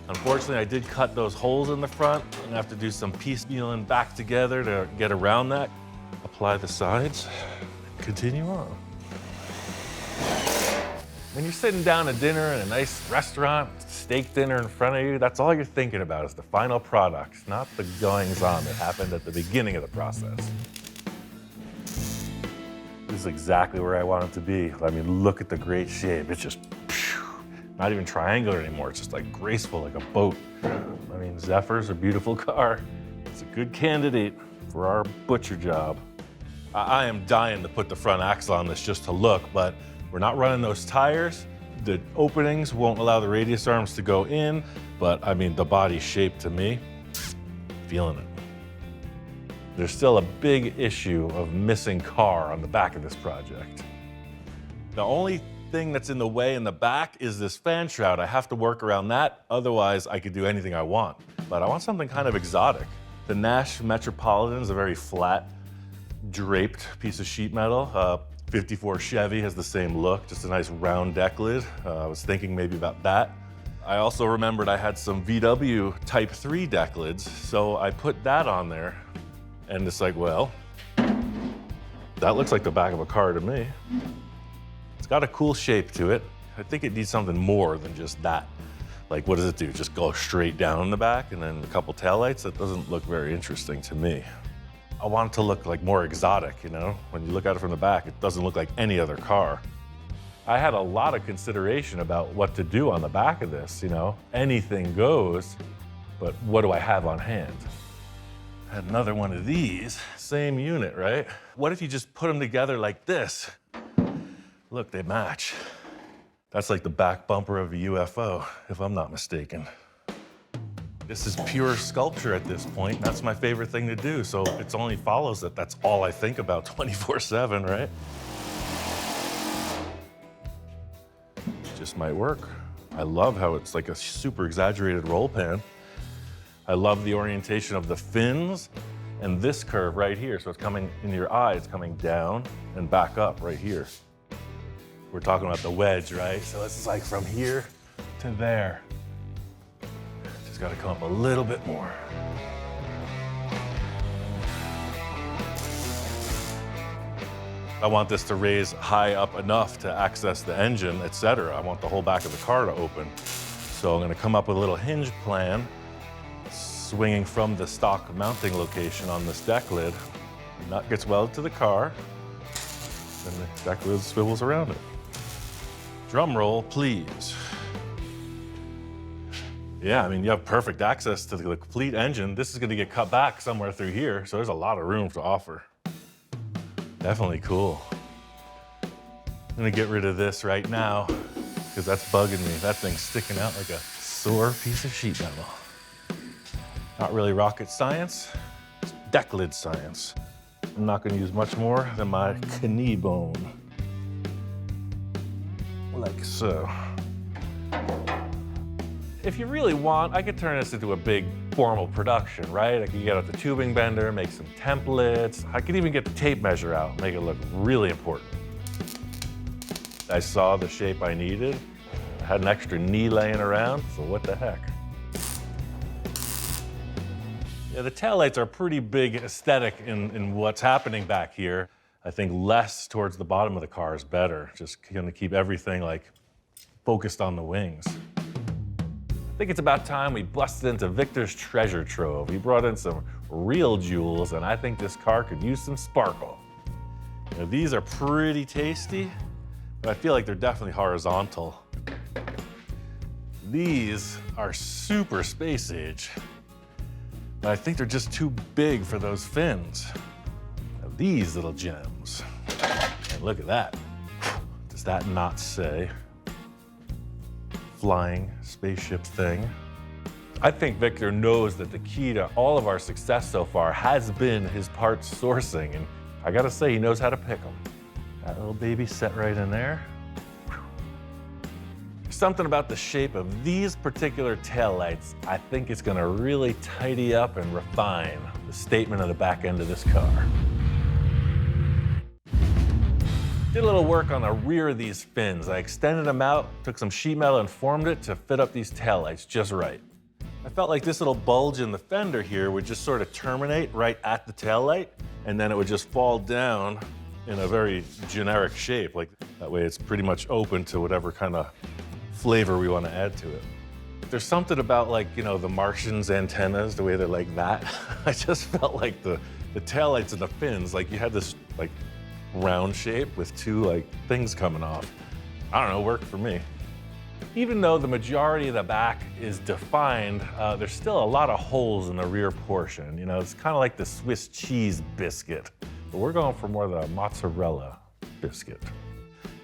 [SPEAKER 1] Unfortunately, I did cut those holes in the front. I'm gonna have to do some piecemealing back together to get around that. Apply the sides, continue on. When you're sitting down at dinner in a nice restaurant, steak dinner in front of you, that's all you're thinking about is the final product, not the goings-on that happened at the beginning of the process. This is exactly where I want it to be. I mean, look at the great shape. It's just, not even triangular anymore. It's just like graceful, like a boat. I mean, Zephyr's a beautiful car. It's a good candidate for our butcher job. I am dying to put the front axle on this just to look, but we're not running those tires. The openings won't allow the radius arms to go in, but I mean, the body shape to me, feeling it. There's still a big issue of missing car on the back of this project. The only thing that's in the way in the back is this fan shroud. I have to work around that, otherwise I could do anything I want. But I want something kind of exotic. The Nash Metropolitan is a very flat, draped piece of sheet metal. 54 Chevy has the same look, just a nice round deck lid. I was thinking maybe about that. I also remembered I had some VW Type 3 deck lids, so I put that on there. And it's like, well, that looks like the back of a car to me. It's got a cool shape to it. I think it needs something more than just that. Like, what does it do? Just go straight down in the back and then a couple taillights? That doesn't look very interesting to me. I want it to look like more exotic, you know? When you look at it from the back, it doesn't look like any other car. I had a lot of consideration about what to do on the back of this, you know? Anything goes, but what do I have on hand? I had another one of these, same unit, right? What if you just put them together like this? Look, they match. That's like the back bumper of a UFO, if I'm not mistaken. This is pure sculpture at this point. That's my favorite thing to do, so it only follows that that's all I think about 24/7, right? Just might work. I love how it's like a super exaggerated roll pan. I love the orientation of the fins and this curve right here. So it's coming in your eye, it's coming down and back up right here. We're talking about the wedge, right? So this is like from here to there. Just gotta come up a little bit more. I want this to raise high up enough to access the engine, etc. I want the whole back of the car to open. So I'm gonna come up with a little hinge plan, swinging from the stock mounting location on this deck lid. The nut gets welded to the car, and the deck lid swivels around it. Drum roll, please. Yeah, I mean, you have perfect access to the complete engine. This is gonna get cut back somewhere through here, so there's a lot of room to offer. Definitely cool. I'm gonna get rid of this right now, because that's bugging me. That thing's sticking out like a sore piece of sheet metal. Not really rocket science, it's deck lid science. I'm not gonna use much more than my knee bone. Like so. If you really want, I could turn this into a big formal production, right? I could get out the tubing bender, make some templates. I could even get the tape measure out, make it look really important. I saw the shape I needed. I had an extra knee laying around, so what the heck? Yeah, the taillights are pretty big aesthetic in what's happening back here. I think less towards the bottom of the car is better. Just gonna keep everything like focused on the wings. I think it's about time we busted into Victor's treasure trove. He brought in some real jewels, and I think this car could use some sparkle. You know, these are pretty tasty, but I feel like they're definitely horizontal. These are super space age, but I think they're just too big for those fins. Now, these little gems, and look at that. Does that not say flying spaceship thing? I think Victor knows that the key to all of our success so far has been his parts sourcing, and I gotta say, he knows how to pick them. That little baby set right in there. Something about the shape of these particular taillights, I think it's gonna really tidy up and refine the statement of the back end of this car. Did a little work on the rear of these fins. I extended them out, took some sheet metal and formed it to fit up these taillights just right. I felt like this little bulge in the fender here would just sort of terminate right at the taillight, and then it would just fall down in a very generic shape. Like that way it's pretty much open to whatever kind of flavor we want to add to it. There's something about, like, you know, the Martian's antennas, the way they're like that. I just felt like the taillights and the fins, like you had this like round shape with two like things coming off. I don't know, worked for me. Even though the majority of the back is defined, there's still a lot of holes in the rear portion. You know, it's kind of like the Swiss cheese biscuit, but we're going for more the mozzarella biscuit.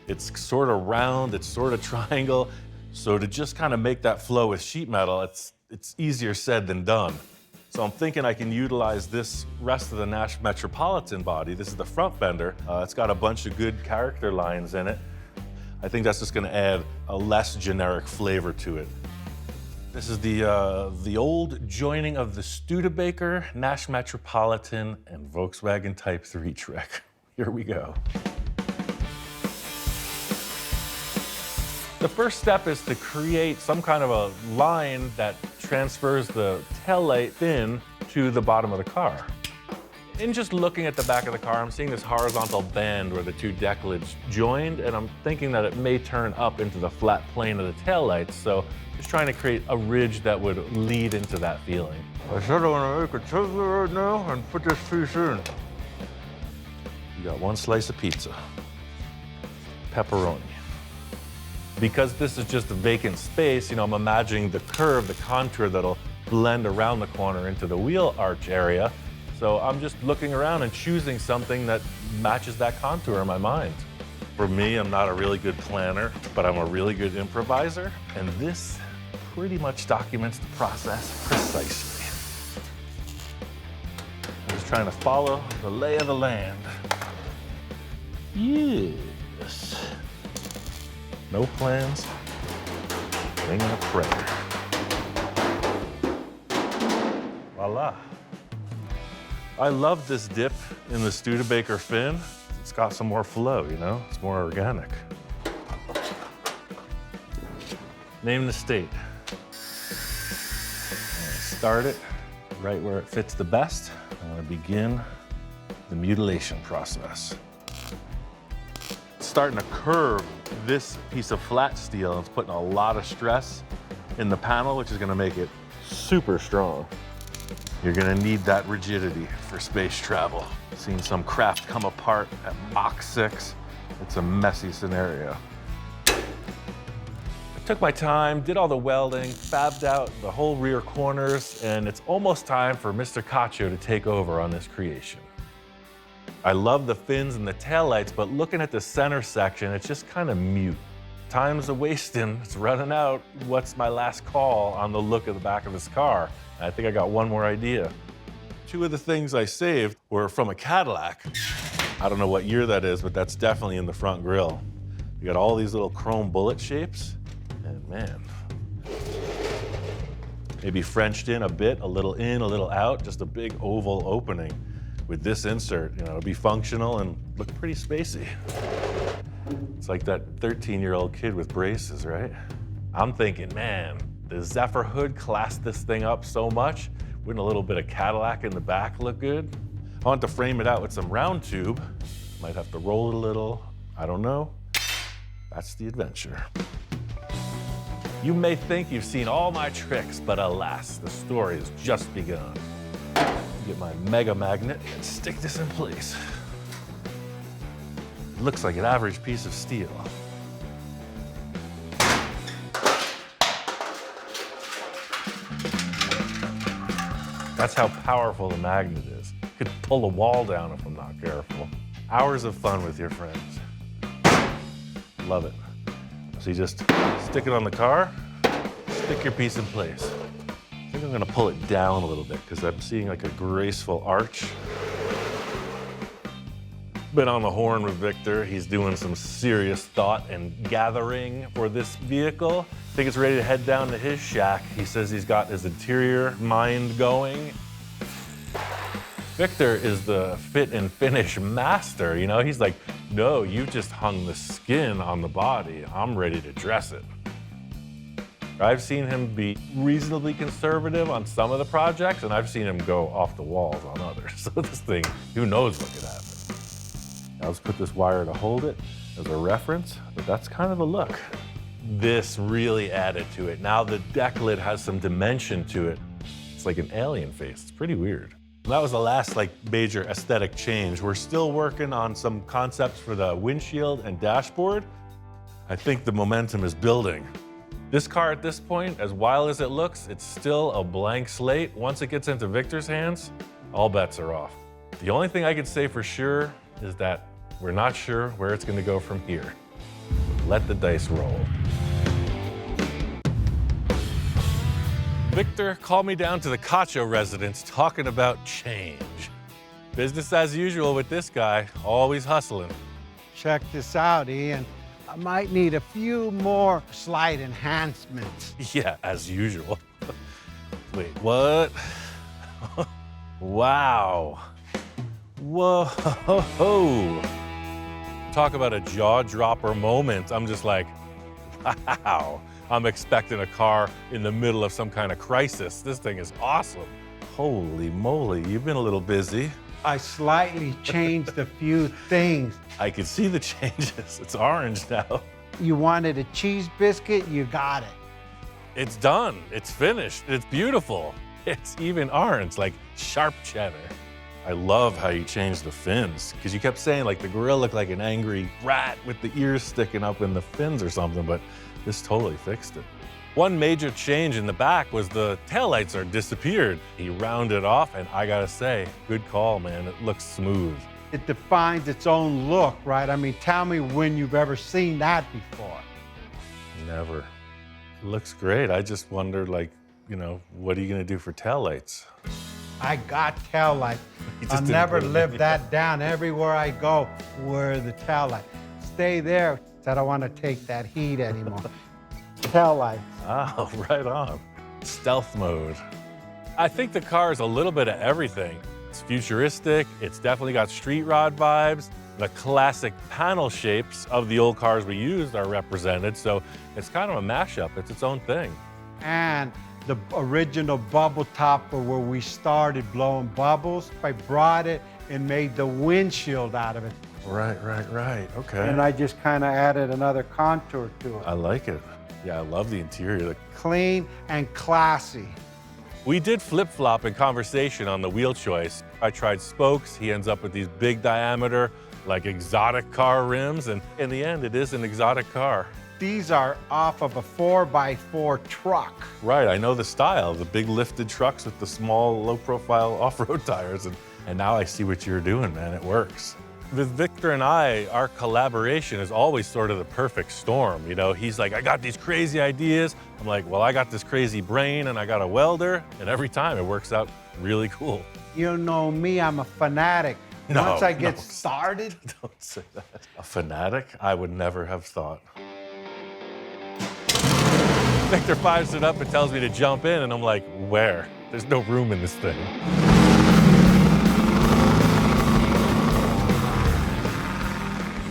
[SPEAKER 1] It's sort of round, it's sort of triangle. So to just kind of make that flow with sheet metal, it's easier said than done. So I'm thinking I can utilize this rest of the Nash Metropolitan body. This is the front fender. It's got a bunch of good character lines in it. I think that's just gonna add a less generic flavor to it. This is the old joining of the Studebaker, Nash Metropolitan, and Volkswagen Type 3 trick. Here we go. The first step is to create some kind of a line that transfers the taillight fin to the bottom of the car. In just looking at the back of the car, I'm seeing this horizontal band where the two deck lids joined, and I'm thinking that it may turn up into the flat plane of the taillights, so just trying to create a ridge that would lead into that feeling.
[SPEAKER 8] I said I want to make a Tesla right now and put this piece in.
[SPEAKER 1] You got one slice of pizza. Pepperoni. Because this is just a vacant space, you know, I'm imagining the curve, the contour that'll blend around the corner into the wheel arch area. So I'm just looking around and choosing something that matches that contour in my mind. For me, I'm not a really good planner, but I'm a really good improviser. And this pretty much documents the process precisely. I'm just trying to follow the lay of the land. Yes. No plans, winging a prayer. Voila. I love this dip in the Studebaker fin. It's got some more flow, you know? It's more organic. Name the state. Start it right where it fits the best. I'm gonna begin the mutilation process. Starting to curve this piece of flat steel, and it's putting a lot of stress in the panel, which is gonna make it super strong. You're gonna need that rigidity for space travel. Seen some craft come apart at Mach 6. It's a messy scenario. I took my time, did all the welding, fabbed out the whole rear corners, and it's almost time for Mr. Cacho to take over on this creation. I love the fins and the taillights, but looking at the center section, it's just kind of mute. Time's a wasting, it's running out. What's my last call on the look of the back of this car? I think I got one more idea. Two of the things I saved were from a Cadillac. I don't know what year that is, but that's definitely in the front grille. You got all these little chrome bullet shapes, and man, maybe Frenched in a bit, a little out, just a big oval opening. With this insert, you know, it'll be functional and look pretty spacey. It's like that 13-year-old kid with braces, right? I'm thinking, man, the Zephyr hood classed this thing up so much. Wouldn't a little bit of Cadillac in the back look good? I want to frame it out with some round tube. Might have to roll it a little, I don't know. That's the adventure. You may think you've seen all my tricks, but alas, the story has just begun. Get my mega magnet and stick this in place. looks like an average piece of steel. That's how powerful the magnet is. Could pull a wall down if I'm not careful. Hours of fun with your friends. Love it. So you just stick it on the car, stick your piece in place. I think I'm gonna pull it down a little bit because I'm seeing like a graceful arch. Been on the horn with Victor. He's doing some serious thought and gathering for this vehicle. I think it's ready to head down to his shack. He says he's got his interior mind going. Victor is the fit and finish master, you know? He's like, no, you just hung the skin on the body. I'm ready to dress it. I've seen him be reasonably conservative on some of the projects, and I've seen him go off the walls on others. So this thing, who knows what could happen. Now let's put this wire to hold it as a reference, but that's kind of the look. This really added to it. Now the deck lid has some dimension to it. It's like an alien face. It's pretty weird. That was the last major aesthetic change. We're still working on some concepts for the windshield and dashboard. I think the momentum is building. This car at this point, as wild as it looks, it's still a blank slate. Once it gets into Victor's hands, all bets are off. The only thing I can say for sure is that we're not sure where it's gonna go from here. Let the dice roll. Victor called me down to the Cacho residence talking about change. Business as usual with this guy, always hustling.
[SPEAKER 7] Check this out, Ian. I might need a few more slight enhancements.
[SPEAKER 1] Yeah, as usual. Wait, what? Wow. Whoa. Talk about a jaw-dropper moment. I'm just like, wow. I'm expecting a car in the middle of some kind of crisis. This thing is awesome. Holy moly, you've been a little busy.
[SPEAKER 7] I slightly changed a few things.
[SPEAKER 1] I can see the changes. It's orange now.
[SPEAKER 7] You wanted a cheese biscuit, you got it.
[SPEAKER 1] It's done. It's finished. It's beautiful. It's even orange, like sharp cheddar. I love how you changed the fins, because you kept saying like the grill looked like an angry rat with the ears sticking up in the fins or something, but this totally fixed it. One major change in the back was the taillights are disappeared. He rounded off, and I gotta say, good call, man. It looks smooth.
[SPEAKER 7] It defines its own look, right? I mean, tell me when you've ever seen that before.
[SPEAKER 1] Never. It looks great. I just wondered, like, you know, what are you gonna do for taillights?
[SPEAKER 7] I got taillight. I'll never live that down. Everywhere I go, where the taillight. Stay there. I don't want to take that heat anymore. Taillight.
[SPEAKER 1] Oh, right on. Stealth mode. I think the car is a little bit of everything. It's futuristic. It's definitely got street rod vibes. The classic panel shapes of the old cars we used are represented, so it's kind of a mashup. It's its own thing.
[SPEAKER 7] And the original bubble topper where we started blowing bubbles, I brought it and made the windshield out of it.
[SPEAKER 1] Right. Okay.
[SPEAKER 7] And I just kind of added another contour to it.
[SPEAKER 1] I like it. Yeah, I love the interior.
[SPEAKER 7] Clean and classy.
[SPEAKER 1] We did flip-flop in conversation on the wheel choice. I tried spokes. He ends up with these big diameter, like exotic car rims. And in the end, it is an exotic car.
[SPEAKER 7] These are off of a 4x4 truck.
[SPEAKER 1] Right, I know the style, the big lifted trucks with the small, low-profile off-road tires. And now I see what you're doing, man. It works. With Victor and I, our collaboration is always sort of the perfect storm. You know, he's like, I got these crazy ideas. I'm like, well, I got this crazy brain and I got a welder. And every time it works out really cool.
[SPEAKER 7] You know me, I'm a fanatic. Once I get started.
[SPEAKER 1] Don't say that. A fanatic? I would never have thought. Victor fires it up and tells me to jump in, and I'm like, where? There's no room in this thing.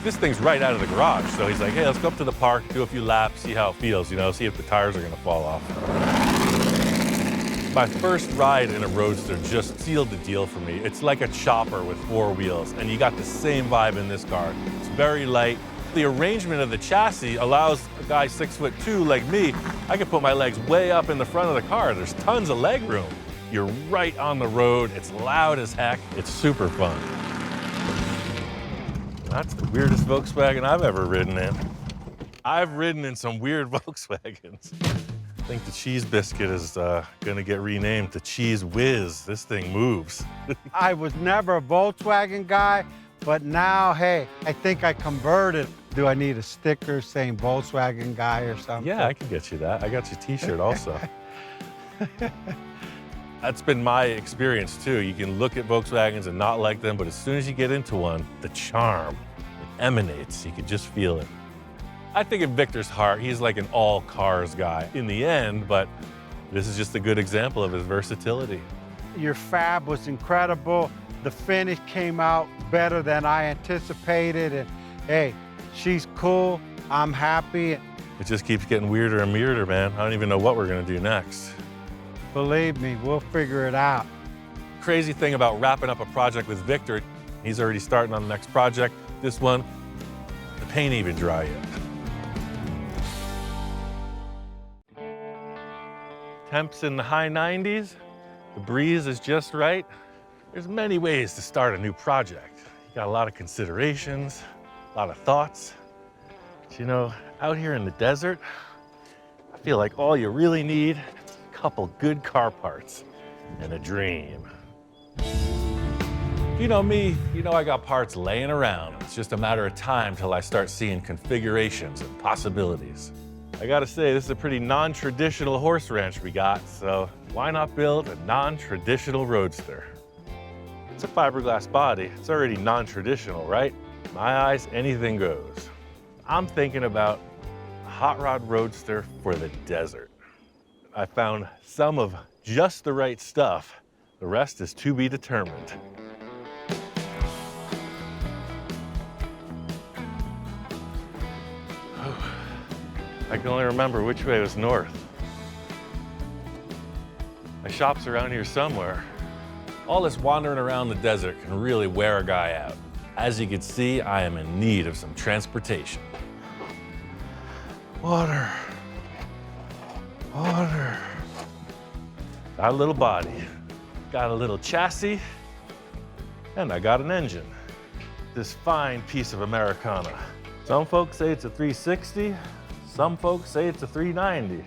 [SPEAKER 1] This thing's right out of the garage, so he's like, hey, let's go up to the park, do a few laps, see how it feels, you know, see if the tires are gonna fall off. My first ride in a Roadster just sealed the deal for me. It's like a chopper with 4 wheels, and you got the same vibe in this car. It's very light. The arrangement of the chassis allows a guy 6'2" like me, I can put my legs way up in the front of the car. There's tons of leg room. You're right on the road. It's loud as heck. It's super fun. That's the weirdest Volkswagen I've ever ridden in. I've ridden in some weird Volkswagens. I think the Cheese Biscuit is gonna get renamed to Cheese Whiz. This thing moves.
[SPEAKER 7] I was never a Volkswagen guy, but now, hey, I think I converted. Do I need a sticker saying Volkswagen guy or something?
[SPEAKER 1] Yeah, I can get you that. I got you a t-shirt also. That's been my experience too. You can look at Volkswagens and not like them, but as soon as you get into one, the charm, it emanates. You can just feel it. I think in Victor's heart, he's like an all cars guy in the end, but this is just a good example of his versatility.
[SPEAKER 7] Your fab was incredible. The finish came out better than I anticipated. And hey, she's cool. I'm happy.
[SPEAKER 1] It just keeps getting weirder and weirder, man. I don't even know what we're gonna do next.
[SPEAKER 7] Believe me, we'll figure it out.
[SPEAKER 1] Crazy thing about wrapping up a project with Victor, he's already starting on the next project. This one, the paint ain't even dry yet. Temps in the high 90s, the breeze is just right. There's many ways to start a new project. You got a lot of considerations, a lot of thoughts. But you know, out here in the desert, I feel like all you really need is a couple good car parts and a dream. If you know me, you know I got parts laying around. It's just a matter of time till I start seeing configurations and possibilities. I gotta say, this is a pretty non-traditional horse ranch we got, so why not build a non-traditional roadster? It's a fiberglass body. It's already non-traditional, right? In my eyes, anything goes. I'm thinking about a hot rod roadster for the desert. I found some of just the right stuff. The rest is to be determined. I can only remember which way was north. My shop's around here somewhere. All this wandering around the desert can really wear a guy out. As you can see, I am in need of some transportation. Water. Water. Got a little body, got a little chassis, and I got an engine. This fine piece of Americana. Some folks say it's a 360, some folks say it's a 390.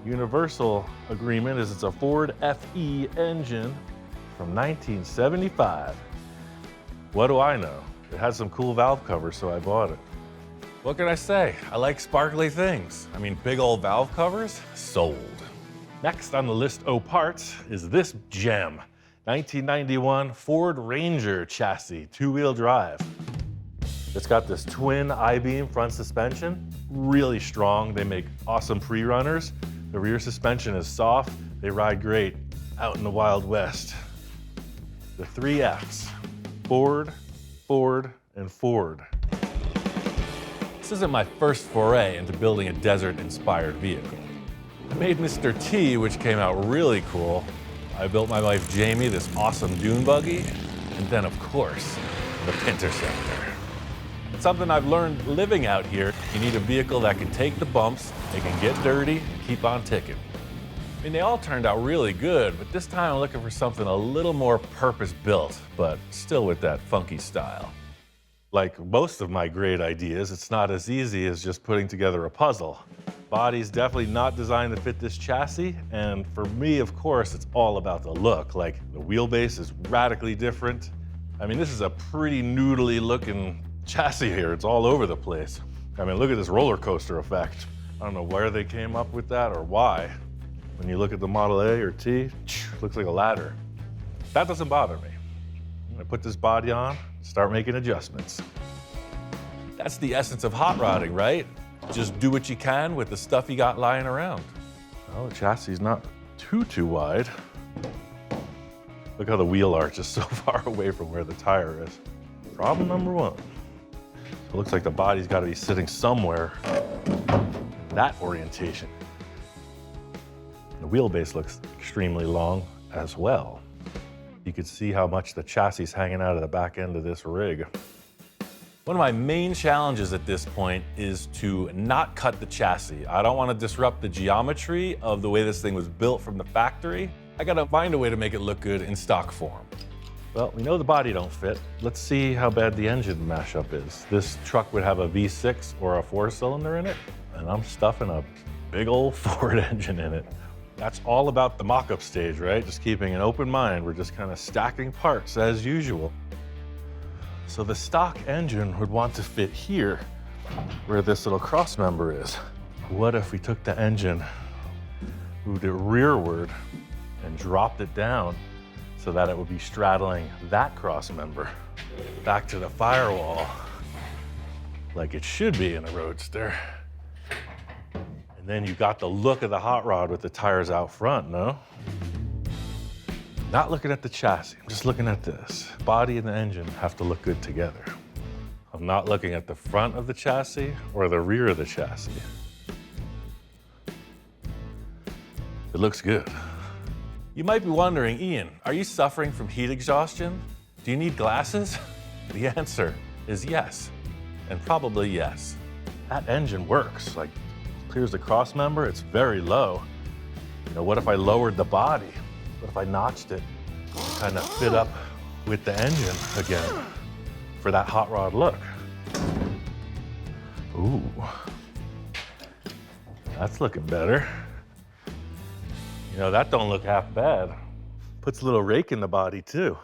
[SPEAKER 1] Universal agreement is it's a Ford FE engine from 1975. What do I know? It had some cool valve covers, so I bought it. What can I say? I like sparkly things. I mean, big old valve covers, sold. Next on the list of parts is this gem. 1991 Ford Ranger chassis, two-wheel drive. It's got this twin I-beam front suspension, really strong. They make awesome pre-runners. The rear suspension is soft. They ride great out in the Wild West. The 3 Fs, Ford, Ford, and Ford. This isn't my first foray into building a desert-inspired vehicle. I made Mr. T, which came out really cool. I built my wife Jamie this awesome dune buggy, and then of course, the Interceptor. It's something I've learned living out here. You need a vehicle that can take the bumps, they can get dirty, and keep on ticking. I mean, they all turned out really good, but this time I'm looking for something a little more purpose-built, but still with that funky style. Like most of my great ideas, it's not as easy as just putting together a puzzle. Body's definitely not designed to fit this chassis, and for me, of course, it's all about the look. Like, the wheelbase is radically different. I mean, this is a pretty noodly looking chassis here. It's all over the place. I mean, look at this roller coaster effect. I don't know where they came up with that or why. When you look at the Model A or T, it looks like a ladder. That doesn't bother me. I'm gonna put this body on, start making adjustments. That's the essence of hot rodding, right? Just do what you can with the stuff you got lying around. Well, the chassis is not too wide. Look how the wheel arch is so far away from where the tire is. Problem number 1. It looks like the body's got to be sitting somewhere in that orientation. The wheelbase looks extremely long as well. You can see how much the chassis is hanging out of the back end of this rig. One of my main challenges at this point is to not cut the chassis. I don't want to disrupt the geometry of the way this thing was built from the factory. I got to find a way to make it look good in stock form. Well, we know the body don't fit. Let's see how bad the engine mashup is. This truck would have a V6 or a 4-cylinder in it, and I'm stuffing a big old Ford engine in it. That's all about the mock-up stage, right? Just keeping an open mind. We're just kind of stacking parts as usual. So the stock engine would want to fit here, where this little cross member is. What if we took the engine, moved it rearward, and dropped it down so that it would be straddling that cross member back to the firewall, like it should be in a Roadster. And then you got the look of the hot rod with the tires out front, no? Not looking at the chassis, I'm just looking at this. Body and the engine have to look good together. I'm not looking at the front of the chassis or the rear of the chassis. It looks good. You might be wondering, Ian, are you suffering from heat exhaustion? Do you need glasses? The answer is yes, and probably yes. That engine works, like clears the cross member, it's very low. You know, what if I lowered the body? What if I notched it to kind of fit up with the engine again for that hot rod look? Ooh, that's looking better. You know, that don't look half bad. Puts a little rake in the body too.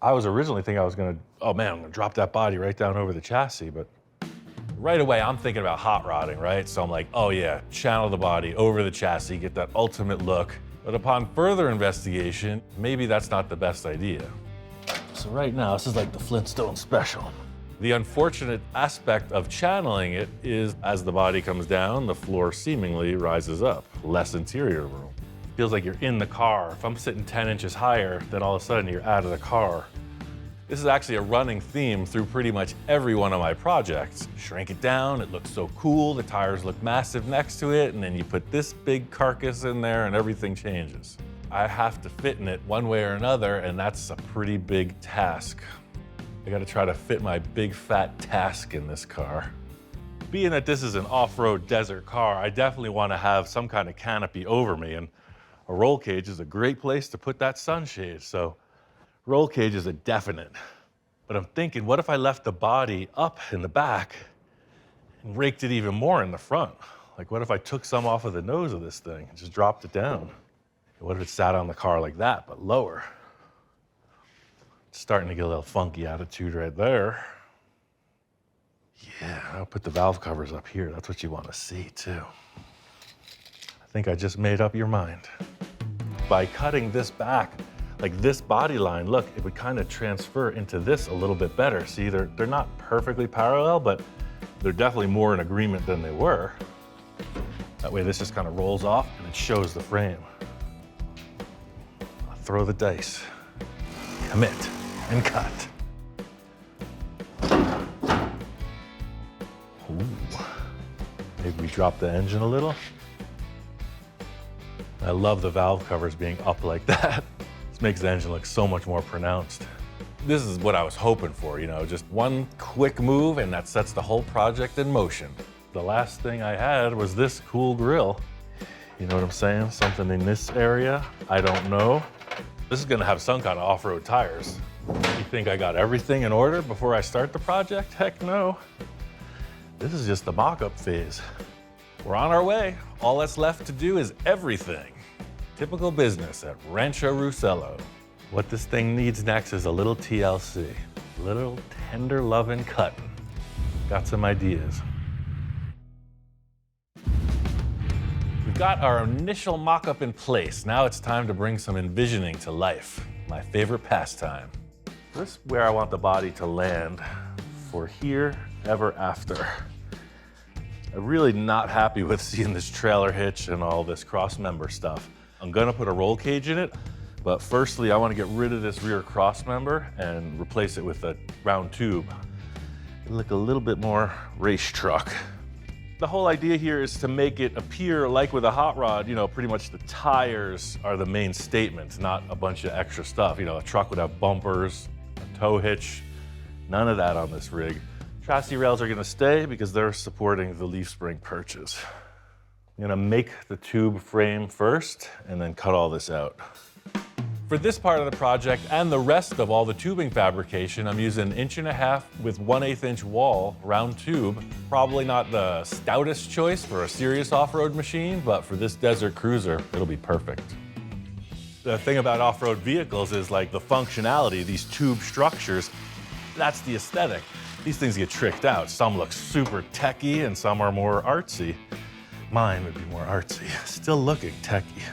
[SPEAKER 1] I was originally thinking I was gonna, oh man, I'm gonna drop that body right down over the chassis, but right away I'm thinking about hot rodding, right? So I'm like, oh yeah, channel the body over the chassis, get that ultimate look. But upon further investigation, maybe that's not the best idea. So right now, this is like the Flintstone special. The unfortunate aspect of channeling it is as the body comes down, the floor seemingly rises up, less interior room. Feels like you're in the car. If I'm sitting 10 inches higher, then all of a sudden you're out of the car. This is actually a running theme through pretty much every one of my projects. Shrink it down, it looks so cool, the tires look massive next to it, and then you put this big carcass in there and everything changes. I have to fit in it one way or another, and that's a pretty big task. I gotta try to fit my big fat task in this car. Being that this is an off-road desert car, I definitely wanna have some kind of canopy over me, and a roll cage is a great place to put that sunshade, so roll cage is a definite. But I'm thinking, what if I left the body up in the back and raked it even more in the front? Like, what if I took some off of the nose of this thing and just dropped it down? What if it sat on the car like that, but lower? It's starting to get a little funky attitude right there. Yeah, I'll put the valve covers up here. That's what you want to see, too. I think I just made up your mind. By cutting this back, like this body line, look, it would kind of transfer into this a little bit better. See, they're not perfectly parallel, but they're definitely more in agreement than they were. That way this just kind of rolls off and it shows the frame. I'll throw the dice, commit, and cut. Ooh. Maybe we drop the engine a little. I love the valve covers being up like that. This makes the engine look so much more pronounced. This is what I was hoping for, you know, just one quick move and that sets the whole project in motion. The last thing I had was this cool grill. You know what I'm saying? Something in this area, I don't know. This is gonna have some kind of off-road tires. You think I got everything in order before I start the project? Heck no. This is just the mock-up phase. We're on our way. All that's left to do is everything. Typical business at Rancho Rousel. What this thing needs next is a little TLC, a little tender loving cutting. Got some ideas. We've got our initial mock-up in place. Now it's time to bring some envisioning to life. My favorite pastime. This is where I want the body to land for here, ever after. I'm really not happy with seeing this trailer hitch and all this cross member stuff. I'm gonna put a roll cage in it, but firstly, I wanna get rid of this rear cross member and replace it with a round tube. It'll look a little bit more race truck. The whole idea here is to make it appear like with a hot rod, you know, pretty much the tires are the main statement, not a bunch of extra stuff. You know, a truck would have bumpers, a tow hitch, none of that on this rig. Chassis rails are gonna stay because they're supporting the leaf spring perches. I'm gonna make the tube frame first and then cut all this out. For this part of the project and the rest of all the tubing fabrication, I'm using 1.5" with 1/8" inch wall, round tube. Probably not the stoutest choice for a serious off-road machine, but for this desert cruiser, it'll be perfect. The thing about off-road vehicles is like the functionality, these tube structures, that's the aesthetic. These things get tricked out. Some look super techy and some are more artsy. Mine would be more artsy, still looking techy.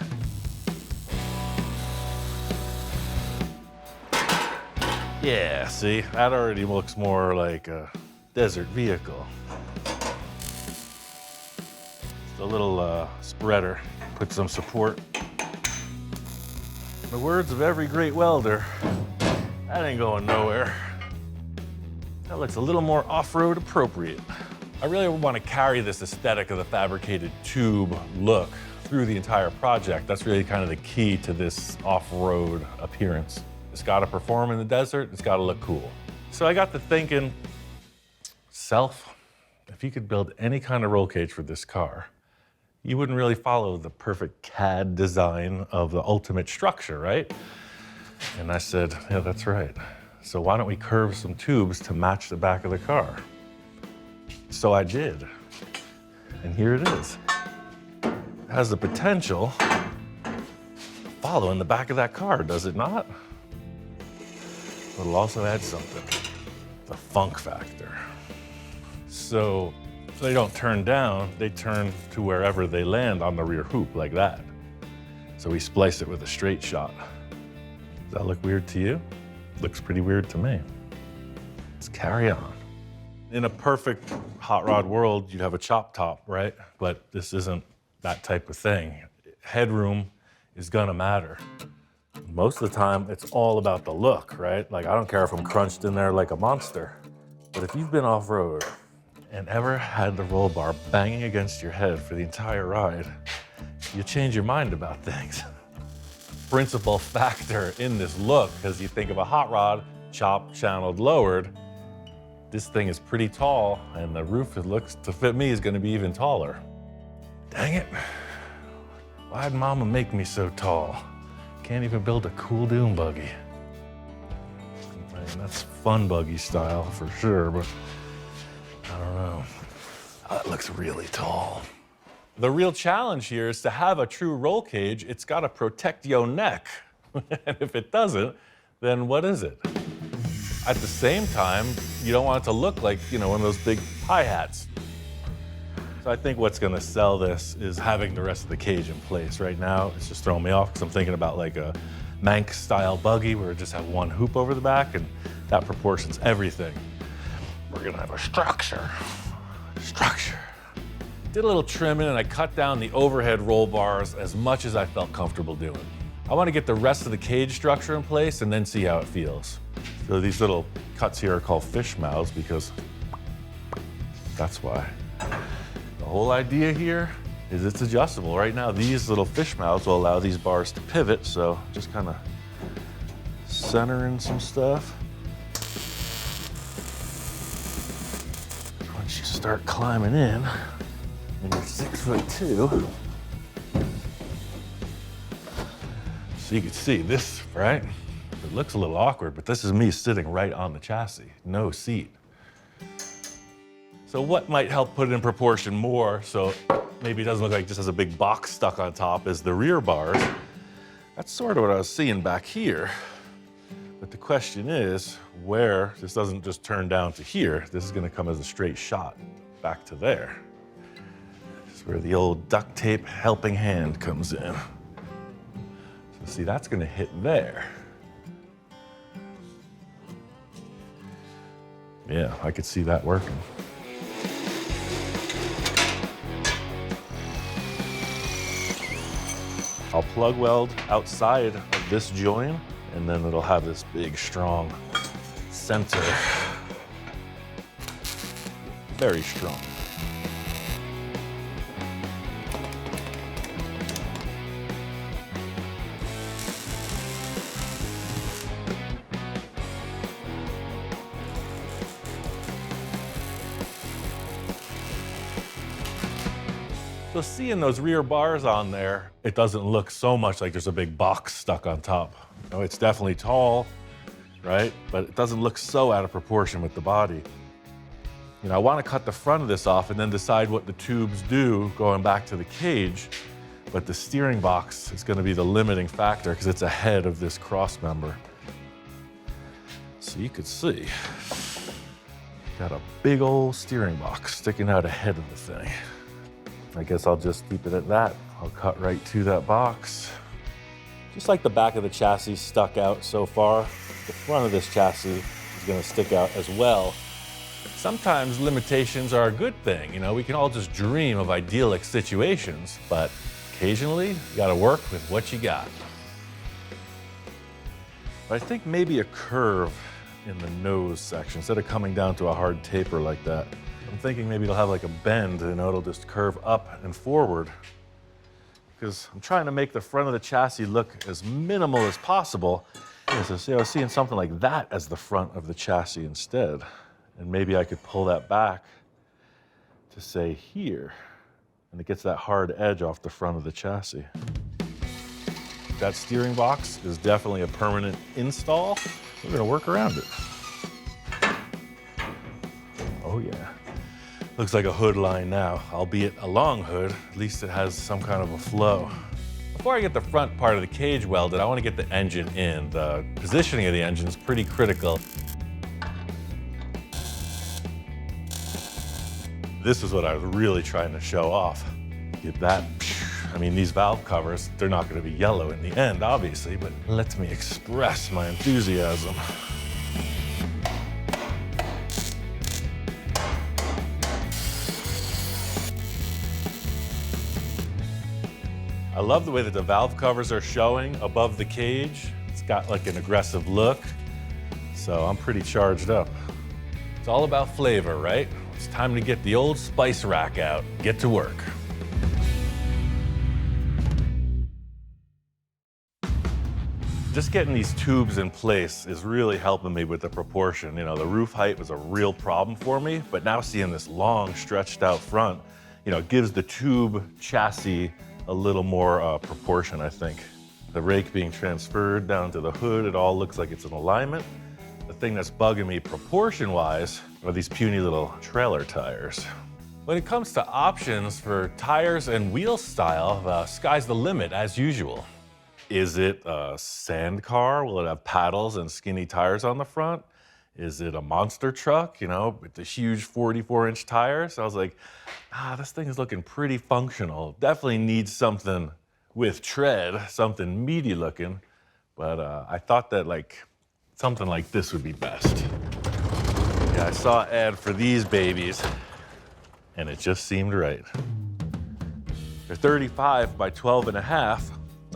[SPEAKER 1] Yeah, see, that already looks more like a desert vehicle. Just a little spreader, put some support. In the words of every great welder, that ain't going nowhere. That looks a little more off-road appropriate. I really want to carry this aesthetic of the fabricated tube look through the entire project. That's really kind of the key to this off-road appearance. It's got to perform in the desert, it's got to look cool. So I got to thinking, Self, if you could build any kind of roll cage for this car, you wouldn't really follow the perfect CAD design of the ultimate structure, right? And I said, yeah, that's right. So why don't we curve some tubes to match the back of the car? So I did, and here it is. It has the potential to follow in the back of that car, does it not? But it'll also add something, the funk factor. So if they don't turn down, they turn to wherever they land on the rear hoop, like that. So we spliced it with a straight shot. Does that look weird to you? Looks pretty weird to me. Let's carry on. In a perfect hot rod world, you'd have a chop top, right? But this isn't that type of thing. Headroom is gonna matter. Most of the time, it's all about the look, right? Like, I don't care if I'm crunched in there like a monster. But if you've been off-road and ever had the roll bar banging against your head for the entire ride, you change your mind about things. Principal factor in this look, because you think of a hot rod, chopped, channeled, lowered. This thing is pretty tall, and the roof, it looks to fit me, is gonna be even taller. Dang it. Why'd Mama make me so tall? Can't even build a cool dune buggy. I mean, that's fun buggy style for sure, but I don't know. That looks really tall. The real challenge here is to have a true roll cage, it's gotta protect your neck. And if it doesn't, then what is it? At the same time, you don't want it to look like, you know, one of those big hi-hats. So I think what's gonna sell this is having the rest of the cage in place. Right now, it's just throwing me off because I'm thinking about like a Manx-style buggy where it just have one hoop over the back and that proportions everything. We're gonna have a structure. Did a little trimming and I cut down the overhead roll bars as much as I felt comfortable doing. I wanna get the rest of the cage structure in place and then see how it feels. So these little cuts here are called fish mouths because that's why. The whole idea here is it's adjustable. Right now, these little fish mouths will allow these bars to pivot, so just kind of center in some stuff. Once you start climbing in, and you're 6'2", so you can see this, right? It looks a little awkward, but this is me sitting right on the chassis, no seat. So what might help put it in proportion more, so maybe it doesn't look like it just has a big box stuck on top, is the rear bars. That's sort of what I was seeing back here. But the question is, where this doesn't just turn down to here, this is gonna come as a straight shot back to there. This is where the old duct tape helping hand comes in. So see, that's gonna hit there. Yeah, I could see that working. I'll plug weld outside of this join, and then it'll have this big, strong center. Very strong. So seeing those rear bars on there, it doesn't look so much like there's a big box stuck on top. You know, it's definitely tall, right? But it doesn't look so out of proportion with the body. You know, I want to cut the front of this off and then decide what the tubes do going back to the cage. But the steering box is going to be the limiting factor because it's ahead of this cross member. So you could see, got a big old steering box sticking out ahead of the thing. I guess I'll just keep it at that. I'll cut right to that box. Just like the back of the chassis stuck out so far, the front of this chassis is going to stick out as well. Sometimes limitations are a good thing. You know, we can all just dream of idyllic situations, but occasionally, you gotta work with what you got. But I think maybe a curve in the nose section, instead of coming down to a hard taper like that. I'm thinking maybe it'll have like a bend, you know, it'll just curve up and forward. Because I'm trying to make the front of the chassis look as minimal as possible. Yeah, so see, I was seeing something like that as the front of the chassis instead. And maybe I could pull that back to say here. And it gets that hard edge off the front of the chassis. That steering box is definitely a permanent install. We're gonna work around it. Oh yeah. Looks like a hood line now, albeit a long hood. At least it has some kind of a flow. Before I get the front part of the cage welded, I want to get the engine in. The positioning of the engine is pretty critical. This is what I was really trying to show off. Get that, I mean, these valve covers, they're not gonna be yellow in the end, obviously, but it lets me express my enthusiasm. I love the way that the valve covers are showing above the cage. It's got like an aggressive look, so I'm pretty charged up. It's all about flavor, right? It's time to get the old spice rack out, get to work. Just getting these tubes in place is really helping me with the proportion. You know, the roof height was a real problem for me, but now seeing this long stretched out front, you know, gives the tube chassis a little more proportion, I think. The rake being transferred down to the hood, it all looks like it's in alignment. The thing that's bugging me proportion-wise are these puny little trailer tires. When it comes to options for tires and wheel style, sky's the limit as usual. Is it a sand car? Will it have paddles and skinny tires on the front? Is it a monster truck, you know, with the huge 44-inch tires? I was like, this thing is looking pretty functional. Definitely needs something with tread, something meaty looking, but I thought that something like this would be best. Yeah, I saw an ad for these babies, and it just seemed right. They're 35 by 12.5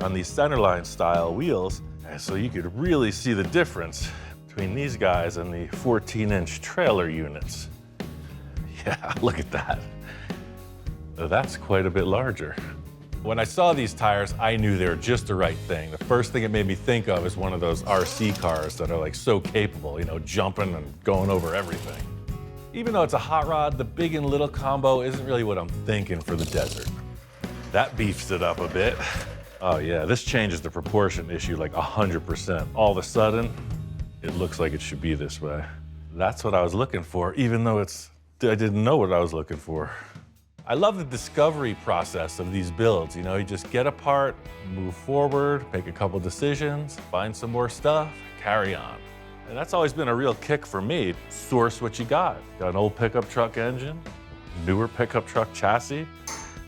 [SPEAKER 1] on these centerline style wheels, and so you could really see the difference between these guys and the 14-inch trailer units. Yeah, look at that. That's quite a bit larger. When I saw these tires, I knew they were just the right thing. The first thing it made me think of is one of those RC cars that are like so capable, you know, jumping and going over everything. Even though it's a hot rod, the big and little combo isn't really what I'm thinking for the desert. That beefs it up a bit. Oh yeah, this changes the proportion issue like 100%. All of a sudden, it looks like it should be this way. That's what I was looking for, even though I didn't know what I was looking for. I love the discovery process of these builds. You know, you just get apart, move forward, make a couple decisions, find some more stuff, carry on. And that's always been a real kick for me. Source what you got. Got an old pickup truck engine, newer pickup truck chassis.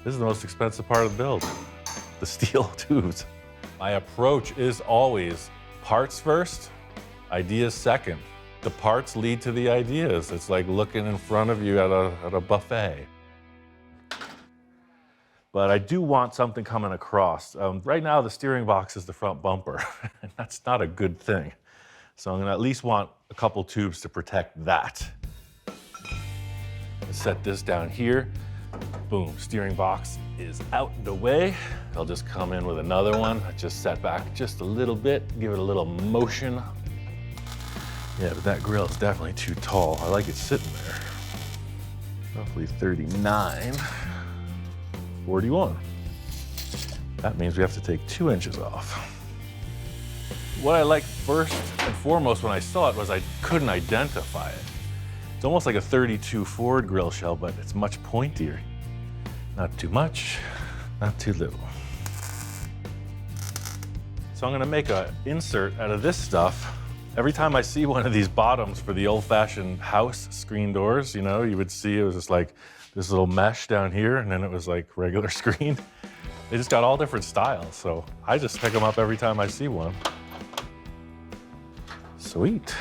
[SPEAKER 1] This is the most expensive part of the build, the steel tubes. My approach is always parts first, ideas second. The parts lead to the ideas. It's like looking in front of you at a buffet. But I do want something coming across. Right now, the steering box is the front bumper, and that's not a good thing. So I'm gonna at least want a couple tubes to protect that. Set this down here. Boom, steering box is out the way. I'll just come in with another one. I just set back just a little bit, give it a little motion. Yeah, but that grill is definitely too tall. I like it sitting there. Roughly 39. 41. That means we have to take 2 inches off. What I liked first and foremost when I saw it was I couldn't identify it. It's almost like a 32 Ford grill shell, but it's much pointier. Not too much, not too little. So I'm gonna make an insert out of this stuff. Every time I see one of these bottoms for the old-fashioned house screen doors, you know, you would see it was just like this little mesh down here, and then it was like regular screen. They just got all different styles, so I just pick them up every time I see one. Sweet.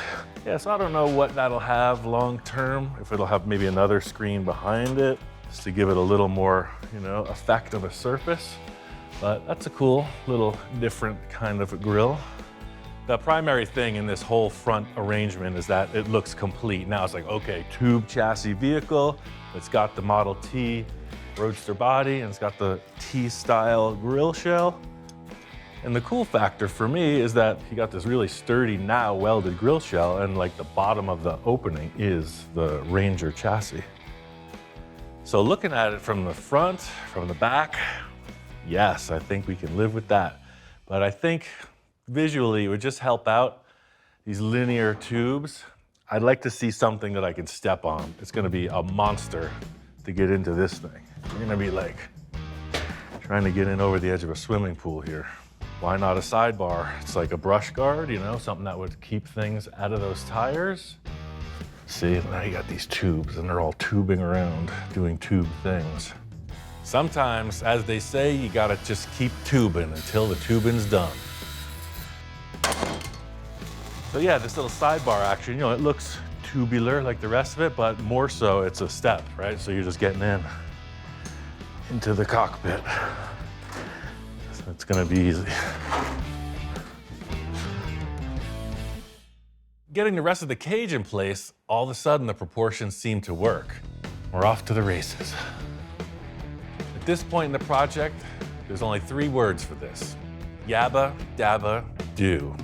[SPEAKER 1] Yeah, so I don't know what that'll have long term, if it'll have maybe another screen behind it, just to give it a little more, you know, effect of a surface. But that's a cool little different kind of a grill. The primary thing in this whole front arrangement is that it looks complete. Now it's like, okay, tube chassis vehicle, it's got the Model T roadster body, and it's got the T-style grill shell. And the cool factor for me is that you got this really sturdy, now welded grill shell, and like the bottom of the opening is the Ranger chassis. So looking at it from the front, from the back, yes, I think we can live with that. But I think visually it would just help out these linear tubes. I'd like to see something that I can step on. It's gonna be a monster to get into this thing. You're gonna be like trying to get in over the edge of a swimming pool here. Why not a sidebar? It's like a brush guard, you know, something that would keep things out of those tires. See, now you got these tubes and they're all tubing around, doing tube things. Sometimes, as they say, you gotta just keep tubing until the tubing's done. So yeah, this little sidebar action, you know, it looks tubular like the rest of it, but more so it's a step, right? So you're just getting into the cockpit. So it's gonna be easy. Getting the rest of the cage in place, all of a sudden the proportions seem to work. We're off to the races. At this point in the project, there's only 3 words for this. Yabba, dabba, do.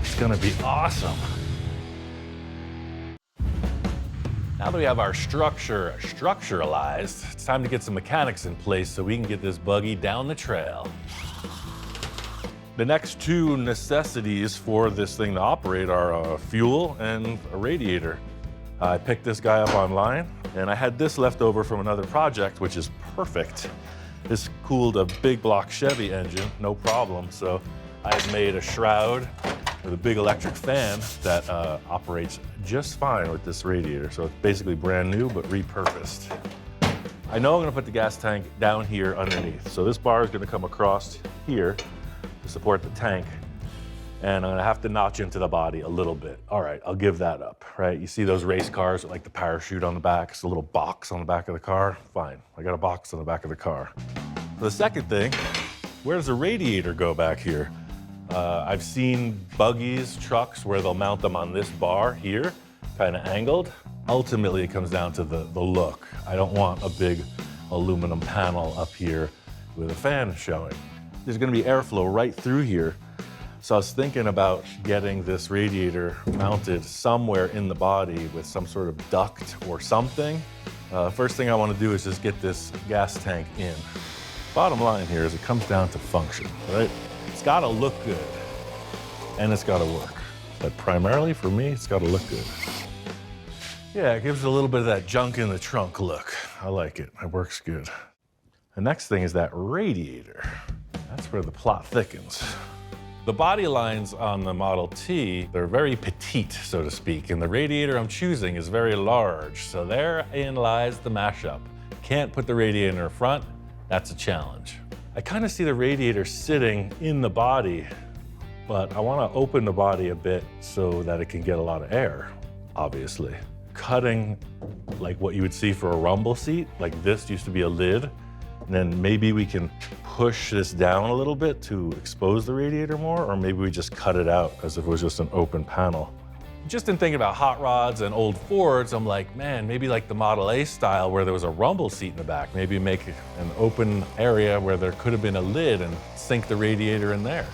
[SPEAKER 1] It's gonna be awesome. Now that we have our structure structuralized, it's time to get some mechanics in place so we can get this buggy down the trail. The next 2 necessities for this thing to operate are fuel and a radiator. I picked this guy up online, and I had this left over from another project, which is perfect. This cooled a big block Chevy engine, no problem. So I've made a shroud with a big electric fan that operates just fine with this radiator. So it's basically brand new, but repurposed. I know I'm gonna put the gas tank down here underneath. So this bar is gonna come across here to support the tank. And I'm gonna have to notch into the body a little bit. All right, I'll give that up, right? You see those race cars with like the parachute on the back, it's a little box on the back of the car? Fine, I got a box on the back of the car. The second thing, where does the radiator go back here? I've seen buggies, trucks, where they'll mount them on this bar here, kind of angled. Ultimately, it comes down to the look. I don't want a big aluminum panel up here with a fan showing. There's gonna be airflow right through here. So I was thinking about getting this radiator mounted somewhere in the body with some sort of duct or something. First thing I want to do is just get this gas tank in. Bottom line here is it comes down to function, right? It's got to look good and it's got to work. But primarily for me, it's got to look good. Yeah, it gives it a little bit of that junk in the trunk look. I like it. It works good. The next thing is that radiator. That's where the plot thickens. The body lines on the Model T, they're very petite, so to speak, and the radiator I'm choosing is very large, so therein lies the mashup. Can't put the radiator in front, that's a challenge. I kind of see the radiator sitting in the body, but I want to open the body a bit so that it can get a lot of air, obviously. Cutting like what you would see for a rumble seat, like this used to be a lid, and then maybe we can push this down a little bit to expose the radiator more, or maybe we just cut it out as if it was just an open panel. Just in thinking about hot rods and old Fords, I'm like, man, maybe like the Model A style where there was a rumble seat in the back, maybe make an open area where there could have been a lid and sink the radiator in there.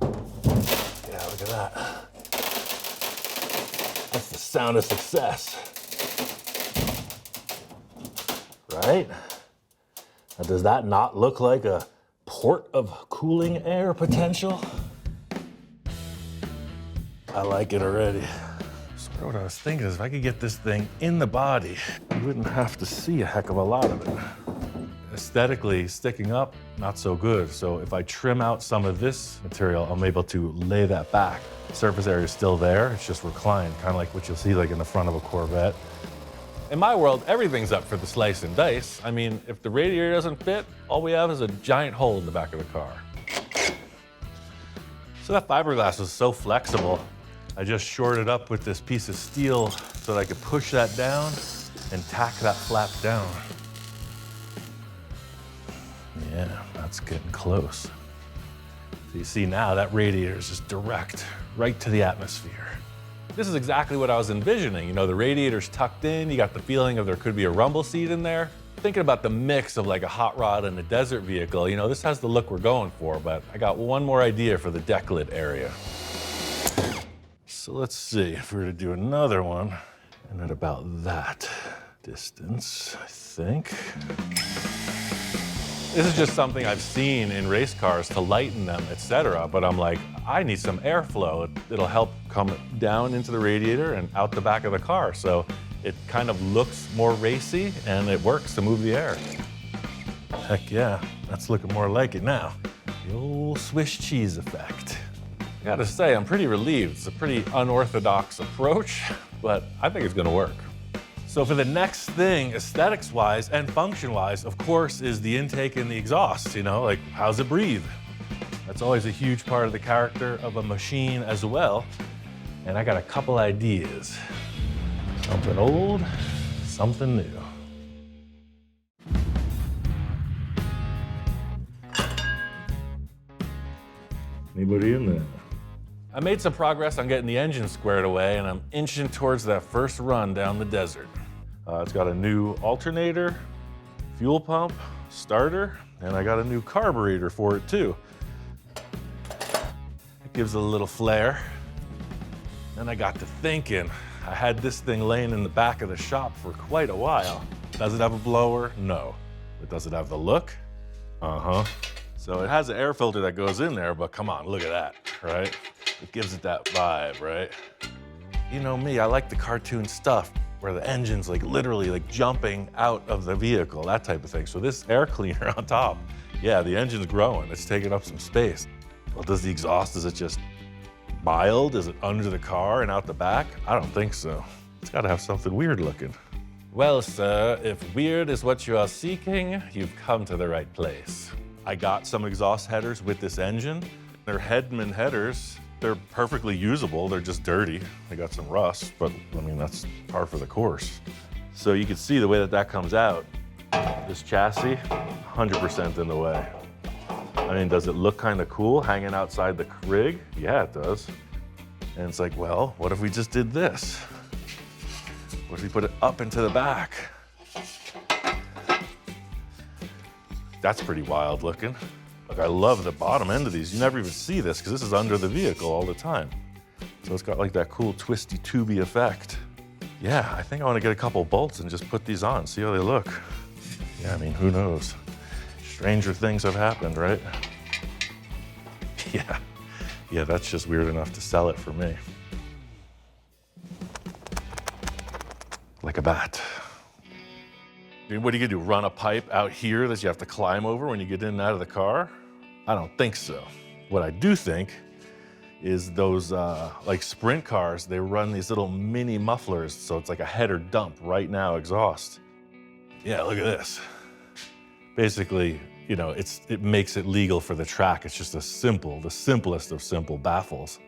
[SPEAKER 1] Yeah, look at that. the sound of success. Right? Now, does that not look like a port of cooling air potential? I like it already. So what I was thinking is if I could get this thing in the body, you wouldn't have to see a heck of a lot of it. Aesthetically, sticking up, not so good. So if I trim out some of this material, I'm able to lay that back. The surface area is still there, it's just reclined, kind of like what you'll see like in the front of a Corvette. In my world, everything's up for the slice and dice. I mean, if the radiator doesn't fit, all we have is a giant hole in the back of the car. So that fiberglass was so flexible, I just shored it up with this piece of steel so that I could push that down and tack that flap down. Yeah, that's getting close. So you see now that radiator is just direct, right to the atmosphere. This is exactly what I was envisioning. You know, the radiator's tucked in, you got the feeling of there could be a rumble seat in there. Thinking about the mix of like a hot rod and a desert vehicle, you know, this has the look we're going for, but I got one more idea for the deck lid area. So let's see if we were to do another one, and at about that distance, I think. This is just something I've seen in race cars to lighten them, etc. But I'm like, I need some airflow. It'll help come down into the radiator and out the back of the car. So it kind of looks more racy and it works to move the air. Heck yeah, that's looking more like it now. The old Swiss cheese effect. I gotta say, I'm pretty relieved. It's a pretty unorthodox approach, but I think it's gonna work. So for the next thing, aesthetics-wise and function-wise, of course, is the intake and the exhaust, you know, like how's it breathe? That's always a huge part of the character of a machine as well. And I got a couple ideas. Something old, something new. Anybody in there? I made some progress on getting the engine squared away, and I'm inching towards that first run down the desert. It's got a new alternator, fuel pump, starter, and I got a new carburetor for it too. It gives it a little flair. Then I got to thinking, I had this thing laying in the back of the shop for quite a while. Does it have a blower? No. But does it have the look? Uh-huh. So it has an air filter that goes in there, but come on, look at that, right? It gives it that vibe, right? You know me, I like the cartoon stuff where the engine's like literally like jumping out of the vehicle, that type of thing. So this air cleaner on top, yeah, the engine's growing, it's taking up some space. Well, does the exhaust, is it just mild? Is it under the car and out the back? I don't think so. It's gotta have something weird looking. Well, sir, if weird is what you are seeking, you've come to the right place. I got some exhaust headers with this engine. They're Hedman headers. They're perfectly usable, they're just dirty. They got some rust, but I mean, that's par for the course. So you can see the way that that comes out. This chassis, 100% in the way. I mean, does it look kind of cool hanging outside the rig? Yeah, it does. And it's like, well, what if we just did this? What if we put it up into the back? That's pretty wild looking. Look, I love the bottom end of these. You never even see this because this is under the vehicle all the time. So it's got like that cool twisty tubey effect. Yeah, I think I want to get a couple bolts and just put these on, see how they look. Yeah, I mean, who knows? Stranger things have happened, right? Yeah, that's just weird enough to sell it for me. Like a bat. I mean, what are you gonna do, run a pipe out here that you have to climb over when you get in and out of the car? I don't think so. What I do think is those like sprint cars, they run these little mini mufflers, so it's like a header dump right now exhaust. Yeah, look at this. Basically, you know, it makes it legal for the track. It's just the simplest of simple baffles.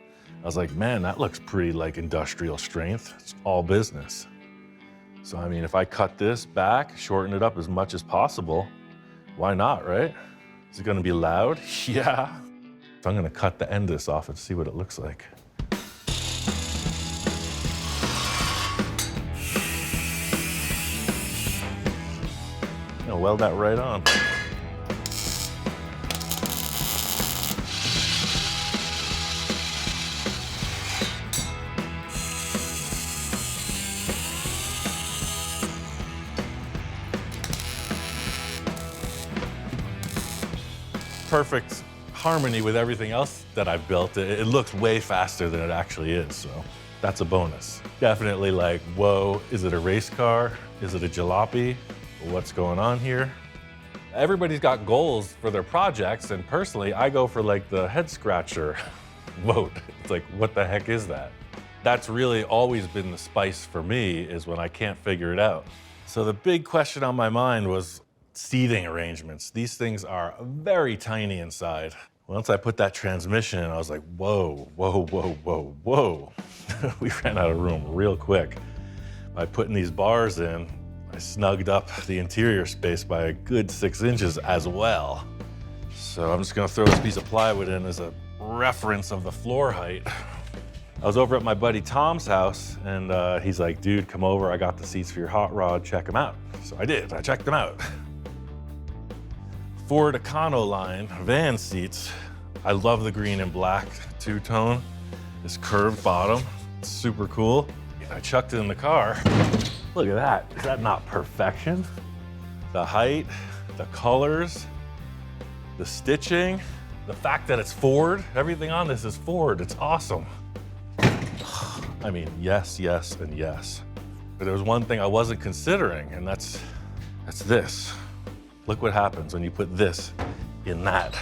[SPEAKER 1] I was like, man, that looks pretty like industrial strength. It's all business. So, I mean, if I cut this back, shorten it up as much as possible, why not, right? Is it gonna be loud? Yeah. So I'm gonna cut the end of this off and see what it looks like. I'll weld that right on. perfect harmony with everything else that I've built. It looks way faster than it actually is, so that's a bonus. Definitely like, whoa, is it a race car? Is it a jalopy? What's going on here? Everybody's got goals for their projects, and personally, I go for like the head scratcher vote. It's like, what the heck is that? That's really always been the spice for me, is when I can't figure it out. So the big question on my mind was seating arrangements. These things are very tiny inside. Once I put that transmission in, I was like, whoa, whoa, whoa, whoa, whoa. We ran out of room real quick. By putting these bars in, I snugged up the interior space by a good 6 inches as well. So I'm just gonna throw this piece of plywood in as a reference of the floor height. I was over at my buddy Tom's house, and he's like, dude, come over, I got the seats for your hot rod, check them out. So I did, I checked them out. Ford Econoline van seats. I love the green and black two-tone. This curved bottom, it's super cool. I chucked it in the car. Look at that, is that not perfection? The height, the colors, the stitching, the fact that it's Ford, everything on this is Ford, it's awesome. I mean, yes, yes, and yes. But there was one thing I wasn't considering, and that's this. Look what happens when you put this in that.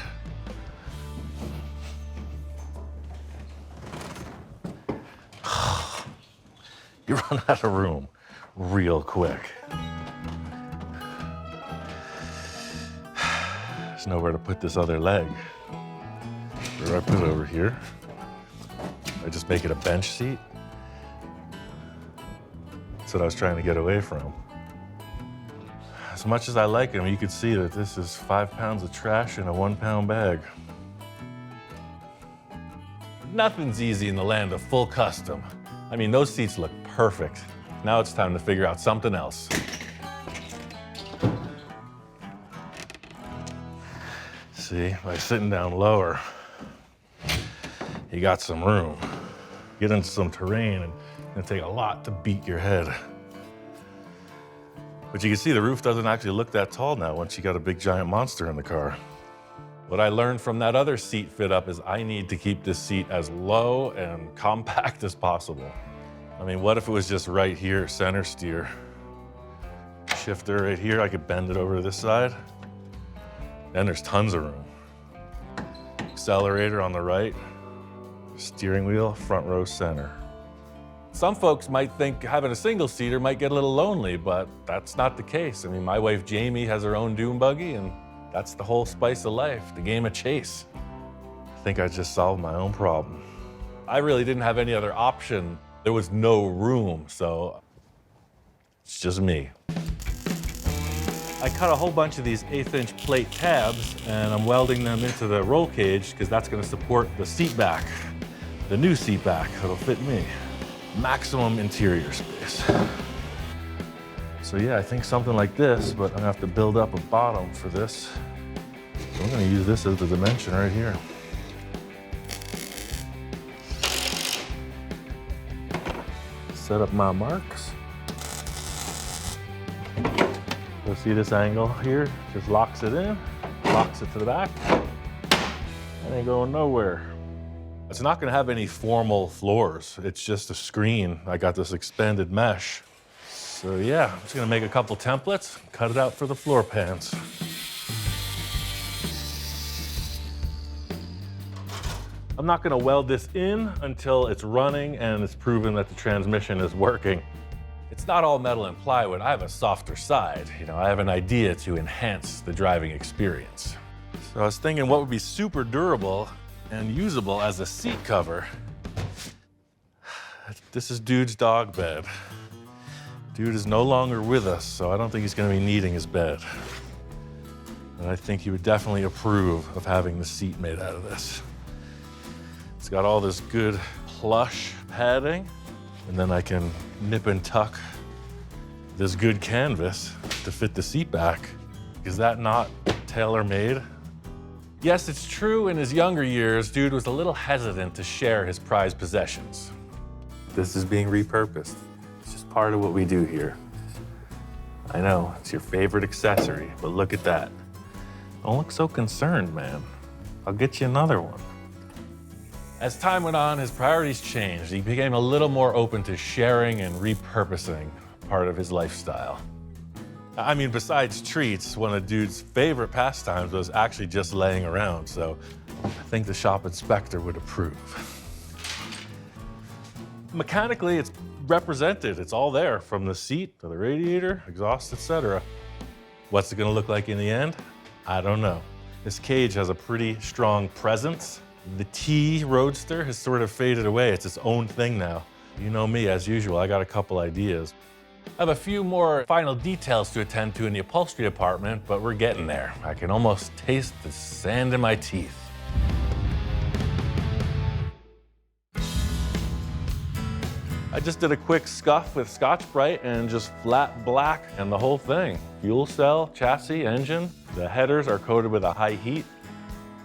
[SPEAKER 1] You run out of room real quick. There's nowhere to put this other leg. Where do I put it over here? I just make it a bench seat. That's what I was trying to get away from. As much as I like them, you could see that this is 5 pounds of trash in a 1 pound bag. Nothing's easy in the land of full custom. I mean, those seats look perfect. Now it's time to figure out something else. See, by sitting down lower, you got some room. Get into some terrain, and it'll take a lot to beat your head. But you can see the roof doesn't actually look that tall now once you got a big giant monster in the car. What I learned from that other seat fit up is I need to keep this seat as low and compact as possible. I mean, what if it was just right here, center steer? Shifter right here, I could bend it over to this side. Then there's tons of room. Accelerator on the right, steering wheel, front row center. Some folks might think having a single seater might get a little lonely, but that's not the case. I mean, my wife Jamie has her own dune buggy, and that's the whole spice of life, the game of chase. I think I just solved my own problem. I really didn't have any other option. There was no room, so it's just me. I cut a whole bunch of these 1/8 inch plate tabs, and I'm welding them into the roll cage because that's going to support the seat back, the new seat back that'll fit me. Maximum interior space. So yeah, I think something like this, but I'm gonna have to build up a bottom for this. So I'm gonna use this as the dimension right here. Set up my marks. So see this angle here? Just locks it in, locks it to the back. It ain't going nowhere. It's not gonna have any formal floors. It's just a screen. I got this expanded mesh. So yeah, I'm just gonna make a couple templates, cut it out for the floor pans. I'm not gonna weld this in until it's running and it's proven that the transmission is working. It's not all metal and plywood. I have a softer side. You know, I have an idea to enhance the driving experience. So I was thinking what would be super durable and usable as a seat cover. This is Dude's dog bed. Dude is no longer with us, so I don't think he's gonna be needing his bed. And I think he would definitely approve of having the seat made out of this. It's got all this good plush padding, and then I can nip and tuck this good canvas to fit the seat back. Is that not tailor-made? Yes, it's true in his younger years, Dude was a little hesitant to share his prized possessions. This is being repurposed. It's just part of what we do here. I know, it's your favorite accessory, but look at that. Don't look so concerned, man. I'll get you another one. As time went on, his priorities changed. He became a little more open to sharing and repurposing part of his lifestyle. I mean, besides treats, one of the dude's favorite pastimes was actually just laying around, so I think the shop inspector would approve. Mechanically, it's represented. It's all there, from the seat to the radiator, exhaust, etc. What's it gonna look like in the end? I don't know. This cage has a pretty strong presence. The T Roadster has sort of faded away. It's its own thing now. You know me, as usual, I got a couple ideas. I have a few more final details to attend to in the upholstery department, but we're getting there. I can almost taste the sand in my teeth. I just did a quick scuff with Scotch-Brite and just flat black and the whole thing. Fuel cell, chassis, engine. The headers are coated with a high heat.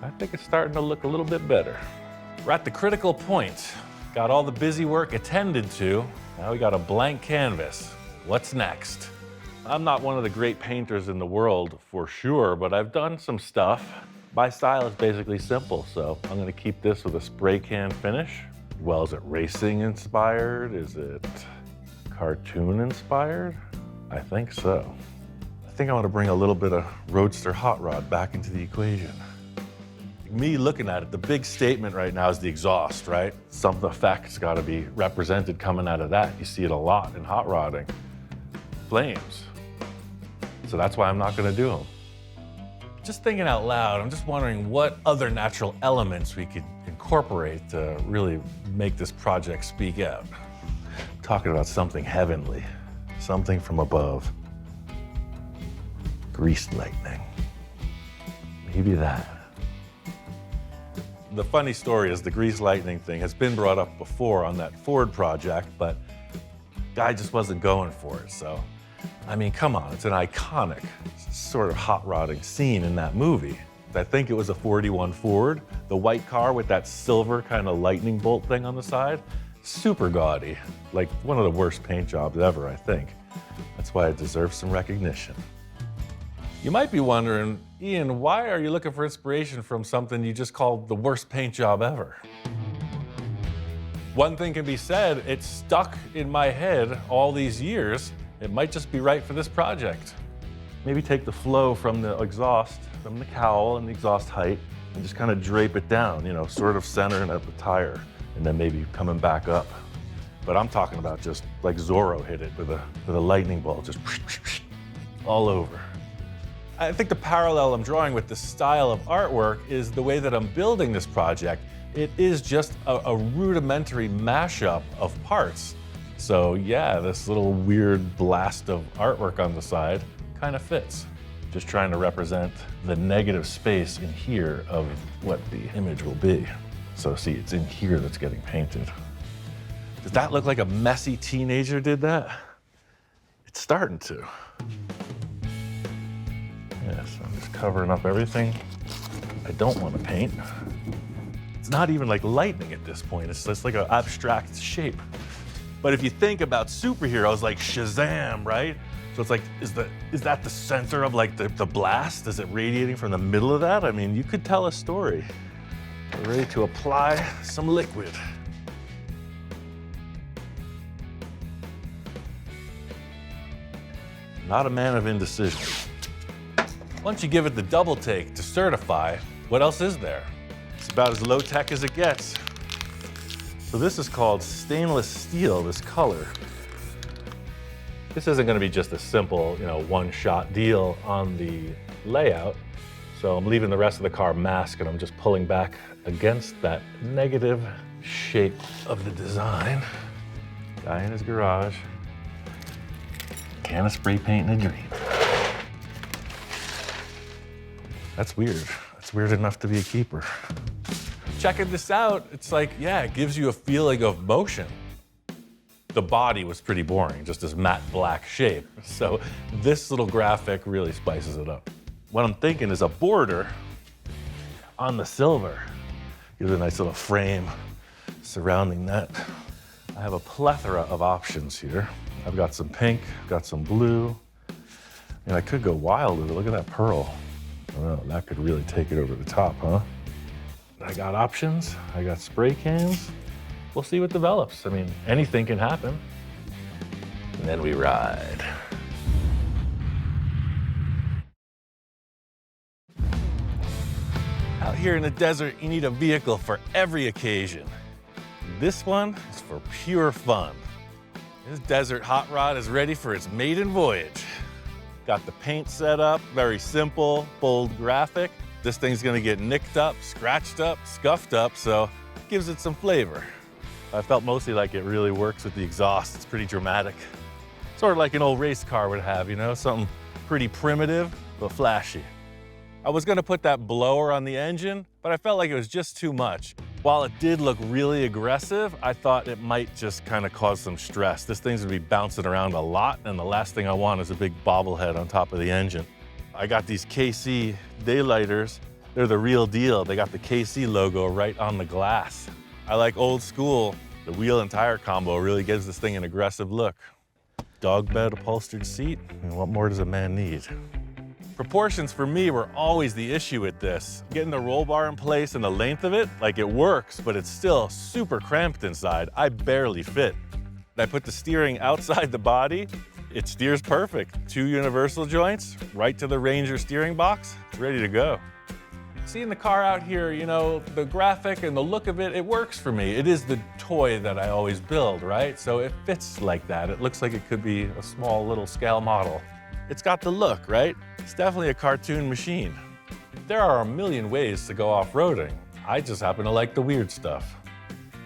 [SPEAKER 1] I think it's starting to look a little bit better. We're at the critical point. Got all the busy work attended to. Now we got a blank canvas. What's next? I'm not one of the great painters in the world for sure, but I've done some stuff. My style is basically simple, so I'm gonna keep this with a spray can finish. Well, is it racing inspired? Is it cartoon inspired? I think so. I think I want to bring a little bit of Roadster hot rod back into the equation. Me looking at it, the big statement right now is the exhaust, right? Some effect's got to be represented coming out of that. You see it a lot in hot rodding. Flames. So that's why I'm not going to do them. Just thinking out loud, I'm just wondering what other natural elements we could incorporate to really make this project speak out. I'm talking about something heavenly, something from above. Greased lightning. Maybe that. The funny story is the greased lightning thing has been brought up before on that Ford project, but guy just wasn't going for it. So, I mean, come on, it's an iconic sort of hot rodding scene in that movie. I think it was a 41 Ford, the white car with that silver kind of lightning bolt thing on the side. Super gaudy, like one of the worst paint jobs ever, I think. That's why it deserves some recognition. You might be wondering, Ian, why are you looking for inspiration from something you just called the worst paint job ever? One thing can be said, it's stuck in my head all these years. It might just be right for this project. Maybe take the flow from the exhaust, from the cowl and the exhaust height, and just kind of drape it down, you know, sort of centering at the tire, and then maybe coming back up. But I'm talking about just like Zorro hit it with a lightning bolt, just all over. I think the parallel I'm drawing with the style of artwork is the way that I'm building this project. It is just a rudimentary mashup of parts. So yeah, this little weird blast of artwork on the side kind of fits. Just trying to represent the negative space in here of what the image will be. So see, it's in here that's getting painted. Does that look like a messy teenager did that? It's starting to. Yes, I'm just covering up everything I don't want to paint. It's not even like lightning at this point. It's just like an abstract shape. But if you think about superheroes like Shazam, right? So it's like, is that the center of like the blast? Is it radiating from the middle of that? I mean, you could tell a story. We're ready to apply some liquid. Not a man of indecision. Once you give it the double take to certify, what else is there? It's about as low tech as it gets. So this is called stainless steel, this color. This isn't gonna be just a simple, one-shot deal on the layout. So I'm leaving the rest of the car masked and I'm just pulling back against that negative shape of the design. Guy in his garage. Can of spray paint and a dream. That's weird. That's weird enough to be a keeper. Checking this out, it's like, yeah, it gives you a feeling of motion. The body was pretty boring, just this matte black shape. So this little graphic really spices it up. What I'm thinking is a border on the silver. Gives it a nice little frame surrounding that. I have a plethora of options here. I've got some pink, got some blue, and I could go wild with it. Look at that pearl. I don't know, that could really take it over the top, huh? I got options, I got spray cans. We'll see what develops. I mean, anything can happen. And then we ride. Out here in the desert, you need a vehicle for every occasion. This one is for pure fun. This desert hot rod is ready for its maiden voyage. Got the paint set up, very simple, bold graphic. This thing's gonna get nicked up, scratched up, scuffed up, so it gives it some flavor. I felt mostly like it really works with the exhaust. It's pretty dramatic. Sort of like an old race car would have, you know, something pretty primitive, but flashy. I was gonna put that blower on the engine, but I felt like it was just too much. While it did look really aggressive, I thought it might just kind of cause some stress. This thing's gonna be bouncing around a lot, and the last thing I want is a big bobblehead on top of the engine. I got these KC daylighters. They're the real deal. They got the KC logo right on the glass. I like old school. The wheel and tire combo really gives this thing an aggressive look. Dog bed upholstered seat. I mean, what more does a man need? Proportions for me were always the issue with this. Getting the roll bar in place and the length of it, like it works, but it's still super cramped inside. I barely fit. I put the steering outside the body. It steers perfect. 2 universal joints, right to the Ranger steering box. It's ready to go. Seeing the car out here, you know, the graphic and the look of it, it works for me. It is the toy that I always build, right? So it fits like that. It looks like it could be a small little scale model. It's got the look, right? It's definitely a cartoon machine. There are a million ways to go off-roading. I just happen to like the weird stuff.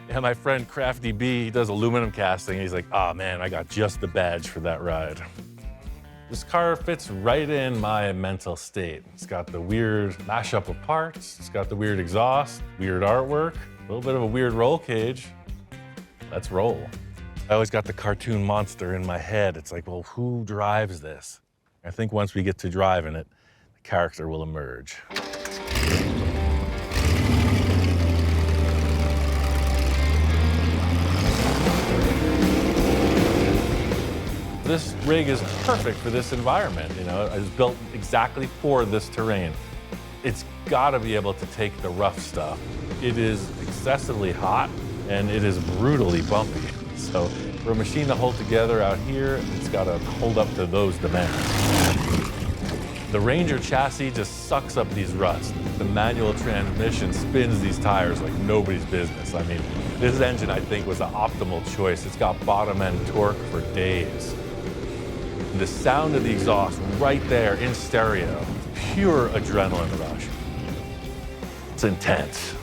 [SPEAKER 1] Yeah, my friend Crafty B, he does aluminum casting. He's like, oh man, I got just the badge for that ride. This car fits right in my mental state. It's got the weird mashup of parts. It's got the weird exhaust, weird artwork, a little bit of a weird roll cage. Let's roll. I always got the cartoon monster in my head. It's like, well, who drives this? I think once we get to driving it, the character will emerge. This rig is perfect for this environment. You know, it was built exactly for this terrain. It's gotta be able to take the rough stuff. It is excessively hot and it is brutally bumpy. So for a machine to hold together out here, it's gotta hold up to those demands. The Ranger chassis just sucks up these ruts. The manual transmission spins these tires like nobody's business. I mean, this engine, I think, was the optimal choice. It's got bottom end torque for days. The sound of the exhaust right there in stereo, pure adrenaline rush. It's intense.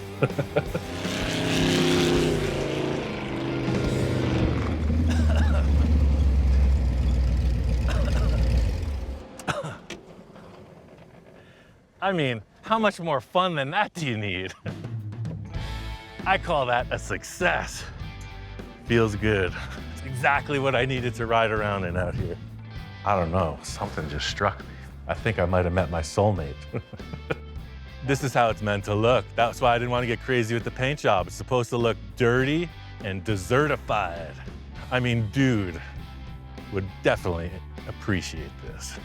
[SPEAKER 1] I mean, how much more fun than that do you need? I call that a success. Feels good. It's exactly what I needed to ride around in out here. I don't know, something just struck me. I think I might have met my soulmate. This is how it's meant to look. That's why I didn't want to get crazy with the paint job. It's supposed to look dirty and desertified. I mean, dude would definitely appreciate this.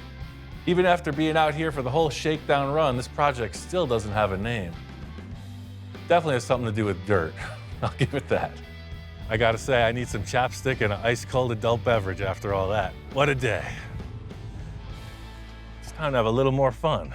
[SPEAKER 1] Even after being out here for the whole shakedown run, this project still doesn't have a name. Definitely has something to do with dirt. I'll give it that. I gotta say, I need some chapstick and an ice-cold adult beverage after all that. What a day. It's time to have a little more fun.